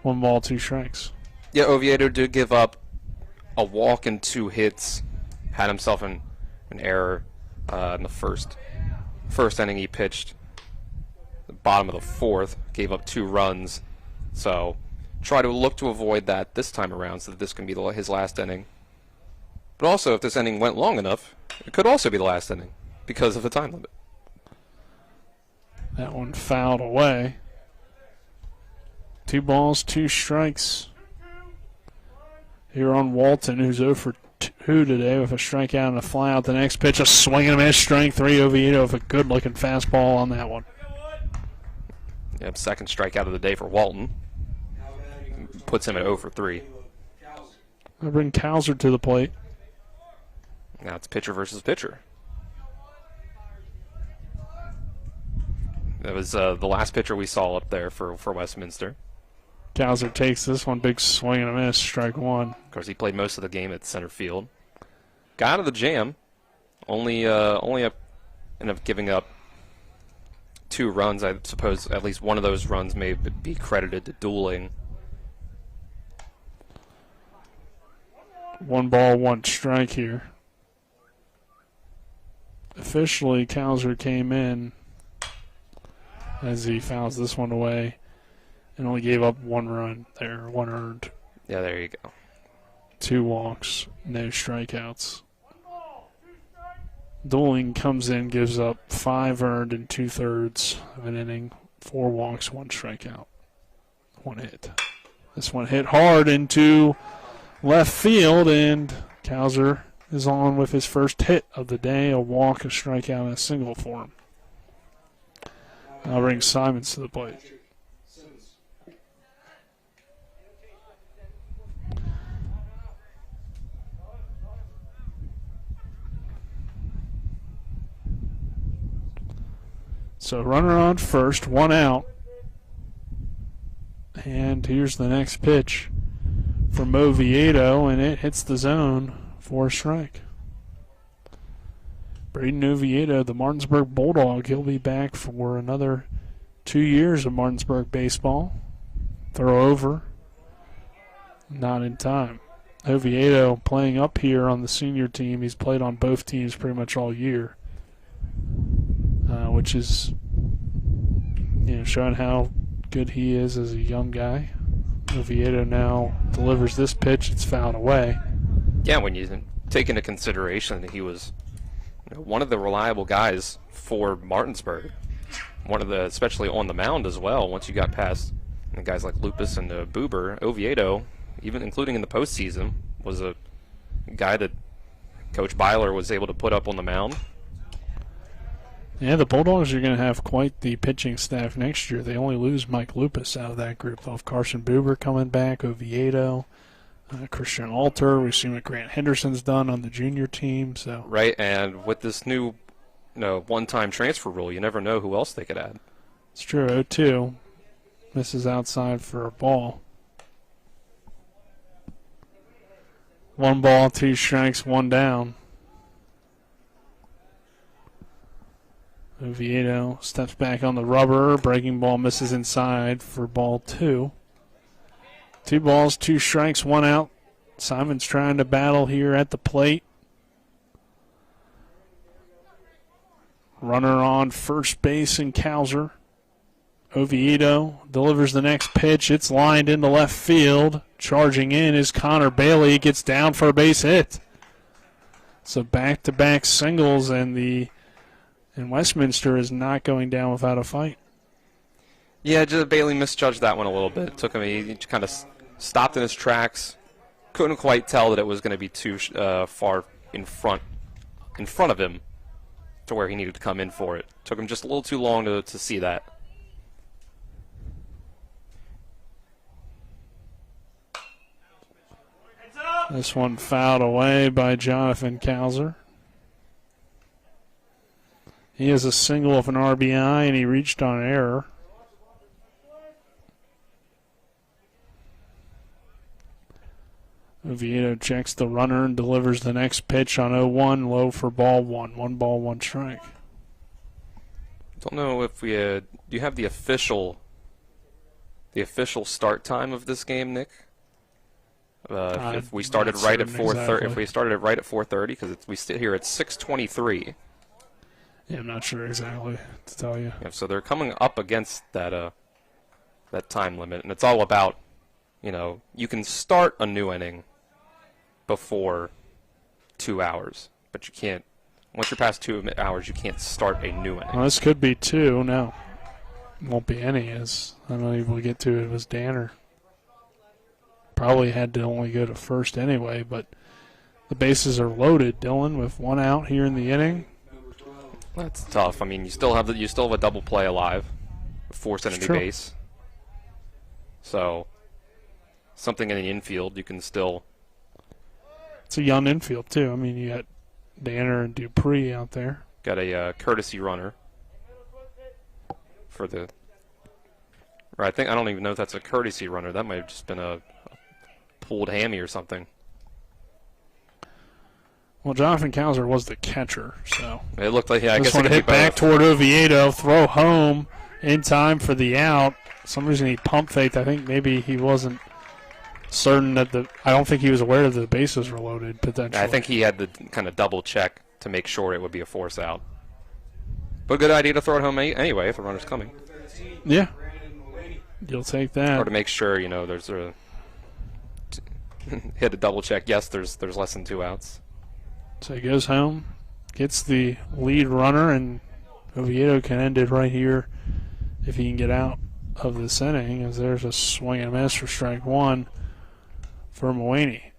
1 ball, 2 strikes. Yeah, Oviedo did give up a walk and 2 hits, had himself an error in the first inning. He pitched the bottom of the 4th, gave up 2 runs. So try to look to avoid that this time around so that this can be his last inning. But also, if this inning went long enough, it could also be the last inning because of the time limit. That one fouled away. 2 balls, 2 strikes here on Walton, who's 0 for 2 today with a strikeout and a flyout. The next pitch, a swing and a miss, strike 3. Oviedo with a good-looking fastball on that one. Yep, second strikeout of the day for Walton. Puts him at 0 for 3. I bring Cowser to the plate. Now it's pitcher versus pitcher. That was the last pitcher we saw up there for Westminster. Cowser takes this one, big swing and a miss, strike one. Of course, he played most of the game at center field. Got out of the jam. Only ended up giving up 2 runs. I suppose at least one of those runs may be credited to dueling. 1 ball, 1 strike here. Officially, Cowser came in as he fouls this one away and only gave up 1 run there, 1 earned. Yeah, there you go. 2 walks, no strikeouts. Dueling comes in, gives up 5 earned in 2/3 of an inning, 4 walks, 1 strikeout, 1 hit. This one hit hard into left field, and Cowser is on with his first hit of the day, a walk, a strikeout, and a single for him. Now brings Simons to the plate. So runner on first, 1 out. And here's the next pitch from Oviedo, and it hits the zone for a strike. Braden Oviedo, the Martinsburg Bulldog, he'll be back for another 2 years of Martinsburg baseball. Throw over, not in time. Oviedo playing up here on the senior team. He's played on both teams pretty much all year, which is showing how good he is as a young guy. Oviedo now delivers this pitch. It's fouled away. Yeah, when you take into consideration that he was one of the reliable guys for Martinsburg, especially on the mound as well. Once you got past guys like Lupus and Buber, Oviedo, even including in the postseason, was a guy that Coach Byler was able to put up on the mound. Yeah, the Bulldogs are going to have quite the pitching staff next year. They only lose Mike Lupus out of that group. They'll have Carson Buber coming back, Oviedo, Christian Alter. We've seen what Grant Henderson's done on the junior team. So right, and with this new one-time transfer rule, you never know who else they could add. It's true. 0-2. Misses outside for a ball. 1 ball, 2 strikes, 1 down. Oviedo steps back on the rubber. Breaking ball misses inside for ball 2. 2 balls, 2 strikes, 1 out. Simon's trying to battle here at the plate. Runner on first base in Cowser. Oviedo delivers the next pitch. It's lined into left field. Charging in is Connor Bailey. He gets down for a base hit. So back-to-back singles, and Westminster is not going down without a fight. Yeah, Bailey misjudged that one a little bit. It took him, he kind of stopped in his tracks. Couldn't quite tell that it was going to be too far in front of him to where he needed to come in for it. Took him just a little too long to see that. This one fouled away by Jonathan Cowser. He has a single of an RBI, and he reached on error. Oviedo checks the runner and delivers the next pitch on 0-1, low for ball 1. 1 ball, 1 strike. Don't know if we do you have the official start time of this game, Nick? If we started right at 4:30, exactly. If we started it right at 4:30, because we sit here at 6:23. Yeah, I'm not sure exactly to tell you. Yeah, so they're coming up against that time limit, and it's all about, you can start a new inning before 2 hours, but you can't. Once you're past 2 hours, you can't start a new inning. Well, this could be 2. No, won't be any. As I don't even get to it was Danner. Probably had to only go to first anyway, but the bases are loaded, Dylan, with 1 out here in the inning. That's tough. I mean, you still have a double play alive, force an empty base. So something in the infield you can still. It's a young infield too. I mean, you got Danner and Dupree out there. Got a courtesy runner for the. Or I don't even know if that's a courtesy runner. That might have just been a pulled hammy or something. Well, Jonathan Kauser was the catcher, so it looked like I this guess one it hit back toward Oviedo, throw home in time for the out. For some reason he pump faked. I think maybe he wasn't certain that I don't think he was aware that the bases were loaded. Potentially, I think he had to kind of double check to make sure it would be a force out. But a good idea to throw it home anyway if the runner's coming. Yeah, you'll take that. Or to make sure there's a hit a double check. Yes, there's less than 2 outs. So he goes home, gets the lead runner, and Oviedo can end it right here if he can get out of this inning, as there's a swing and a miss for strike one for Mulaney.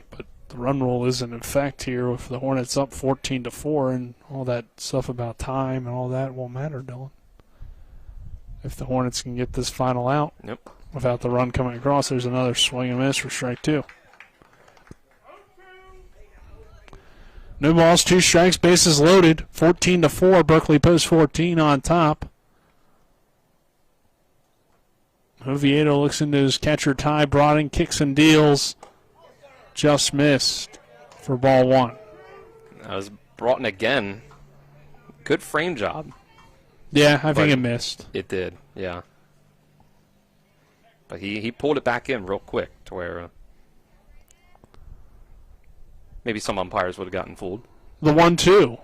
But the run rule is in effect here with the Hornets up 14-4, and all that stuff about time and all that won't matter, Dylan. If the Hornets can get this final out without the run coming across, there's another swing and miss for strike two. No balls, 2 strikes, bases loaded. 14-4, Berkeley Post 14 on top. Oviedo looks into his catcher Ty Brodin, kicks and deals. Just missed for ball one. That was Broughton again. Good frame job. Yeah, I think it missed. It did, yeah. But he pulled it back in real quick to where maybe some umpires would have gotten fooled. The 1-2.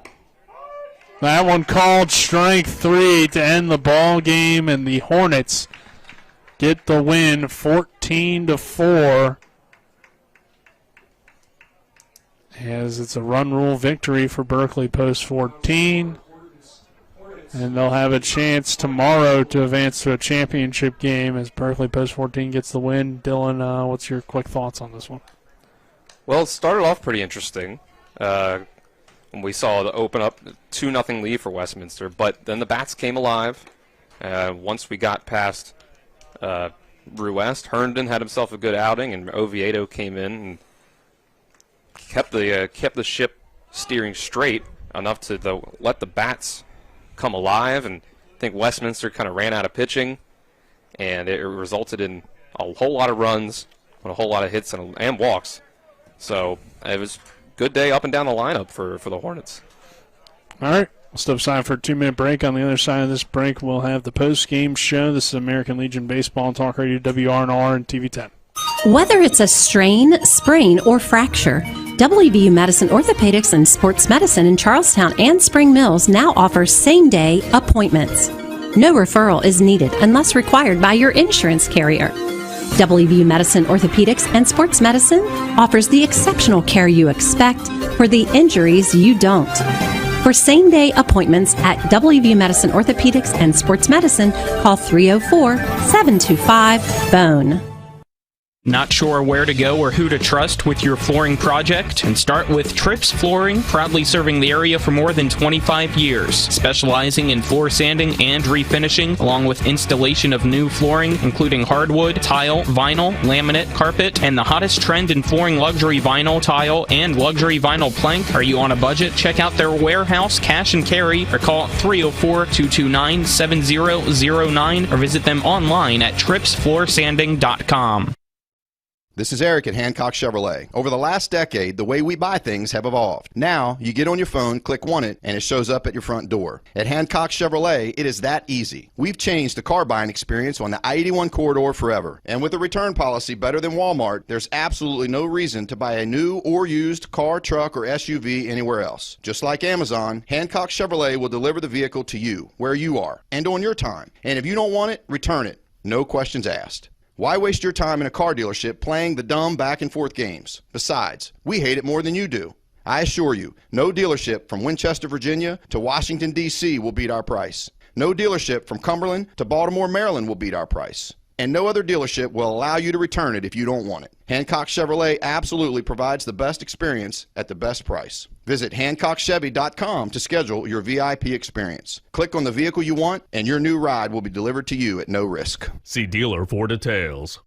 That one called strike 3 to end the ball game, and the Hornets get the win 14-4. As it's a run rule victory for Berkeley Post 14. And they'll have a chance tomorrow to advance to a championship game as Berkeley Post 14 gets the win. Dylan, what's your quick thoughts on this one? Well, it started off pretty interesting. When we saw the open up 2-0 lead for Westminster, but then the bats came alive. Once we got past Ruest, Herndon had himself a good outing, and Oviedo came in and kept the ship steering straight enough to let the bats come alive. And I think Westminster kind of ran out of pitching, and it resulted in a whole lot of runs, and a whole lot of hits and walks. So it was a good day up and down the lineup for the Hornets. All right, we'll step aside for a 2-minute break. On the other side of this break, we'll have the post-game show. This is American Legion Baseball on Talk Radio WRNR and TV 10. Whether it's a strain, sprain, or fracture, WVU Medicine Orthopedics and Sports Medicine in Charlestown and Spring Mills now offers same-day appointments. No referral is needed unless required by your insurance carrier. WVU Medicine Orthopedics and Sports Medicine offers the exceptional care you expect for the injuries you don't. For same-day appointments at WVU Medicine Orthopedics and Sports Medicine, call 304-725-BONE. Not sure where to go or who to trust with your flooring project? And start with Trips Flooring, proudly serving the area for more than 25 years, specializing in floor sanding and refinishing, along with installation of new flooring, including hardwood, tile, vinyl, laminate, carpet, and the hottest trend in flooring, luxury vinyl, tile, and luxury vinyl plank. Are you on a budget? Check out their warehouse, cash and carry, or call 304-229-7009, or visit them online at tripsfloorsanding.com. This is Eric at Hancock Chevrolet. Over the last decade, the way we buy things have evolved. Now, you get on your phone, click Want It, and it shows up at your front door. At Hancock Chevrolet, it is that easy. We've changed the car buying experience on the I-81 corridor forever. And with a return policy better than Walmart, there's absolutely no reason to buy a new or used car, truck, or SUV anywhere else. Just like Amazon, Hancock Chevrolet will deliver the vehicle to you, where you are, and on your time. And if you don't want it, return it. No questions asked. Why waste your time in a car dealership playing the dumb back and forth games? Besides, we hate it more than you do. I assure you, no dealership from Winchester, Virginia to Washington, D.C. will beat our price. No dealership from Cumberland to Baltimore, Maryland will beat our price. And no other dealership will allow you to return it if you don't want it. Hancock Chevrolet absolutely provides the best experience at the best price. Visit HancockChevy.com to schedule your VIP experience. Click on the vehicle you want, and your new ride will be delivered to you at no risk. See dealer for details.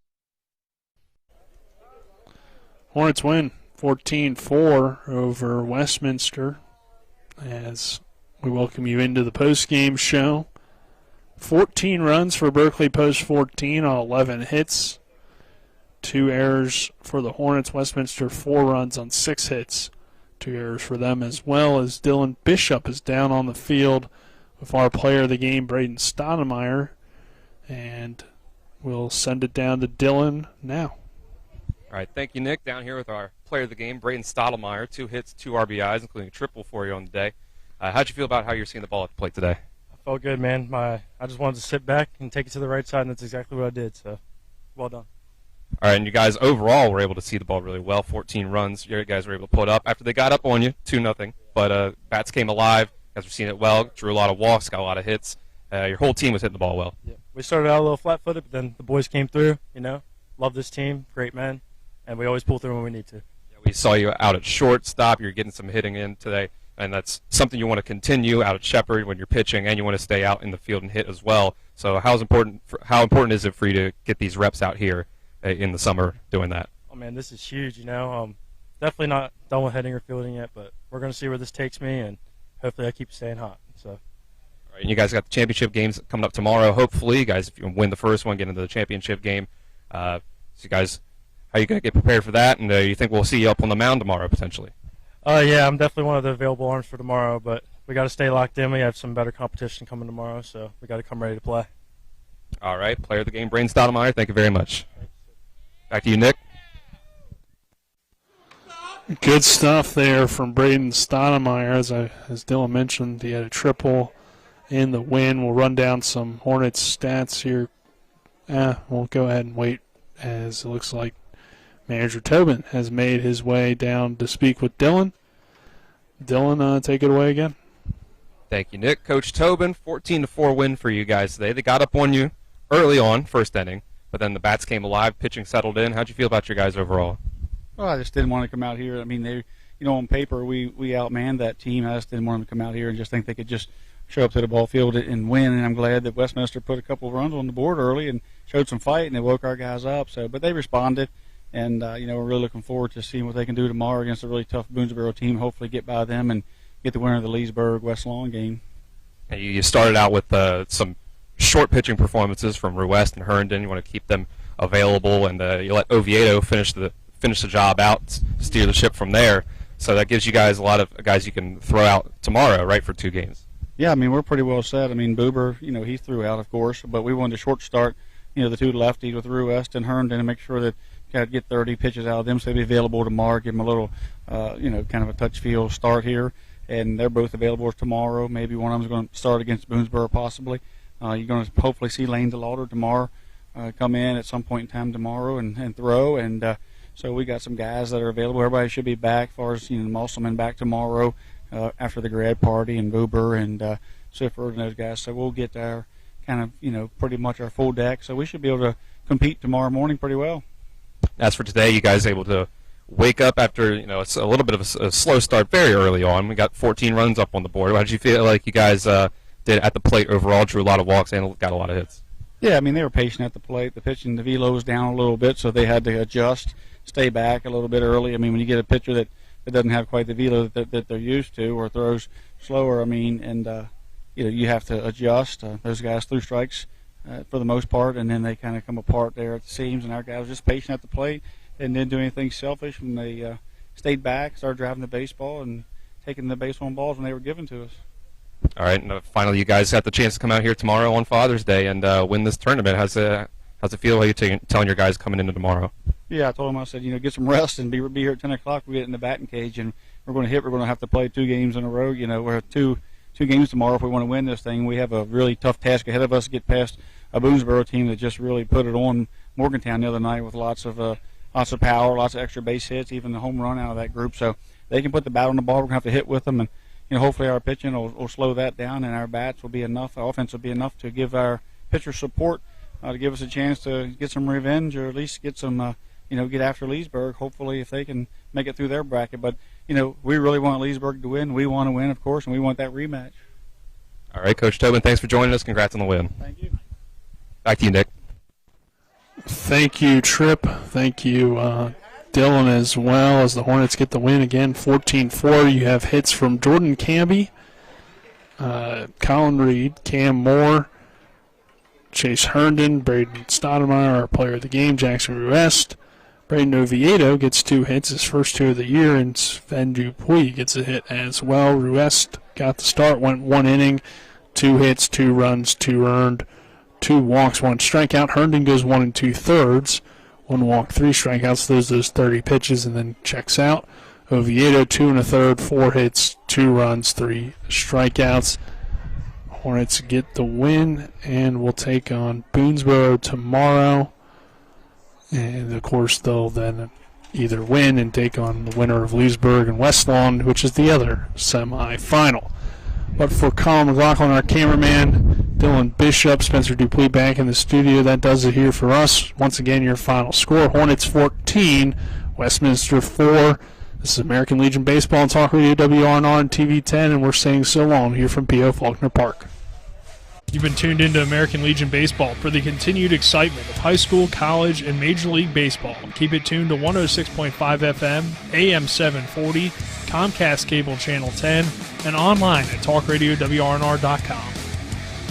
Hornets win 14-4 over Westminster as we welcome you into the post-game show. 14 runs for Berkeley post 14 on 11 hits. 2 errors for the Hornets. Westminster 4 runs on 6 hits. 2 errors for them, as well as Dylan Bishop is down on the field with our player of the game, Braden Stoudemire. And we'll send it down to Dylan now. All right, thank you, Nick. Down here with our player of the game, Braden Stoudemire. 2 hits, 2 RBIs, including a triple for you on the day. How'd you feel about how you're seeing the ball at the plate today? I felt good, man. I just wanted to sit back and take it to the right side, and that's exactly what I did. So, well done. All right, and you guys overall were able to see the ball really well. 14 runs you guys were able to put up after they got up on you, 2-0. But bats came alive. You guys were seeing it well. Drew a lot of walks, got a lot of hits. Your whole team was hitting the ball well. Yeah. We started out a little flat-footed, but then the boys came through. Love this team, great men, and we always pull through when we need to. Yeah, we saw you out at shortstop. You're getting some hitting in today, and that's something you want to continue out at Shepherd when you're pitching, and you want to stay out in the field and hit as well. So how important is it for you to get these reps out here in the summer doing that? Oh, man, this is huge, Definitely not done with hitting or fielding yet, but we're going to see where this takes me, and hopefully I keep staying hot. So. All right, and you guys got the championship games coming up tomorrow. Hopefully, you guys, if you win the first one, get into the championship game. So you guys, how are you going to get prepared for that? And you think we'll see you up on the mound tomorrow, potentially? Yeah, I'm definitely one of the available arms for tomorrow, but we got to stay locked in. We have some better competition coming tomorrow, so we got to come ready to play. All right, player of the game, Braden Stoudemire, thank you very much. Back to you, Nick. Good stuff there from Braden Stoudemire. As Dylan mentioned, he had a triple in the win. We'll run down some Hornets stats here. We'll go ahead and wait, as it looks like Manager Tobin has made his way down to speak with Dylan. Dylan, take it away again. Thank you, Nick. Coach Tobin, 14-4 win for you guys today. They got up on you early on, first inning, but then the bats came alive, pitching settled in. How'd you feel about your guys overall? Well, I just didn't want to come out here. I mean, they, on paper, we outmanned that team. I just didn't want them to come out here and just think they could just show up to the ball field and win. And I'm glad that Westminster put a couple of runs on the board early and showed some fight, and they woke our guys up. But they responded, and we're really looking forward to seeing what they can do tomorrow against a really tough Boonesboro team. Hopefully, get by them and get the winner of the Leesburg-West Lawn game. And you started out with some short pitching performances from West and Herndon. You want to keep them available, and you let Oviedo finish the job out, steer the ship from there. So that gives you guys a lot of guys you can throw out tomorrow, right, for 2 games. Yeah, I mean, we're pretty well set. I mean, Boober, he threw out, of course, but we wanted a short start, the 2 lefties with West and Herndon, and make sure that got to get 30 pitches out of them so they'll be available tomorrow, give them a little, kind of a touch feel start here. And they're both available tomorrow. Maybe one of them's going to start against Boonesboro possibly. You're going to hopefully see Lane DeLauder tomorrow come in at some point in time tomorrow and throw. And so we got some guys that are available. Everybody should be back as far as, Musselman back tomorrow after the grad party, and Boober and Sifford and those guys. So we'll get our kind of, pretty much our full deck. So we should be able to compete tomorrow morning pretty well. As for today, you guys able to wake up after, it's a little bit of a slow start very early on. We got 14 runs up on the board. How did you feel like you guys did at the plate overall? Drew a lot of walks and got a lot of hits. Yeah, I mean, they were patient at the plate. The pitching, the velo was down a little bit, so they had to adjust, stay back a little bit early. I mean, when you get a pitcher that doesn't have quite the velo that they're used to, or throws slower, and you have to adjust. Those guys threw strikes for the most part, and then they kind of come apart there at the seams, and our guys were just patient at the plate and didn't do anything selfish when they stayed back, started driving the baseball, and taking the base on balls when they were given to us. All right, and finally, you guys got the chance to come out here tomorrow on Father's Day and win this tournament. How's it feel? How are you telling your guys coming into tomorrow? Yeah, I told them, I said, get some rest and be here at 10 o'clock. We get in the batting cage, and we're going to have to play 2 games in a row. We have two games tomorrow if we want to win this thing. We have a really tough task ahead of us to get past a Boonesboro team that just really put it on Morgantown the other night with lots of power, lots of extra base hits, even the home run out of that group. So they can put the bat on the ball. We're going to have to hit with them, and hopefully our pitching will slow that down, and our bats will be enough, our offense will be enough to give our pitchers support to give us a chance to get some revenge, or at least get some, get after Leesburg, hopefully, if they can make it through their bracket. But, we really want Leesburg to win. We want to win, of course, and we want that rematch. All right, Coach Tobin, thanks for joining us. Congrats on the win. Thank you. Back to you, Nick. Thank you, Tripp. Thank you, Dylan, as well, as the Hornets get the win again, 14-4. You have hits from Jordan Camby, Colin Reed, Cam Moore, Chase Herndon, Braden Stoudemire, our player of the game, Jackson Ruest. Braden Oviedo gets 2 hits, his first 2 of the year, and Sven Dupuis gets a hit as well. Ruest got the start, went 1 inning, 2 hits, 2 runs, 2 earned, 2 walks, 1 strikeout. Herndon goes 1 2/3, 1 walk, 3 strikeouts, those 30 pitches, and then checks out. Oviedo 2 1/3, 4 hits, 2 runs, 3 strikeouts. Hornets get the win, and we'll take on Boonesboro tomorrow. And, of course, they'll then either win and take on the winner of Leesburg and West Lawn, which is the other semifinal. But for Colin McLaughlin, our cameraman, Dylan Bishop, Spencer Dupuis back in the studio, that does it here for us. Once again, your final score, Hornets 14, Westminster 4. This is American Legion Baseball on Talk Radio WRNR and TV 10, and we're saying so long here from P.O. Faulkner Park. You've been tuned into American Legion Baseball for the continued excitement of high school, college, and Major League Baseball. Keep it tuned to 106.5 FM, AM 740, Comcast Cable Channel 10, and online at talkradiowrnr.com.